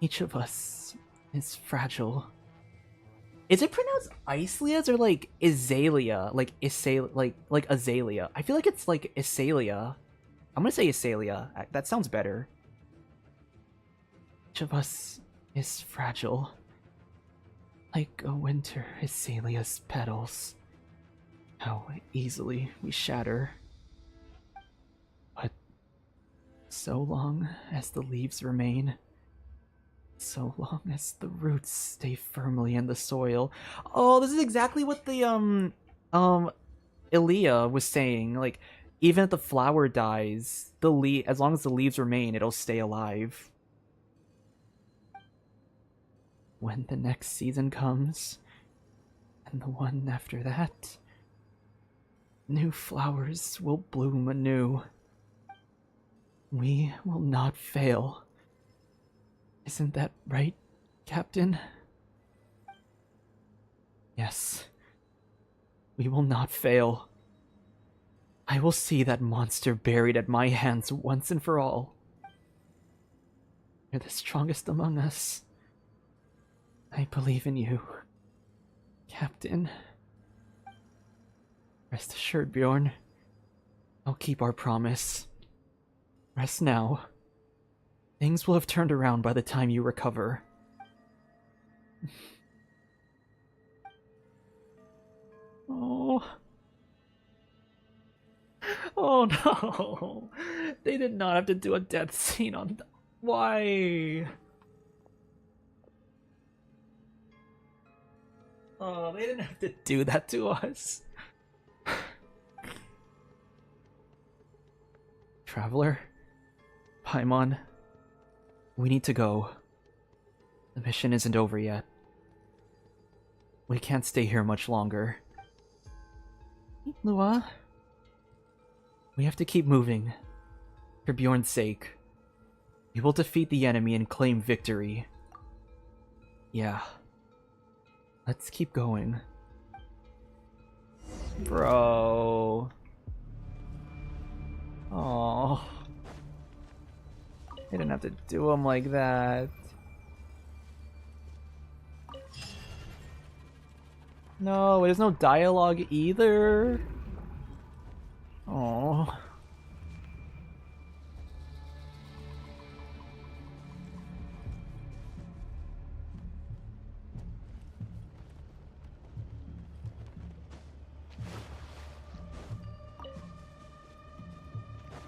each of us is fragile. Is it pronounced Icelias or like Azalea? Like Azalea. I feel like it's like Isalia. I'm gonna say Isalia. That sounds better. Each of us is fragile. Like a winter Azalea's petals. How easily we shatter. But so long as the leaves remain, so long as the roots stay firmly in the soil. Oh, this is exactly what the Ilya was saying. Like, even if the flower dies, as long as the leaves remain, it'll stay alive. When the next season comes, and the one after that, new flowers will bloom anew. We will not fail. Isn't that right, Captain? Yes. We will not fail. I will see that monster buried at my hands once and for all. You're the strongest among us. I believe in you, Captain. Rest assured, Bjorn. I'll keep our promise. Rest now. Things will have turned around by the time you recover. Oh. Oh no. They did not have to do a death scene on... Why? Oh, they didn't have to do that to us. Traveler? Paimon? We need to go. The mission isn't over yet. We can't stay here much longer. Lua? We have to keep moving. For Bjorn's sake. We will defeat the enemy and claim victory. Yeah. Let's keep going. Bro. Oh. They didn't have to do him like that. No, there's no dialogue either. Oh.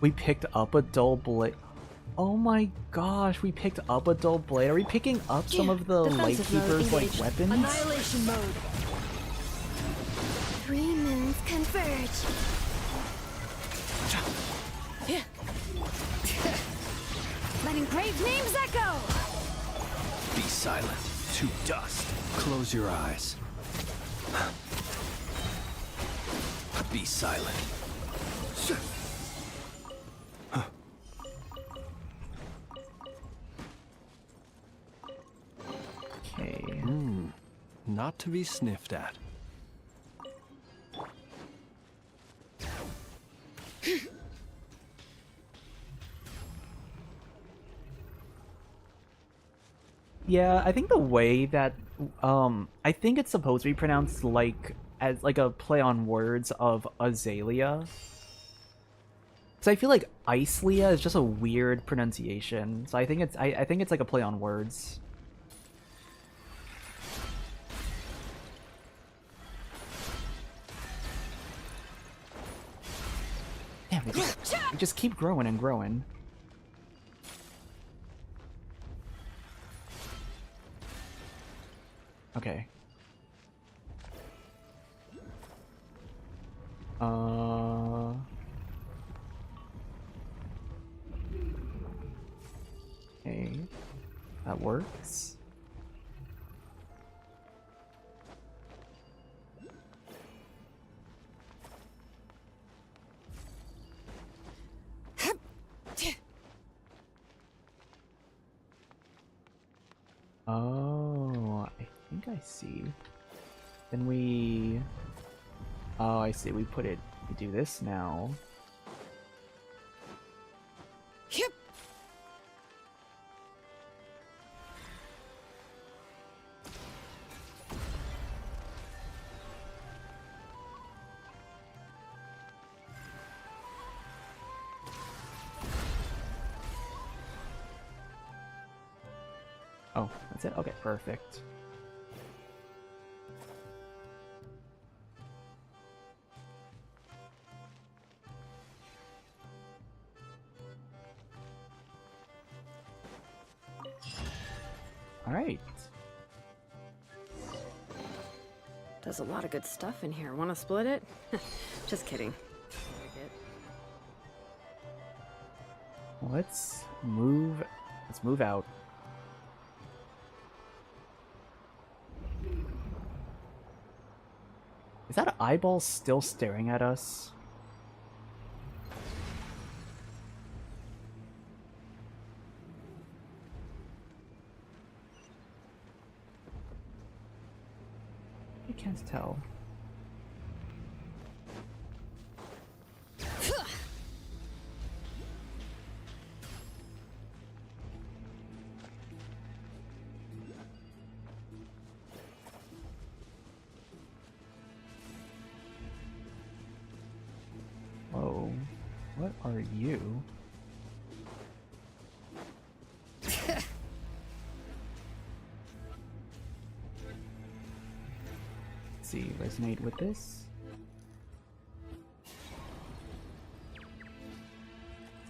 We picked up a dull blade. Oh my gosh, we picked up a dull blade. Are we picking up some of the Defensive mode Lightkeeper's like engaged. weapons? Annihilation mode. 3 moons converge. Letting brave names echo. Be silent. To dust. Close your eyes. Be silent. Okay. Not to be sniffed at. Yeah, I think the way that I think it's supposed to be pronounced like as like a play on words of Azalea. So I feel like Icelia is just a weird pronunciation. So I think it's I think it's like a play on words. Damn, we just keep growing and growing. Okay. Okay. That works. Oh, I think I see. Then we... Oh, I see. We put it... We do this now. Yep. Oh, that's it? Okay, perfect. Alright. There's a lot of good stuff in here. Want to split it? Just kidding. Let's move out. Is that eyeball still staring at us? I can't tell. Whoa, what are you? Let's see, resonate with this.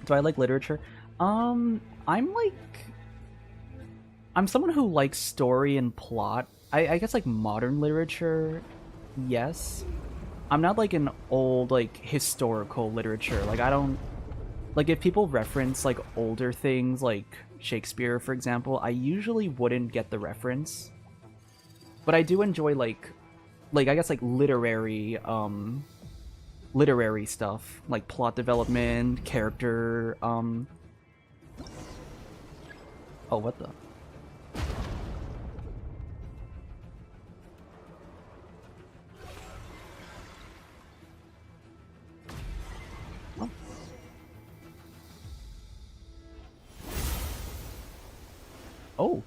Do I like literature? I'm someone who likes story and plot. I guess like modern literature, yes. I'm not like an old like historical literature. Like I don't like if people reference like older things like Shakespeare, for example, I usually wouldn't get the reference. But I do enjoy like I guess like literary stuff, like plot development, character oh, what the? Oh.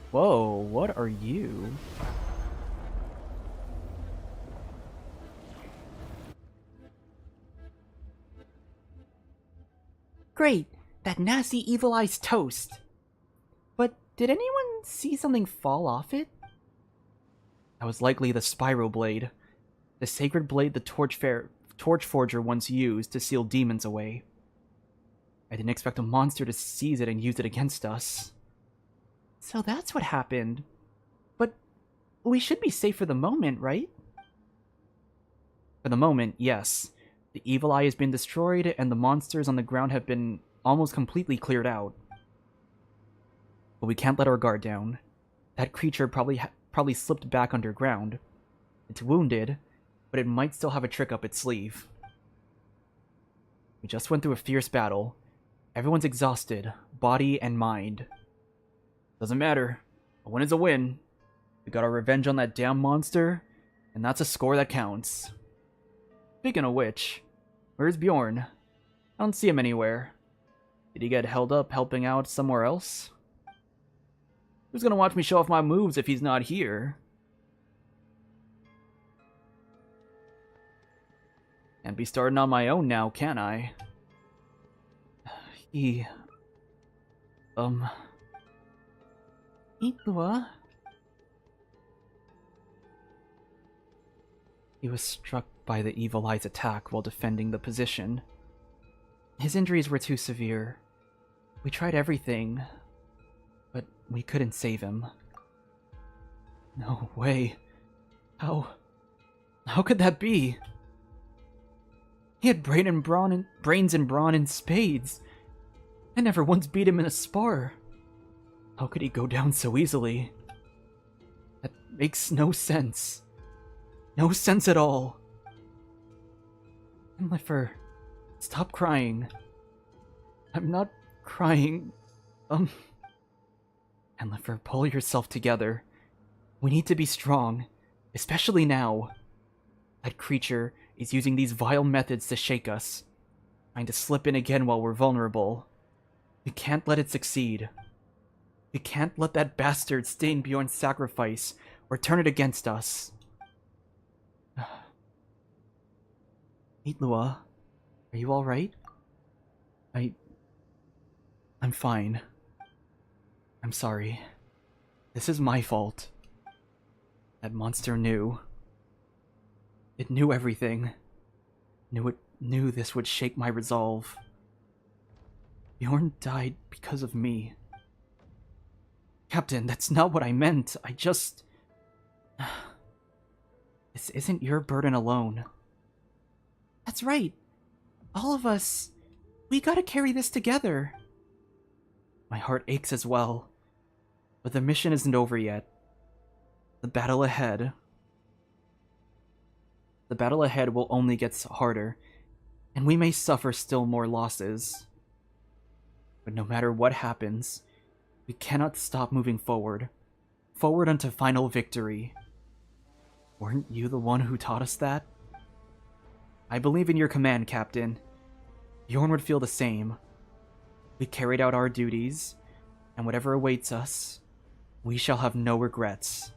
Whoa, what are you? Great! That nasty evil eye's toast! But did anyone see something fall off it? That was likely the Spyro Blade. The sacred blade the Torchforger once used to seal demons away. I didn't expect a monster to seize it and use it against us. So that's what happened. But we should be safe for the moment, right? For the moment, yes. The evil eye has been destroyed, and the monsters on the ground have been almost completely cleared out. But we can't let our guard down. That creature probably slipped back underground. It's wounded, but it might still have a trick up its sleeve. We just went through a fierce battle. Everyone's exhausted, body and mind. Doesn't matter. A win is a win. We got our revenge on that damn monster, and that's a score that counts. Speaking of which, where's Bjorn? I don't see him anywhere. Did he get held up helping out somewhere else? Who's gonna watch me show off my moves if he's not here? Can't be starting on my own now, can I? Illuga? He was struck by the evil eye's attack while defending the position. His injuries were too severe. We tried everything, but we couldn't save him. No way. How could that be? He had brains and brawn in spades. I never once beat him in a spar. How could he go down so easily? That makes no sense. No sense at all. Enlifer, stop crying. I'm not crying. Enlifer, pull yourself together. We need to be strong, especially now. That creature is using these vile methods to shake us, trying to slip in again while we're vulnerable. We can't let it succeed. We can't let that bastard stain Bjorn's sacrifice or turn it against us. Illuga, are you alright? I'm fine. I'm sorry. This is my fault. That monster knew. It knew everything. Knew this would shake my resolve. Bjorn died because of me. Captain, that's not what I meant. I just... This isn't your burden alone. That's right. All of us, we gotta carry this together. My heart aches as well. But the mission isn't over yet. The battle ahead will only get harder, and we may suffer still more losses. But no matter what happens, we cannot stop moving forward. Forward unto final victory. Weren't you the one who taught us that? I believe in your command, Captain. Bjorn would feel the same. We carried out our duties, and whatever awaits us, we shall have no regrets.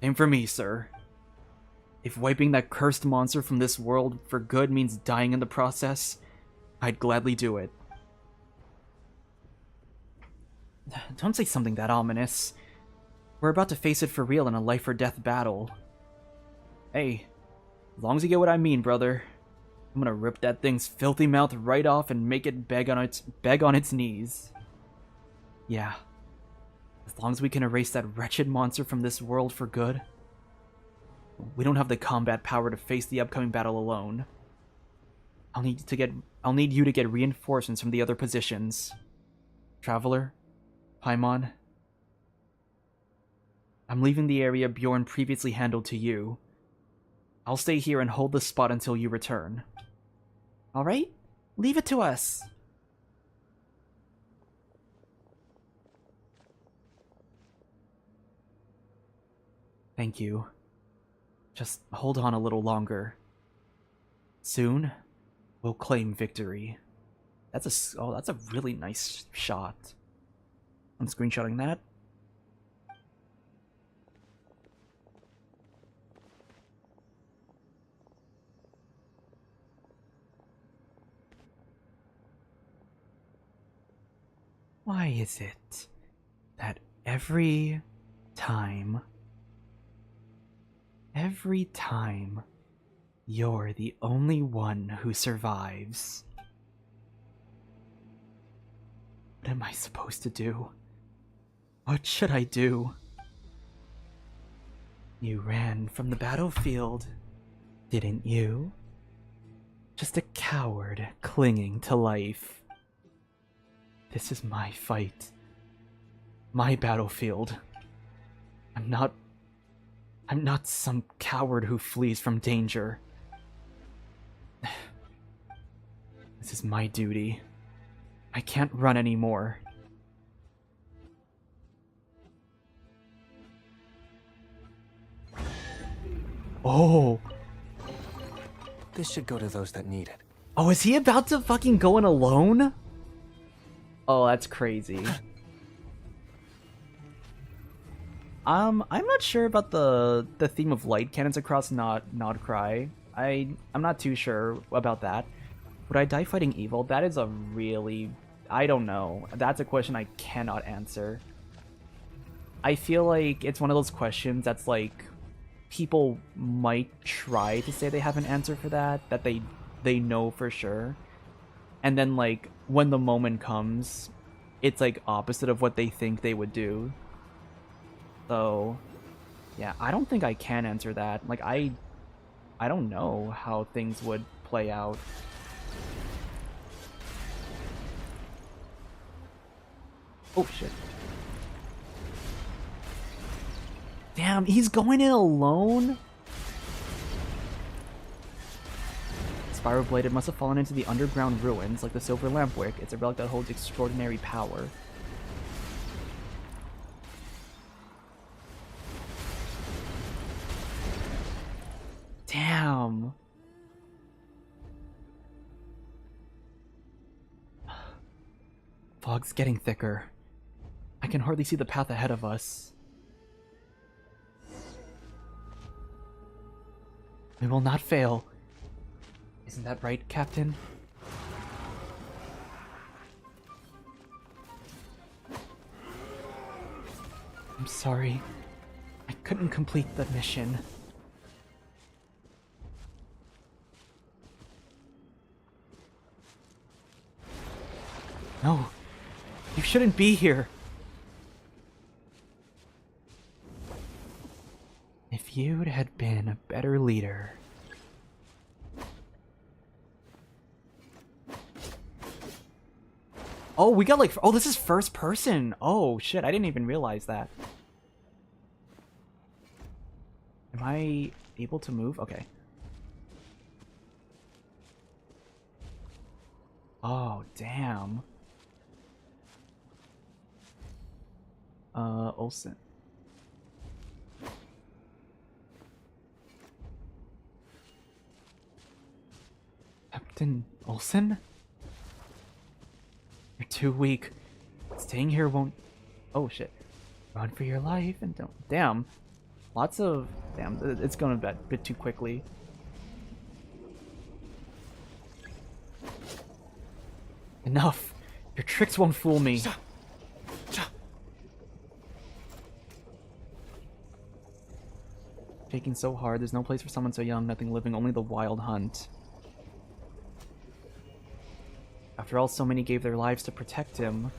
Same for me, sir. If wiping that cursed monster from this world for good means dying in the process, I'd gladly do it. Don't say something that ominous. We're about to face it for real in a life-or-death battle. Hey, as long as you get what I mean, brother, I'm gonna rip that thing's filthy mouth right off and make it beg on its knees. Yeah. As long as we can erase that wretched monster from this world for good. We don't have the combat power to face the upcoming battle alone. I'll need you to get reinforcements from the other positions. Traveler, Paimon, I'm leaving the area Bjorn previously handled to you. I'll stay here and hold the spot until you return. Alright? Leave it to us. Thank you. Just hold on a little longer. Soon, we'll claim victory. That's a really nice shot. I'm screenshotting that. Why is it that every time, you're the only one who survives? What am I supposed to do? What should I do? You ran from the battlefield, didn't you? Just a coward clinging to life. This is my fight. My battlefield. I'm not some coward who flees from danger. This is my duty. I can't run anymore. Oh. This should go to those that need it. Oh, is he about to fucking go in alone? Oh, that's crazy. I'm not sure about the theme of light cannons across Nod Krai. I'm not too sure about that. Would I die fighting evil? That is a really... I don't know. That's a question I cannot answer. I feel like it's one of those questions that's like... people might try to say they have an answer for that they know for sure. And then, like, when the moment comes, it's like opposite of what they think they would do. So, yeah, I don't think I can answer that. Like, I don't know how things would play out. Oh, shit. Damn, he's going in alone? Spiral Bladed must have fallen into the underground ruins, like the Silver Lampwick. It's a relic that holds extraordinary power. Damn. Fog's getting thicker. I can hardly see the path ahead of us. We will not fail. Isn't that right, Captain? I'm sorry. I couldn't complete the mission. No. You shouldn't be here. If you had been a better leader... Oh, we got like... Oh, this is first person. Oh, shit. I didn't even realize that. Am I able to move? Okay. Oh, damn. Olsen. Captain Olsen? You're too weak. Staying here won't... Oh, shit. Run for your life and don't... Damn. Lots of... Damn, it's going a bit too quickly. Enough. Your tricks won't fool me. Shaking so hard, there's no place for someone so young, nothing living, only the wild hunt. After all, so many gave their lives to protect him.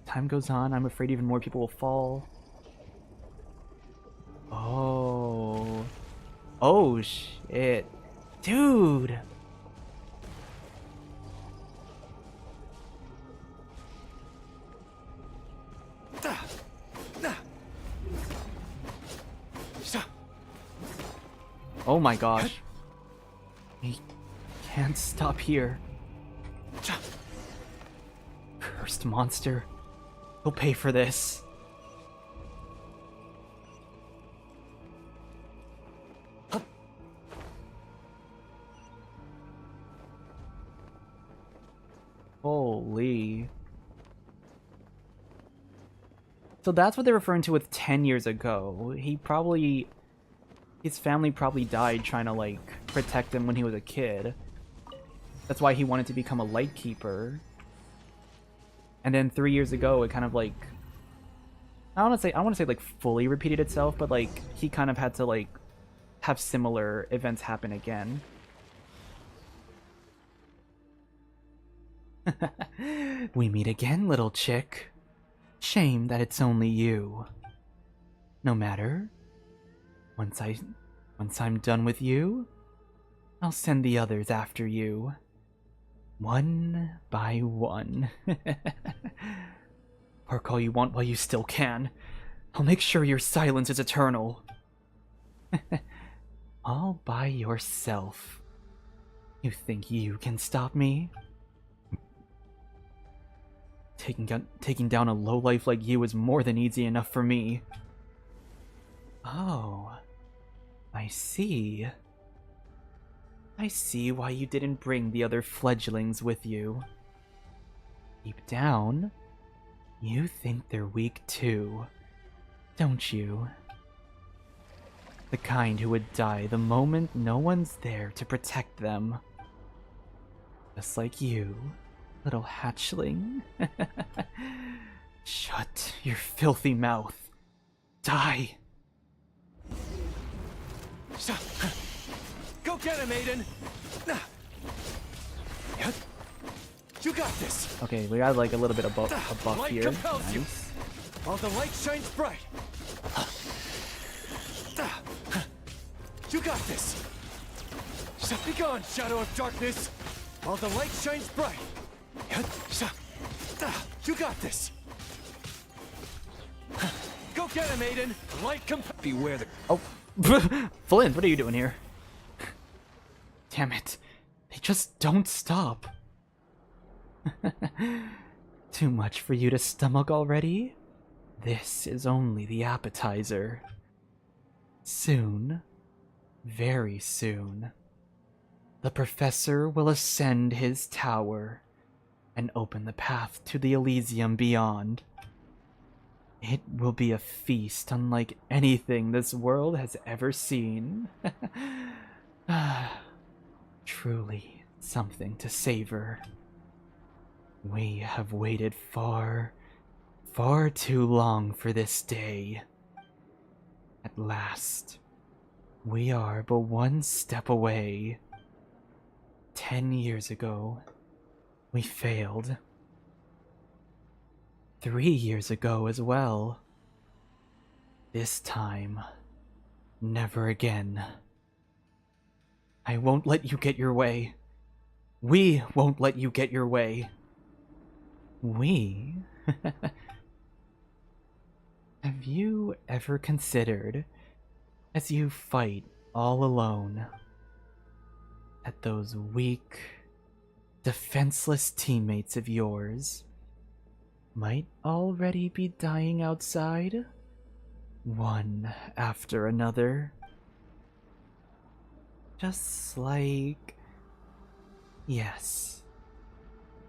Time goes on, I'm afraid even more people will fall. Oh. Oh, shit. Dude! Oh my gosh. He can't stop here. Cursed monster. He'll pay for this. Holy. So that's what they're referring to with 10 years ago. His family probably died trying to, like, protect him when he was a kid. That's why he wanted to become a Lightkeeper. And then 3 years ago, it kind of, like... I want to say, like, fully repeated itself, but, like, he kind of had to, like, have similar events happen again. We meet again, little chick. Shame that it's only you. No matter. Once I'm done with you, I'll send the others after you. One by one. Bark all you want while you still can. I'll make sure your silence is eternal. All by yourself. You think you can stop me? Taking down a lowlife like you is more than easy enough for me. Oh, I see. I see why you didn't bring the other fledglings with you. Deep down, you think they're weak too, don't you? The kind who would die the moment no one's there to protect them. Just like you, little hatchling. Shut your filthy mouth. Die! Go get him, Aiden! You got this! Okay, we got like a little bit of a buff Light here. compels you. Nice. While the light shines bright. You got this! Be gone, shadow of darkness! While the light shines bright. You got this! Go get him, Aiden! Light Beware the... Oh, Flins, what are you doing here? Damn it. They just don't stop. Too much for you to stomach already? This is only the appetizer. Soon, very soon, the professor will ascend his tower and open the path to the Elysium beyond. It will be a feast unlike anything this world has ever seen. Truly something to savor. We have waited far, far too long for this day. At last, we are but one step away. 10 years ago, we failed. 3 years ago as well. This time, never again. I won't let you get your way. We won't let you get your way. We? Have you ever considered, as you fight all alone, that those weak, defenseless teammates of yours might already be dying outside, one after another? Just like... Yes.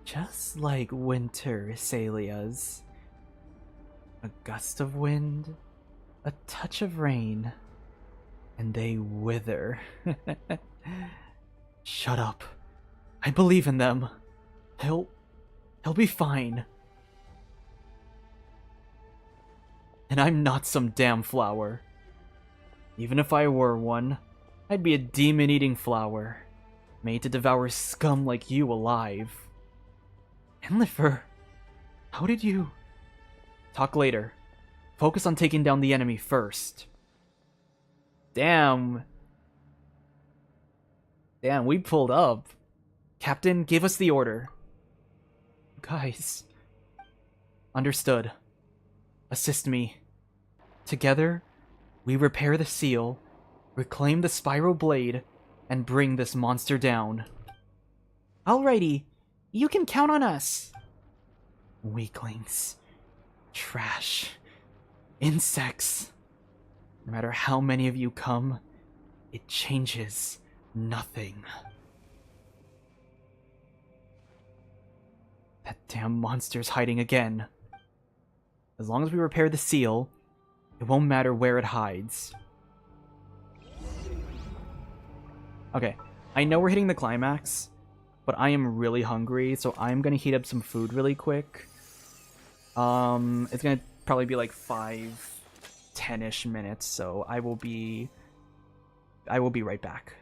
Just like winter azaleas. A gust of wind, a touch of rain, and they wither. Shut up. I believe in them. They'll be fine. And I'm not some damn flower. Even if I were one, I'd be a demon-eating flower, made to devour scum like you alive. Enlifer, how did you... Talk later. Focus on taking down the enemy first. Damn. Damn, we pulled up. Captain, give us the order. Guys. Understood. Assist me. Together, we repair the seal, reclaim the spiral blade, and bring this monster down. Alrighty. You can count on us. Weaklings. Trash. Insects. No matter how many of you come, it changes nothing. That damn monster's hiding again. As long as we repair the seal, it won't matter where it hides. Okay, I know we're hitting the climax, but I am really hungry, so I'm gonna heat up some food really quick. It's gonna probably be like 5-10-ish minutes, so I will be right back.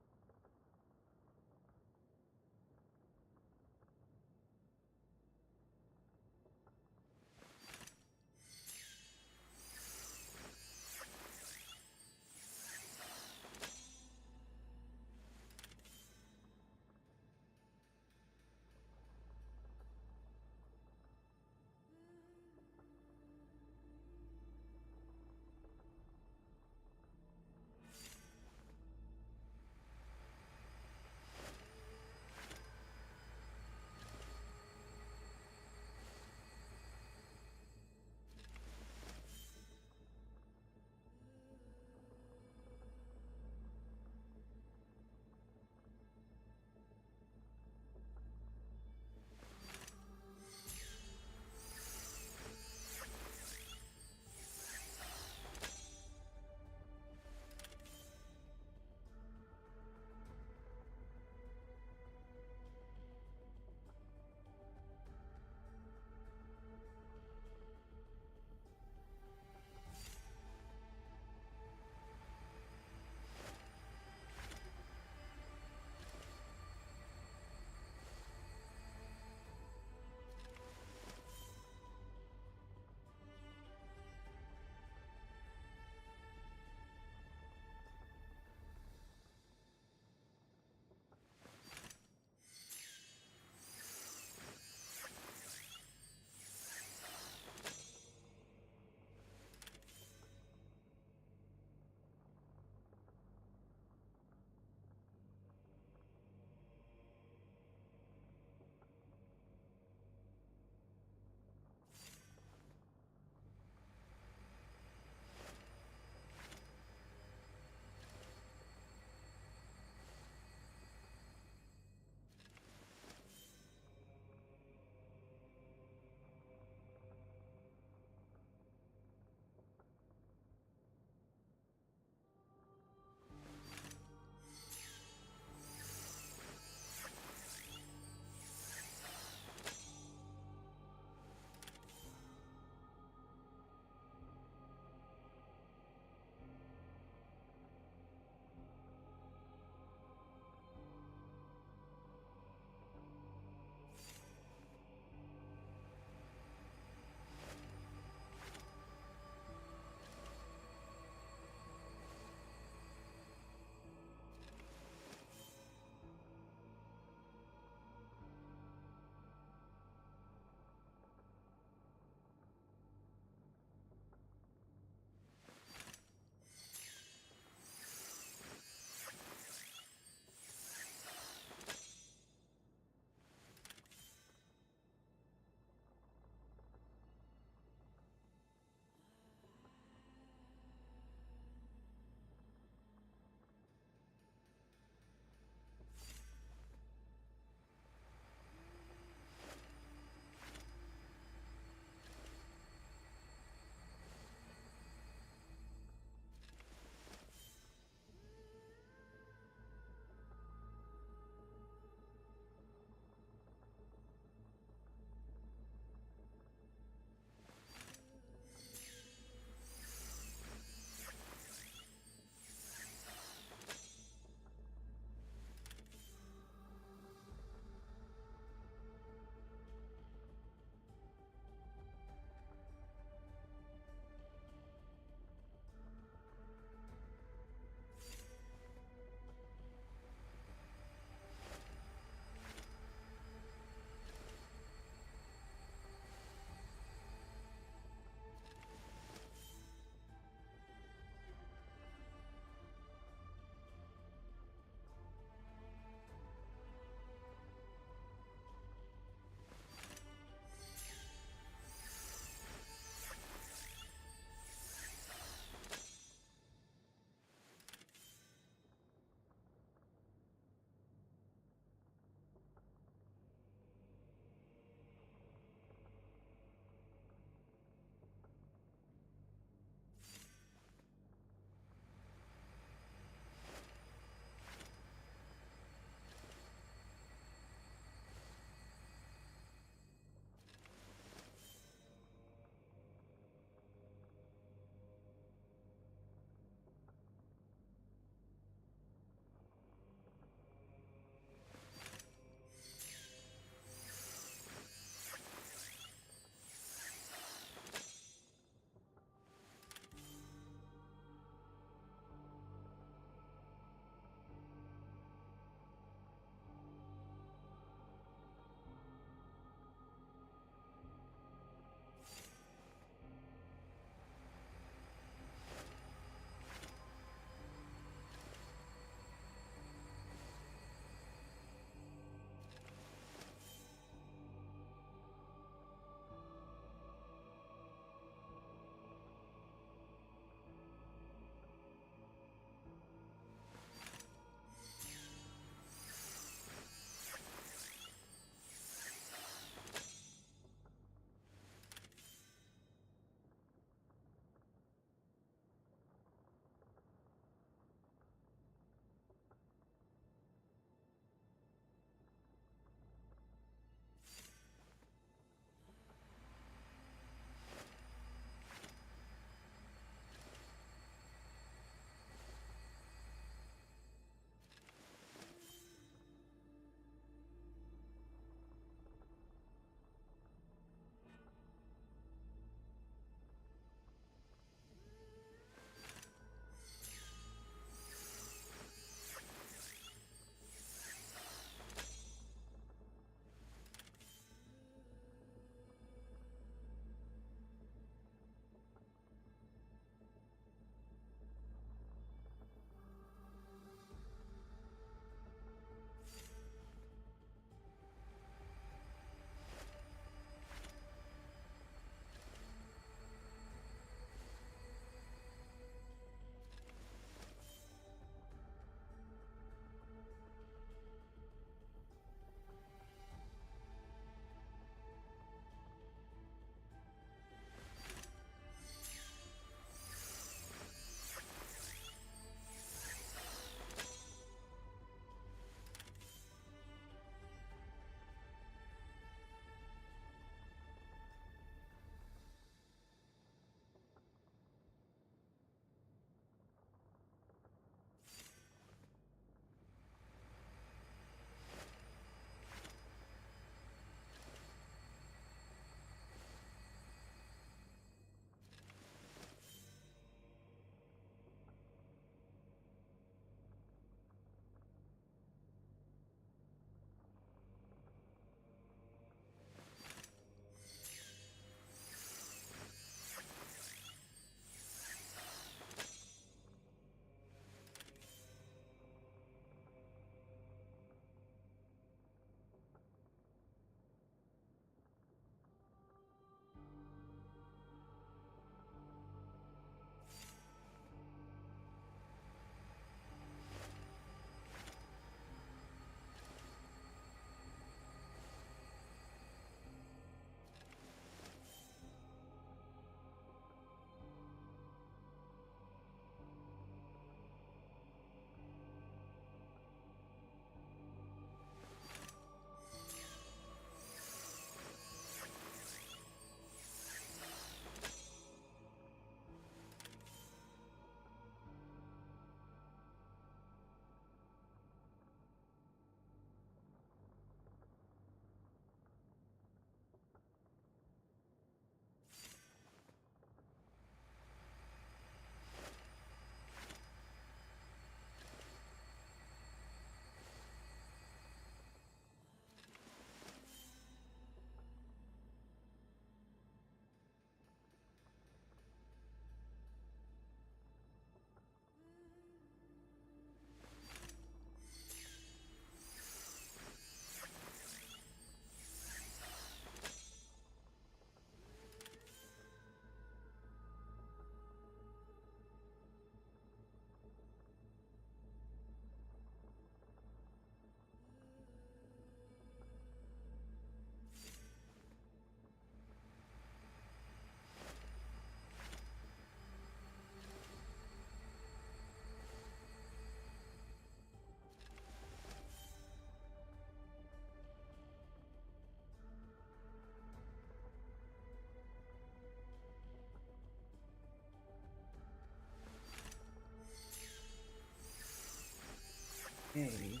Okay.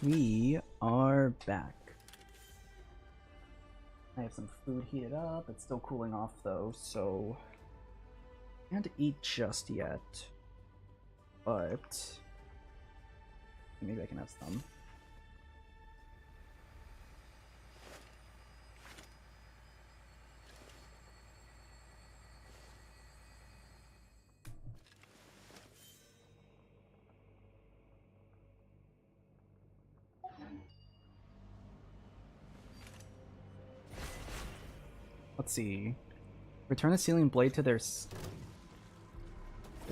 We are back. I have some food heated up. It's still cooling off though, so can't eat just yet. But maybe I can have some. Let's see. Return the sealing blade to their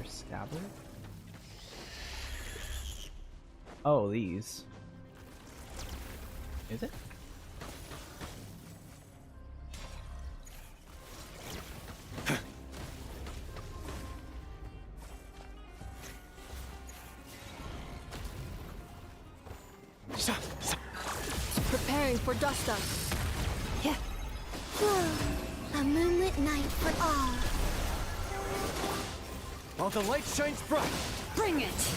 scabbard? Oh, these. Is it? Preparing for dust up. Yeah. A moonlit night for all. While the light shines bright. Bring it!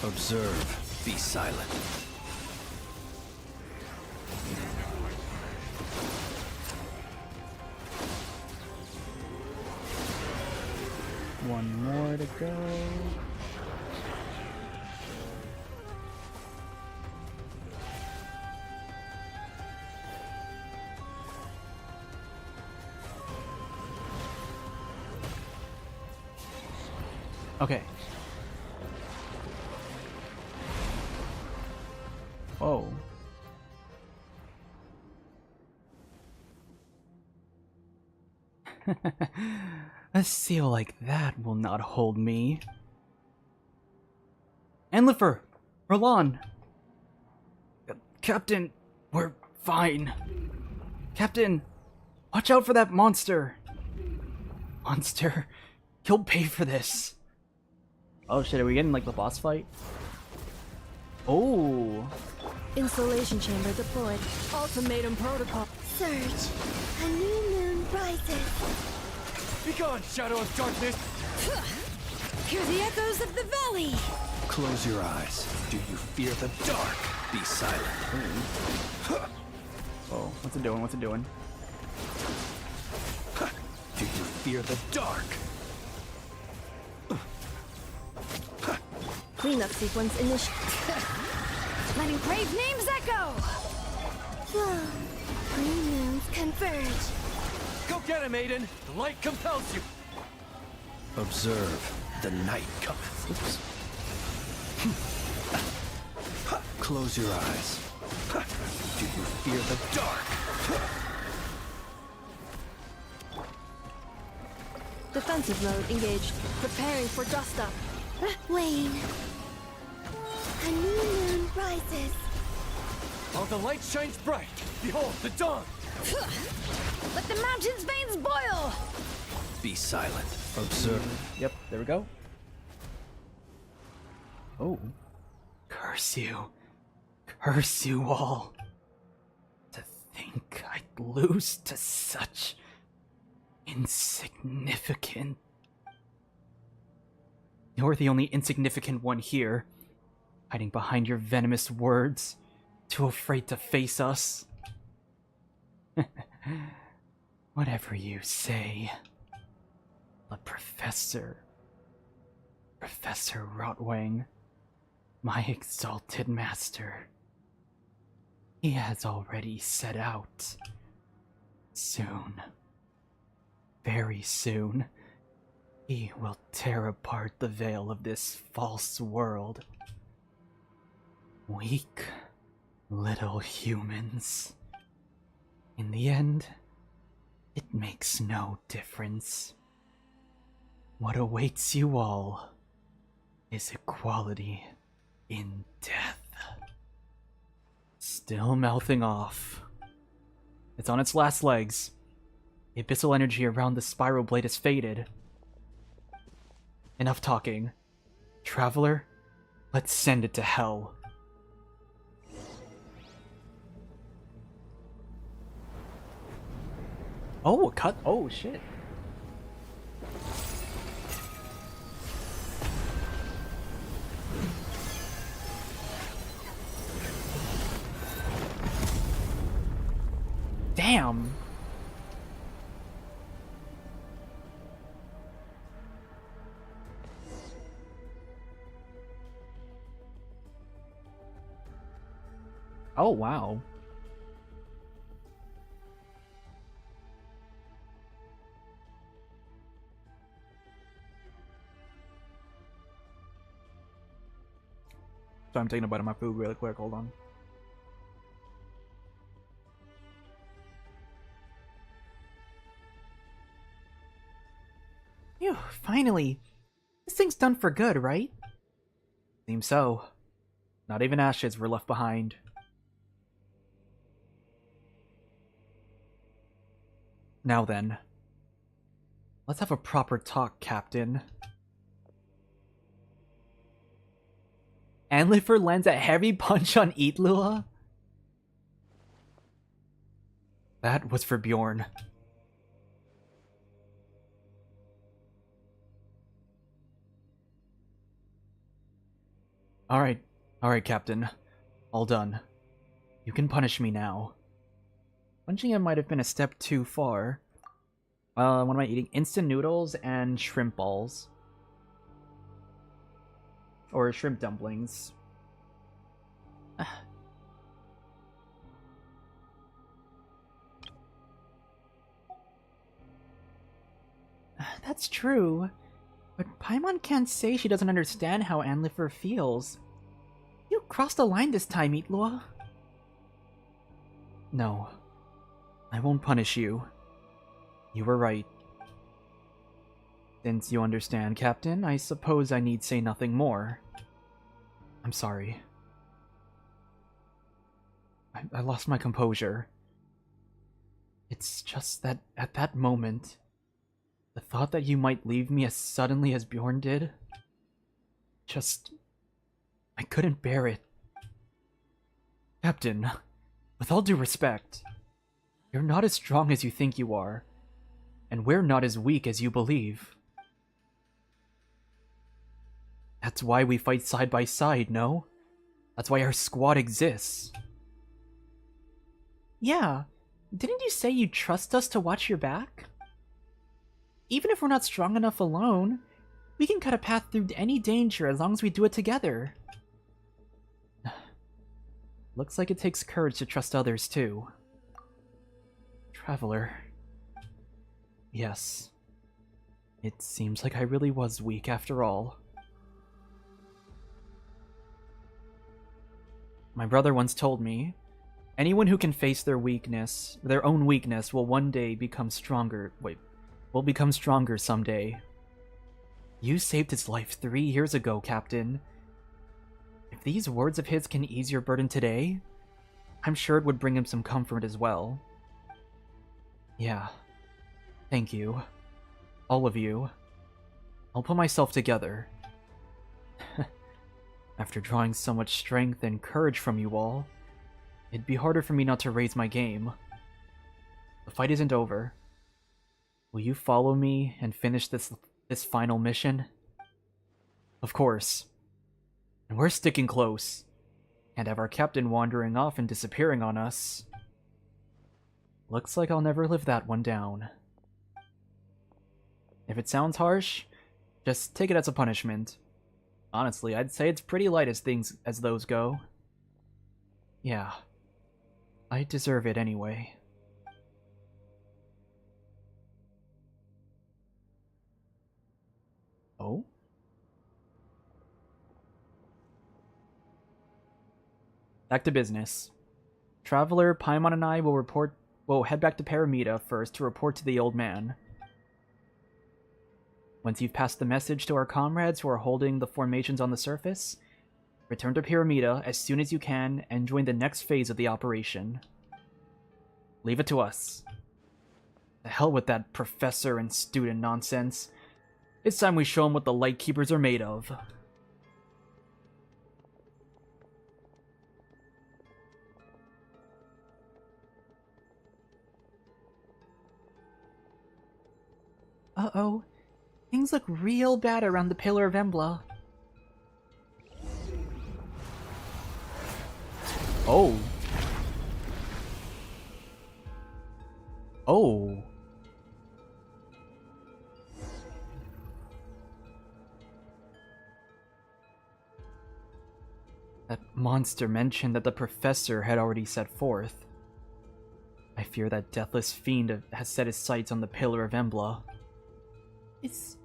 Observe. Be silent. One more to go. Okay. Whoa. A seal like that will not hold me. Enlifer! Roland! Captain, we're fine. Captain, watch out for that monster! Monster, you'll pay for this. Oh shit, are we getting like the boss fight? Oh! Installation chamber deployed. Ultimatum protocol. Surge. A new moon rises. Begone, shadow of darkness! Hear the echoes of the valley! Close your eyes. Do you fear the dark? Be silent. Oh, what's it doing? What's it doing? Do you fear the dark? Cleanup sequence initiated. Letting brave names echo! Whoa. New moons converge. Go get him, Aiden! The light compels you! Observe. The night cometh. Oops. Close your eyes. Do you fear the dark? Defensive mode engaged. Preparing for dust up. Wane. A new moon rises. While the light shines bright, behold the dawn! Let the mountain's veins boil! Be silent. Observe. Yep, there we go. Oh. Curse you. Curse you all. To think I'd lose to such insignificant. You're the only insignificant one here, hiding behind your venomous words, too afraid to face us. Whatever you say. But Professor Rotwang, my exalted master, he has already set out. Soon, very soon, he will tear apart the veil of this false world. Weak little humans. In the end, it makes no difference. What awaits you all is equality in death. Still mouthing off. It's on its last legs. The abyssal energy around the spiral blade has faded. Enough talking. Traveler, let's send it to hell. Oh, cut. Oh, shit. Damn. Oh, wow. So I'm taking a bite of my food really quick. Hold on. Phew, finally. This thing's done for good, right? Seems so. Not even ashes were left behind. Now then. Let's have a proper talk, Captain. Anlifer lands a heavy punch on Illuga? That was for Bjorn. Alright, Captain. All done. You can punish me now. Punching him might have been a step too far. What am I eating? Instant noodles and shrimp balls. Or shrimp dumplings. That's true. But Paimon can't say she doesn't understand how Anlifer feels. You crossed the line this time, Illuga. No. I won't punish you. You were right. Since you understand, Captain, I suppose I need say nothing more. I'm sorry. I lost my composure. It's just that at that moment, the thought that you might leave me as suddenly as Bjorn did, I couldn't bear it. Captain, with all due respect, you're not as strong as you think you are, and we're not as weak as you believe. That's why we fight side by side, no? That's why our squad exists. Yeah, didn't you say you trust us to watch your back? Even if we're not strong enough alone, we can cut a path through any danger as long as we do it together. Looks like it takes courage to trust others, too. Traveler. Yes. It seems like I really was weak after all. My brother once told me, anyone who can face their own weakness, will one day become stronger. Will become stronger someday. You saved his life 3 years ago, Captain. If these words of his can ease your burden today, I'm sure it would bring him some comfort as well. Yeah. Thank you. All of you. I'll put myself together. After drawing so much strength and courage from you all, it'd be harder for me not to raise my game. The fight isn't over. Will you follow me and finish this final mission? Of course. And we're sticking close. Can't have our captain wandering off and disappearing on us. Looks like I'll never live that one down. If it sounds harsh, just take it as a punishment. Honestly, I'd say it's pretty light as those go. Yeah. I deserve it anyway. Oh? Back to business. Traveler, Paimon, and I will head back to Paramita first to report to the old man. Once you've passed the message to our comrades who are holding the formations on the surface, return to Paramita as soon as you can and join the next phase of the operation. Leave it to us. The hell with that professor and student nonsense. It's time we show them what the Lightkeepers are made of. Uh-oh. Things look real bad around the Pillar of Embla. Oh. Oh. That monster mentioned that the professor had already set forth. I fear that deathless fiend has set his sights on the Pillar of Embla. Is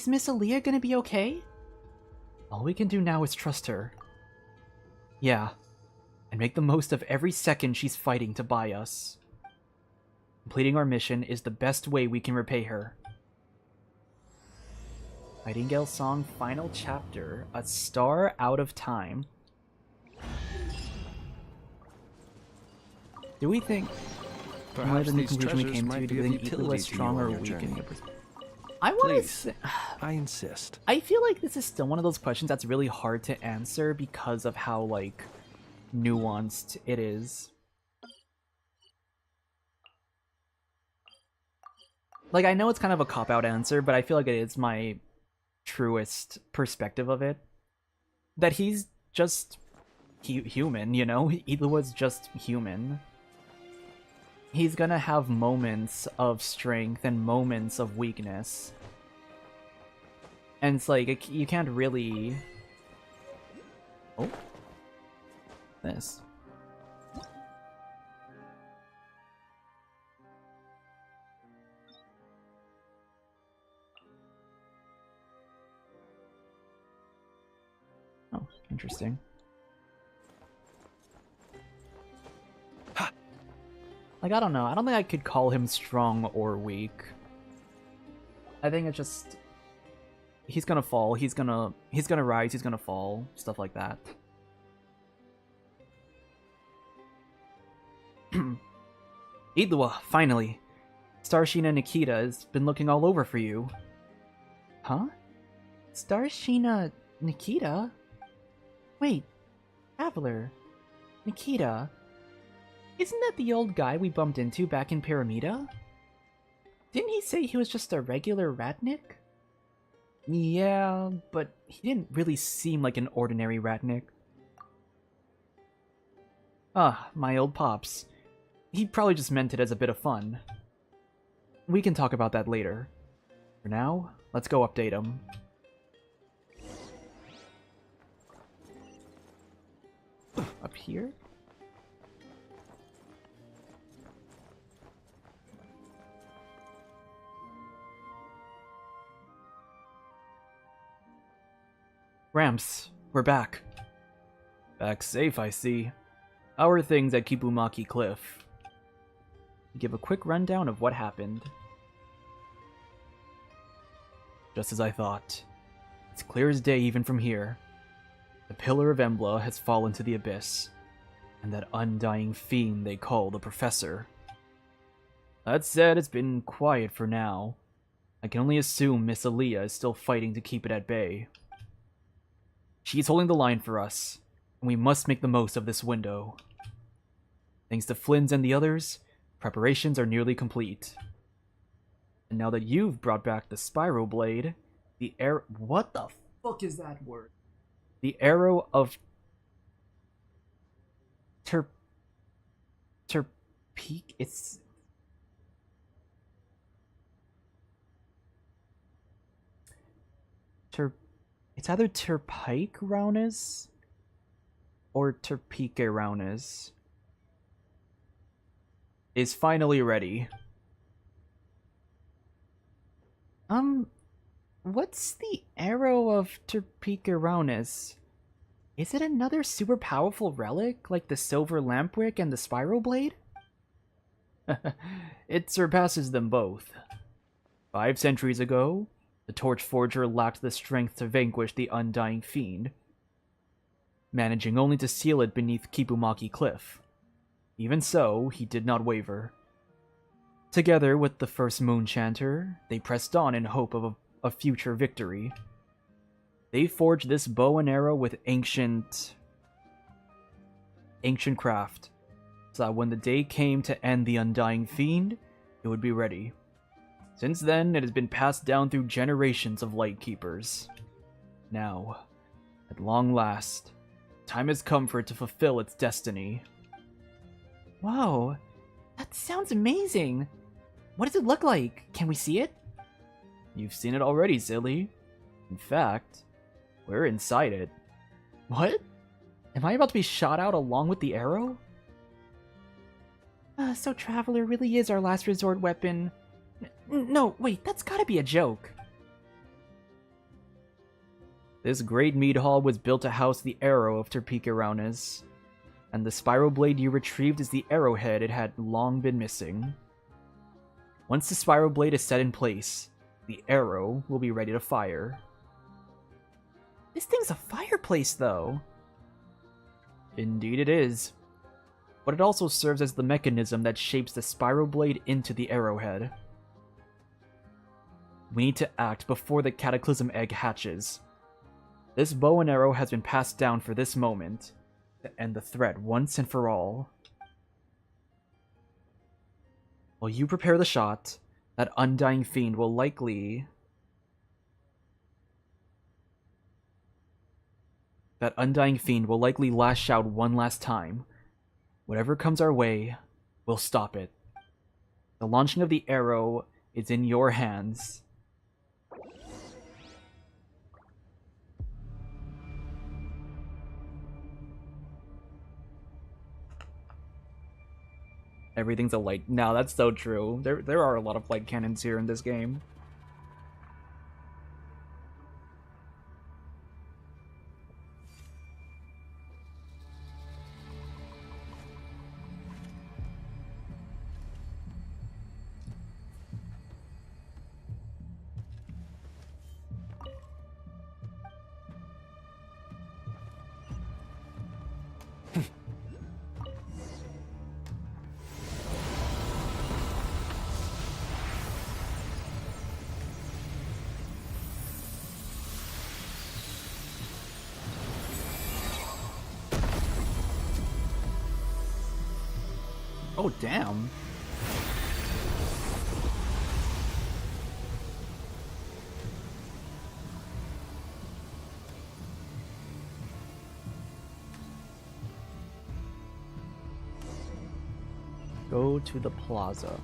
Miss Aaliyah gonna be okay? All we can do now is trust her. Yeah, and make the most of every second she's fighting to buy us. Completing our mission is the best way we can repay her. Nightingale Song Final Chapter, A Star Out of Time. Do we think, in light of the new conclusion we came to, do we think Ether was strong or weak in your perspective? I want to say, I insist. I feel like this is still one of those questions that's really hard to answer because of how, like, nuanced it is. Like, I know it's kind of a cop-out answer, but I feel like it is my truest perspective of it. That he's just human, you know? Ether was just human. He's gonna have moments of strength and moments of weakness. And it's like, you can't really... Oh. This. Oh, interesting. Like, I don't know. I don't think I could call him strong or weak. I think it's just... He's gonna fall, he's gonna rise, he's gonna fall. Stuff like that. Idwa, finally. Starshina Nikita has been looking all over for you. Huh? Starshina Nikita? Wait, Traveler. Nikita. Isn't that the old guy we bumped into back in Pyramida? Didn't he say he was just a regular ratnik? Yeah, but he didn't really seem like an ordinary ratnik. Ah, my old pops. He probably just meant it as a bit of fun. We can talk about that later. For now, let's go update him. Up here? Ramps, we're back. Back safe, I see. How are things at Kibumaki Cliff? Give a quick rundown of what happened. Just as I thought. It's clear as day even from here. The Pillar of Embla has fallen to the abyss, and that undying fiend they call the Professor. That said, it's been quiet for now. I can only assume Miss Aaliyah is still fighting to keep it at bay. She's holding the line for us, and we must make the most of this window. Thanks to Flins and the others, preparations are nearly complete. And now that you've brought back the Spyro Blade, the arrow... What the fuck is that word? The arrow of... Terpeek? It's... It's either Terpike Raunis or Terpike Raunis. Is finally ready. What's the arrow of Terpike Raunis? Is it another super powerful relic like the Silver Lampwick and the Spyro Blade? It surpasses them both. 5 centuries ago, the Torch Forger lacked the strength to vanquish the Undying Fiend, managing only to seal it beneath Kibumaki Cliff. Even so, he did not waver. Together with the first Moon Chanter, they pressed on in hope of a future victory. They forged this bow and arrow with ancient craft, so that when the day came to end the Undying Fiend, it would be ready. Since then, it has been passed down through generations of Lightkeepers. Now, at long last, time has come for it to fulfill its destiny. Wow, that sounds amazing! What does it look like? Can we see it? You've seen it already, silly. In fact, we're inside it. What? Am I about to be shot out along with the arrow? So Traveler really is our last resort weapon. No, wait, that's gotta be a joke. This great mead hall was built to house the arrow of Terpika, and the spiral blade you retrieved is the arrowhead it had long been missing. Once the spiral blade is set in place, the arrow will be ready to fire. This thing's a fireplace, though. Indeed it is. But it also serves as the mechanism that shapes the spiral blade into the arrowhead. We need to act before the Cataclysm Egg hatches. This bow and arrow has been passed down for this moment, to end the threat once and for all. While you prepare the shot, that undying fiend will likely... lash out one last time. Whatever comes our way, we'll stop it. The launching of the arrow is in your hands. Everything's a light. No, that's so true. There are a lot of light cannons here in this game. Oh, damn. Go to the plaza.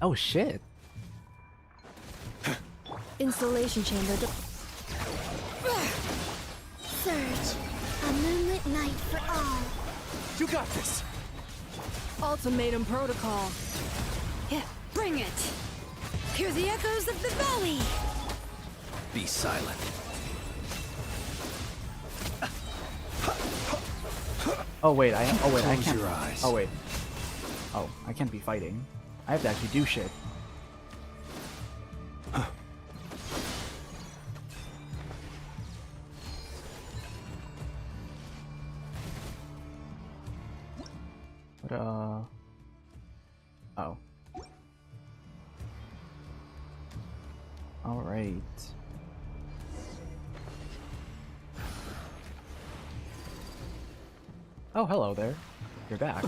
Oh, shit. Installation chamber. Surge. A moonlit night for all. You got this! Ultimatum protocol. Yeah, bring it. Hear the echoes of the valley. Be silent. Oh wait, I Close can't. your eyes. Oh wait. Oh, I can't be fighting. I have to actually do shit. But oh. All right. Oh, hello there. You're back.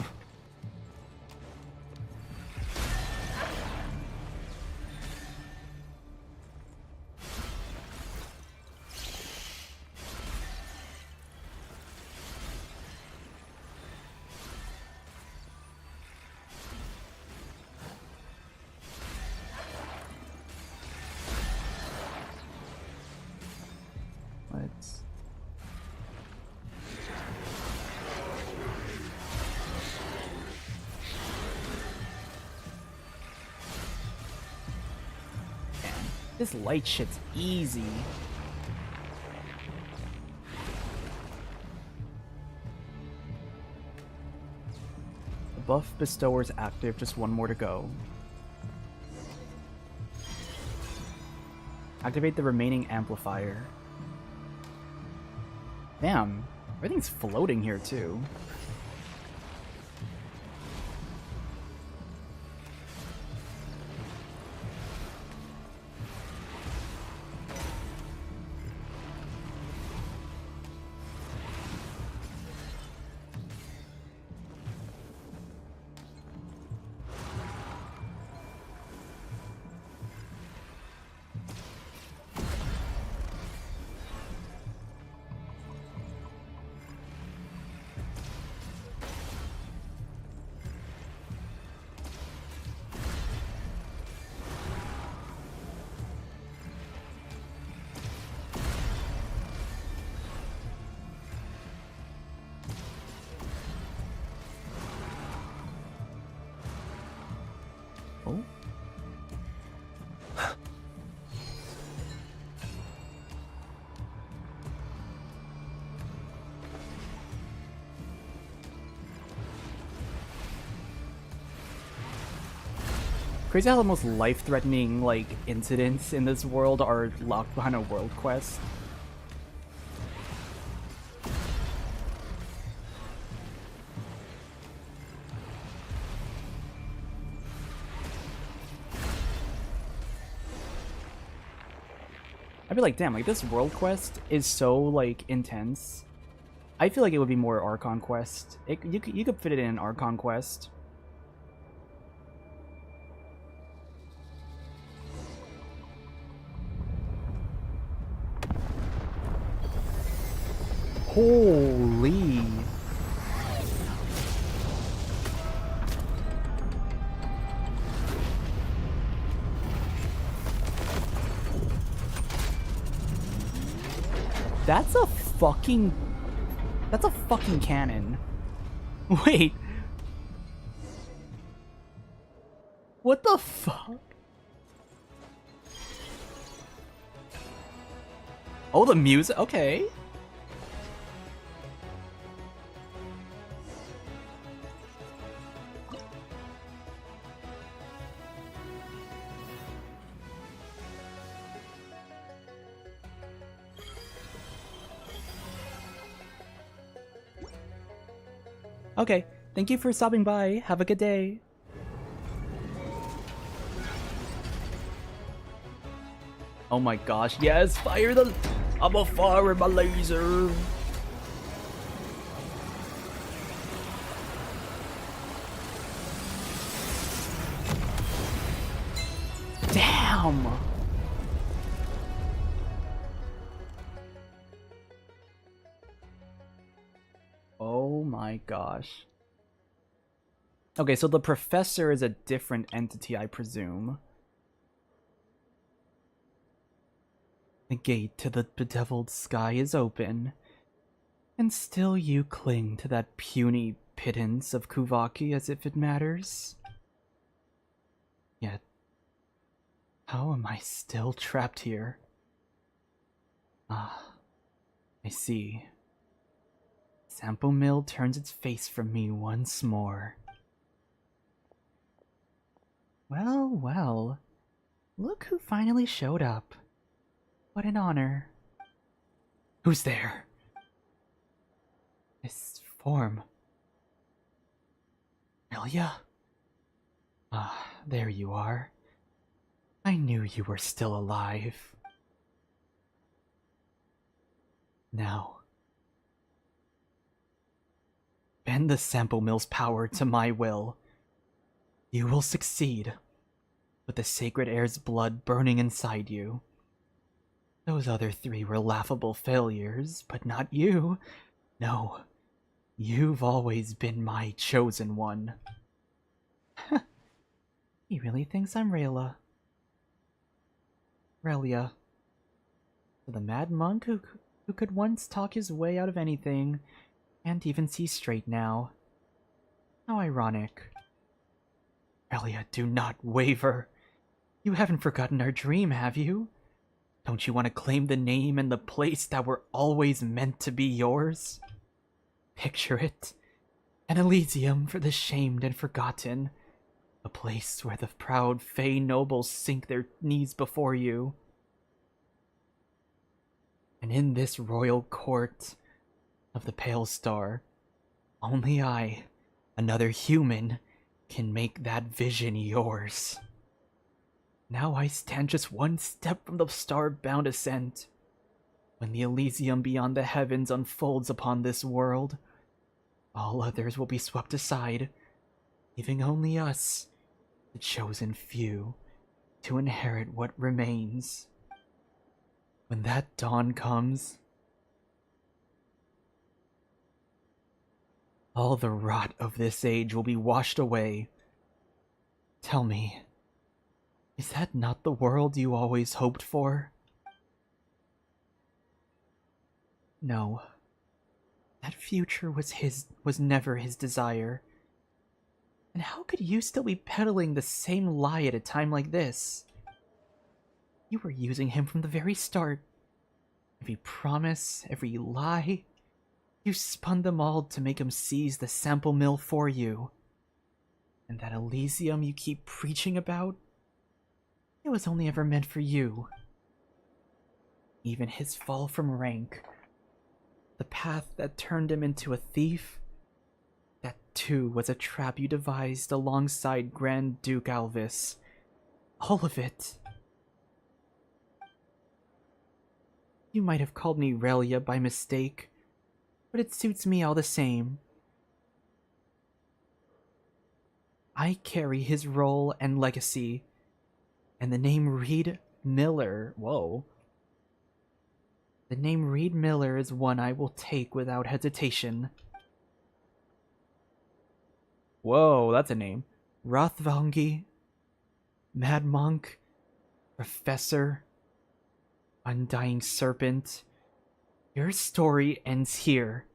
Let's... This light shit's easy. The buff bestower's active, just one more to go. Activate the remaining amplifier. Damn, everything's floating here too. Crazy how the most life-threatening, like, incidents in this world are locked behind a world quest. I'd be like, damn, like, this world quest is so, like, intense. I feel like it would be more Archon quest. You could fit it in an Archon quest. Holy. That's a fucking cannon. Wait. What the fuck? Oh, the music. Okay. Okay, thank you for stopping by. Have a good day. Oh my gosh, yes, fire the... I'm a fire with my laser. Damn! Oh my gosh. Okay, so the professor is a different entity, I presume. The gate to the bedeviled sky is open, and still you cling to that puny pittance of Kuvaki as if it matters. Yet, how am I still trapped here? Ah, I see. Sampo Mill turns its face from me once more. Well, well. Look who finally showed up. What an honor. Who's there? This form. Illuga? Ah, there you are. I knew you were still alive. Now, bend the Sampo Mill's power to my will. You will succeed, with the sacred air's blood burning inside you. Those other three were laughable failures, but not you. No, you've always been my chosen one. He really thinks I'm Relia. The mad monk who could once talk his way out of anything, can't even see straight now. How ironic. Relia, do not waver. You haven't forgotten our dream, have you? Don't you want to claim the name and the place that were always meant to be yours? Picture it. An Elysium for the shamed and forgotten. A place where the proud Fey nobles sink their knees before you. And in this royal court of the Pale Star, only I, another human, can make that vision yours. Now I stand just one step from the star-bound ascent. When the Elysium beyond the heavens unfolds upon this world, all others will be swept aside, leaving only us, the chosen few, to inherit what remains. When that dawn comes, all the rot of this age will be washed away. Tell me, is that not the world you always hoped for? No. That future was never his desire. And how could you still be peddling the same lie at a time like this? You were using him from the very start. Every promise, every lie, you spun them all to make him seize the Sampo Mill for you. And that Elysium you keep preaching about? It was only ever meant for you. Even his fall from rank, the path that turned him into a thief, that too was a trap you devised alongside Grand Duke Alvis. All of it. You might have called me Relia by mistake, but it suits me all the same. I carry his role and legacy, and the name Reed Miller, whoa. The name Reed Miller is one I will take without hesitation. Whoa, that's a name. Rothvangi, Mad Monk, Professor, Undying Serpent. Your story ends here.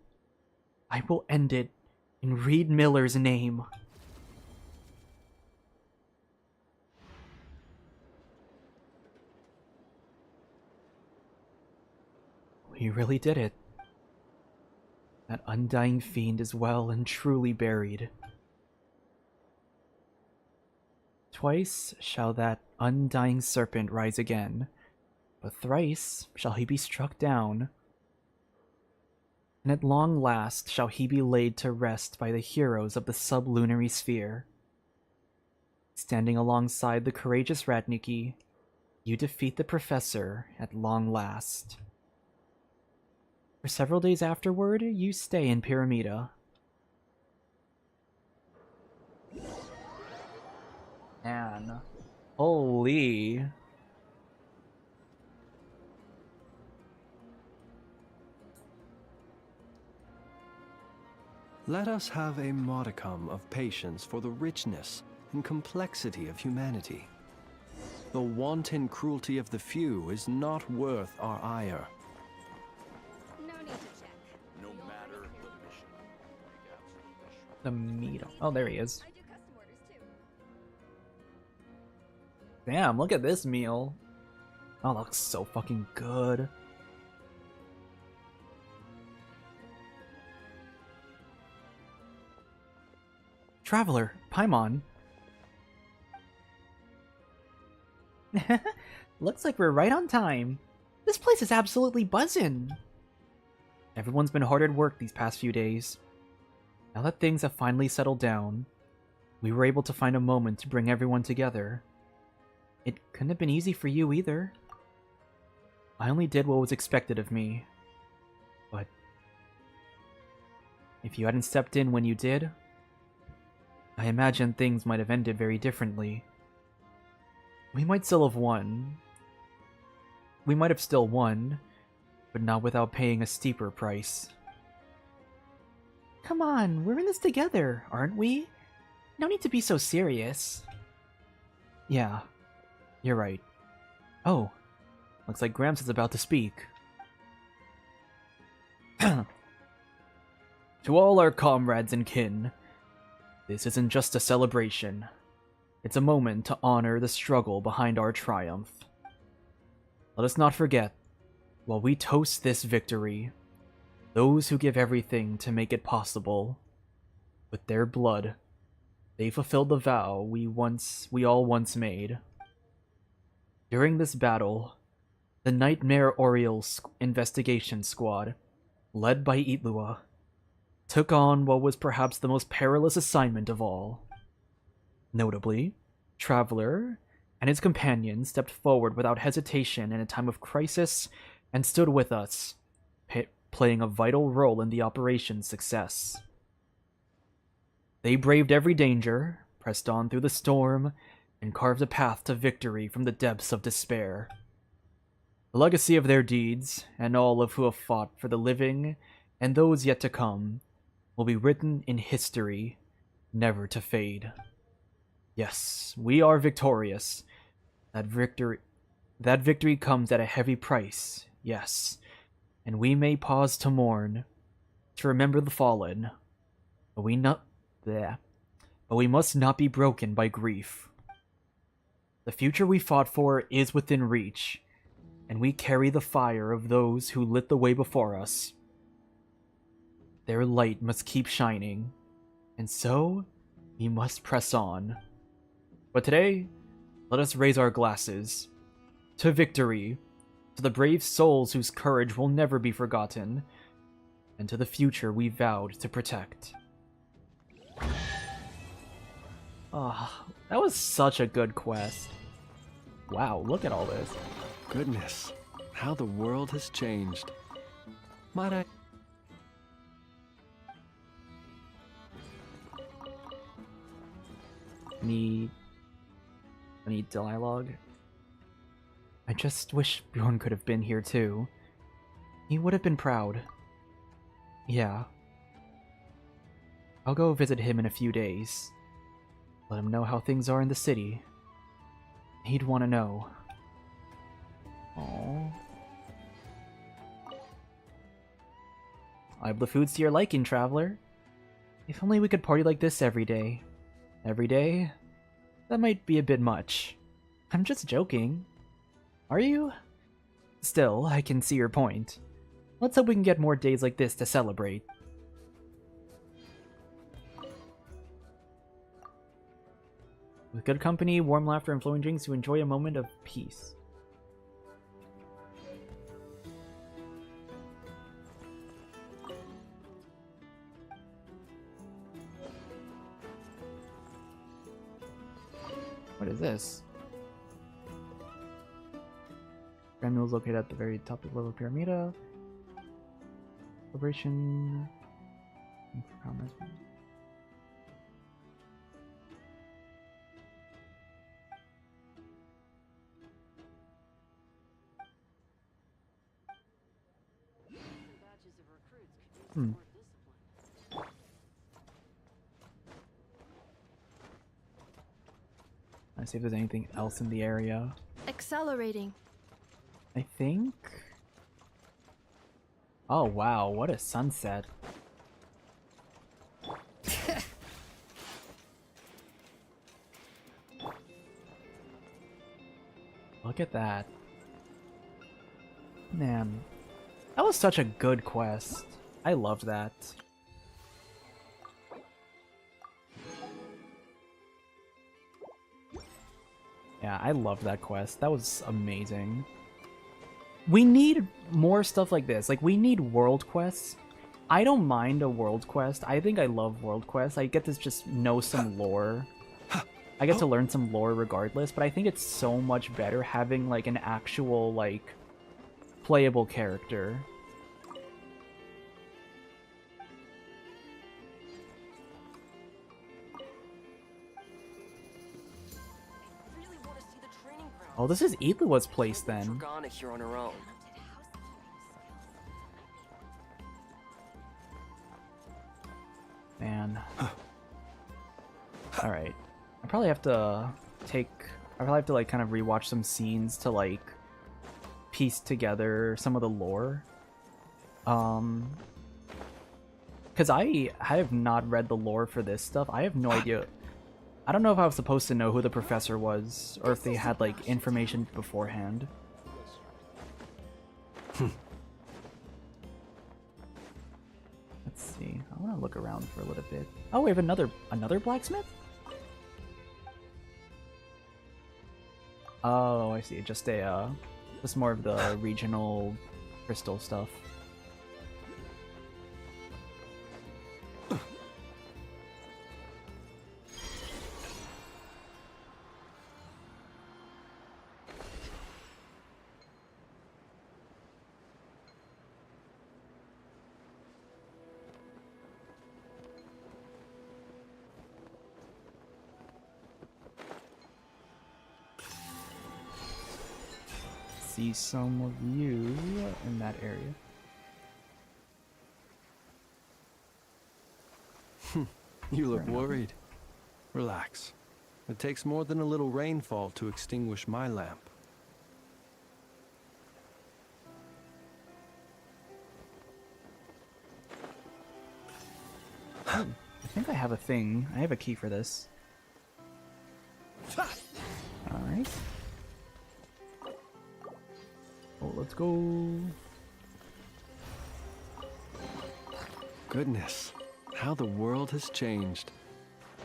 I will end it in Reed Miller's name. We really did it. That undying fiend is well and truly buried. Twice shall that undying serpent rise again, but thrice shall he be struck down. And at long last shall he be laid to rest by the heroes of the sublunary sphere. Standing alongside the courageous Radniki, you defeat the Professor at long last. For several days afterward, you stay in Pyramida. Man. Holy. Let us have a modicum of patience for the richness and complexity of humanity. The wanton cruelty of the few is not worth our ire. No need to check. No matter the mission. The meat. Oh, there he is. I do custom orders too. Damn, look at this meal. Oh, it looks so fucking good. Traveler, Paimon. Looks like we're right on time. This place is absolutely buzzing. Everyone's been hard at work these past few days. Now that things have finally settled down, we were able to find a moment to bring everyone together. It couldn't have been easy for you either. I only did what was expected of me. But if you hadn't stepped in when you did, I imagine things might have ended very differently. We might still have won. We might have still won, but not without paying a steeper price. Come on, we're in this together, aren't we? No need to be so serious. Yeah, you're right. Oh, looks like Gramps is about to speak. To all our comrades and kin, this isn't just a celebration. It's a moment to honor the struggle behind our triumph. Let us not forget, while we toast this victory, those who give everything to make it possible, with their blood, they fulfilled the vow we all once made. During this battle, the Nightmare Orioles investigation squad, led by Illuga, took on what was perhaps the most perilous assignment of all. Notably, Traveler and his companions stepped forward without hesitation in a time of crisis and stood with us, playing a vital role in the operation's success. They braved every danger, pressed on through the storm, and carved a path to victory from the depths of despair. The legacy of their deeds, and all of who have fought for the living and those yet to come, will be written in history, never to fade. Yes, we are victorious. That victory comes at a heavy price, yes, and we may pause to mourn, to remember the fallen, but we must not be broken by grief. The future we fought for is within reach, and we carry the fire of those who lit the way before us. Their light must keep shining, and so We must press on. But today, let us raise our glasses to victory, to the brave souls whose courage will never be forgotten, and to the future we vowed to protect. Ah, that was such a good quest. Wow, look at all this. Goodness, how the world has changed. Might I? Any dialogue? I just wish Bjorn could have been here too. He would have been proud. Yeah. I'll go visit him in a few days. Let him know how things are in the city. He'd want to know. Aww. I have the foods to your liking, traveler. If only we could party like this every day. Every day? That might be a bit much. I'm just joking. Are you? Still, I can see your point. Let's hope we can get more days like this to celebrate. With good company, warm laughter, and flowing drinks, you enjoy a moment of peace. What is this? Grand Mill is located at the very top of the level of Pyramida. Celebration. Let's see if there's anything else in the area. Accelerating. I think. Oh wow, what a sunset. Look at that. Man, that was such a good quest. I loved that. Yeah, I loved that quest. That was amazing. We need more stuff like this. Like, we need world quests. I don't mind a world quest. I think I love world quests. I get to just know some lore. I get to learn some lore regardless, but I think it's so much better having, like, an actual, like, playable character. Oh, this is Illuga's place then. Here on her own. Man. Alright. I probably have to like kind of rewatch some scenes to like piece together some of the lore. Cause I have not read the lore for this stuff. I have no idea. I don't know if I was supposed to know who the professor was, or if they had, like, information beforehand. Let's see. I want to look around for a little bit. Oh, we have another blacksmith? Oh, I see. Just more of the regional crystal stuff. See some of you in that area. You look worried. Relax. It takes more than a little rainfall to extinguish my lamp. I think I have a thing. I have a key for this. Alright. Oh, let's go. Goodness, how the world has changed.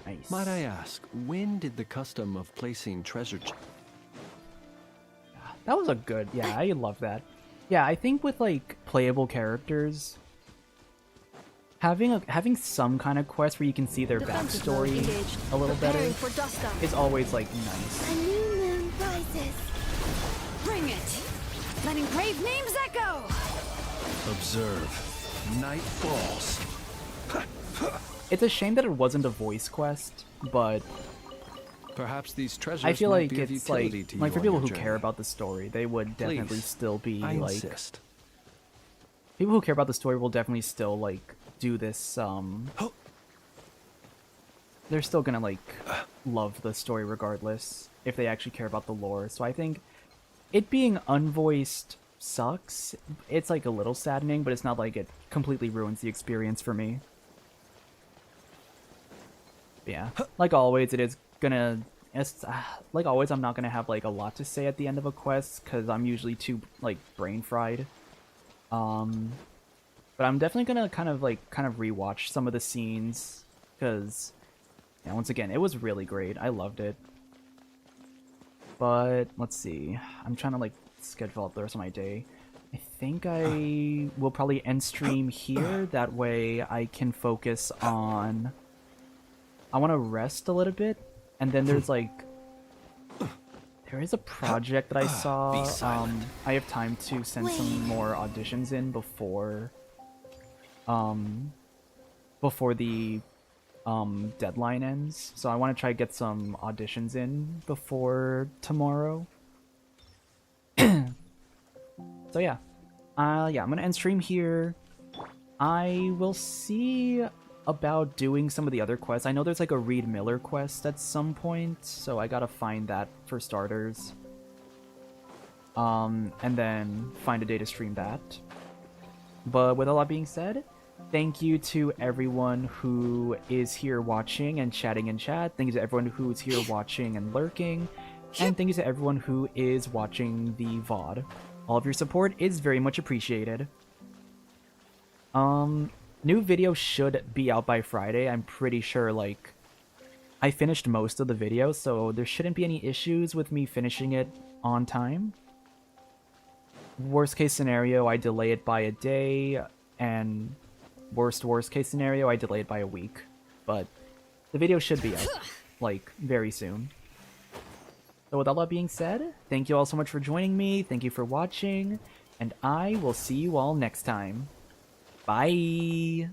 Nice. Might I ask, when did the custom of placing treasure That was a good. Yeah, I love that. Yeah, I think with like playable characters, having some kind of quest where you can see their Defensive mode backstory engaged. a little better Preparing for dust up. is always like nice. A new moon rises. Bring it! Letting brave names echo! Observe. Night falls. It's a shame that it wasn't a voice quest, but Perhaps these treasures I feel might like be of it's utility to like you for on people your who journey. care about the story, they would definitely Please, still be I like insist. people who care about the story will definitely still like do this they're still gonna like love the story regardless if they actually care about the lore. So I think it being unvoiced sucks. It's like a little saddening, but it's not like it completely ruins the experience for me. But yeah, like always, it is gonna. Like always, I'm not gonna have like a lot to say at the end of a quest because I'm usually too like brain fried. But I'm definitely gonna kind of rewatch some of the scenes because, yeah, once again, it was really great. I loved it. But let's see, I'm trying to like schedule out the rest of my day. I think I will probably end stream here. That way I can focus on. I want to rest a little bit, and then there's like. There is a project that I saw. I have time to send some more auditions in before the deadline ends. So I want to try to get some auditions in before tomorrow. So yeah. I'm gonna end stream here. I will see about doing some of the other quests. I know there's like a Reed Miller quest at some point, so I gotta find that for starters. And then find a day to stream that. But with all that being said, thank you to everyone who is here watching and chatting in chat. Thank you to everyone who's here watching and lurking. And thank you to everyone who is watching the VOD. All of your support is very much appreciated. New video should be out by Friday. I'm pretty sure, like, I finished most of the video, so there shouldn't be any issues with me finishing it on time. Worst case scenario, I delay it by a day, and worst case scenario, I delay it by a week. But the video should be out, like, very soon. So with all that being said, thank you all so much for joining me, thank you for watching, and I will see you all next time. Bye!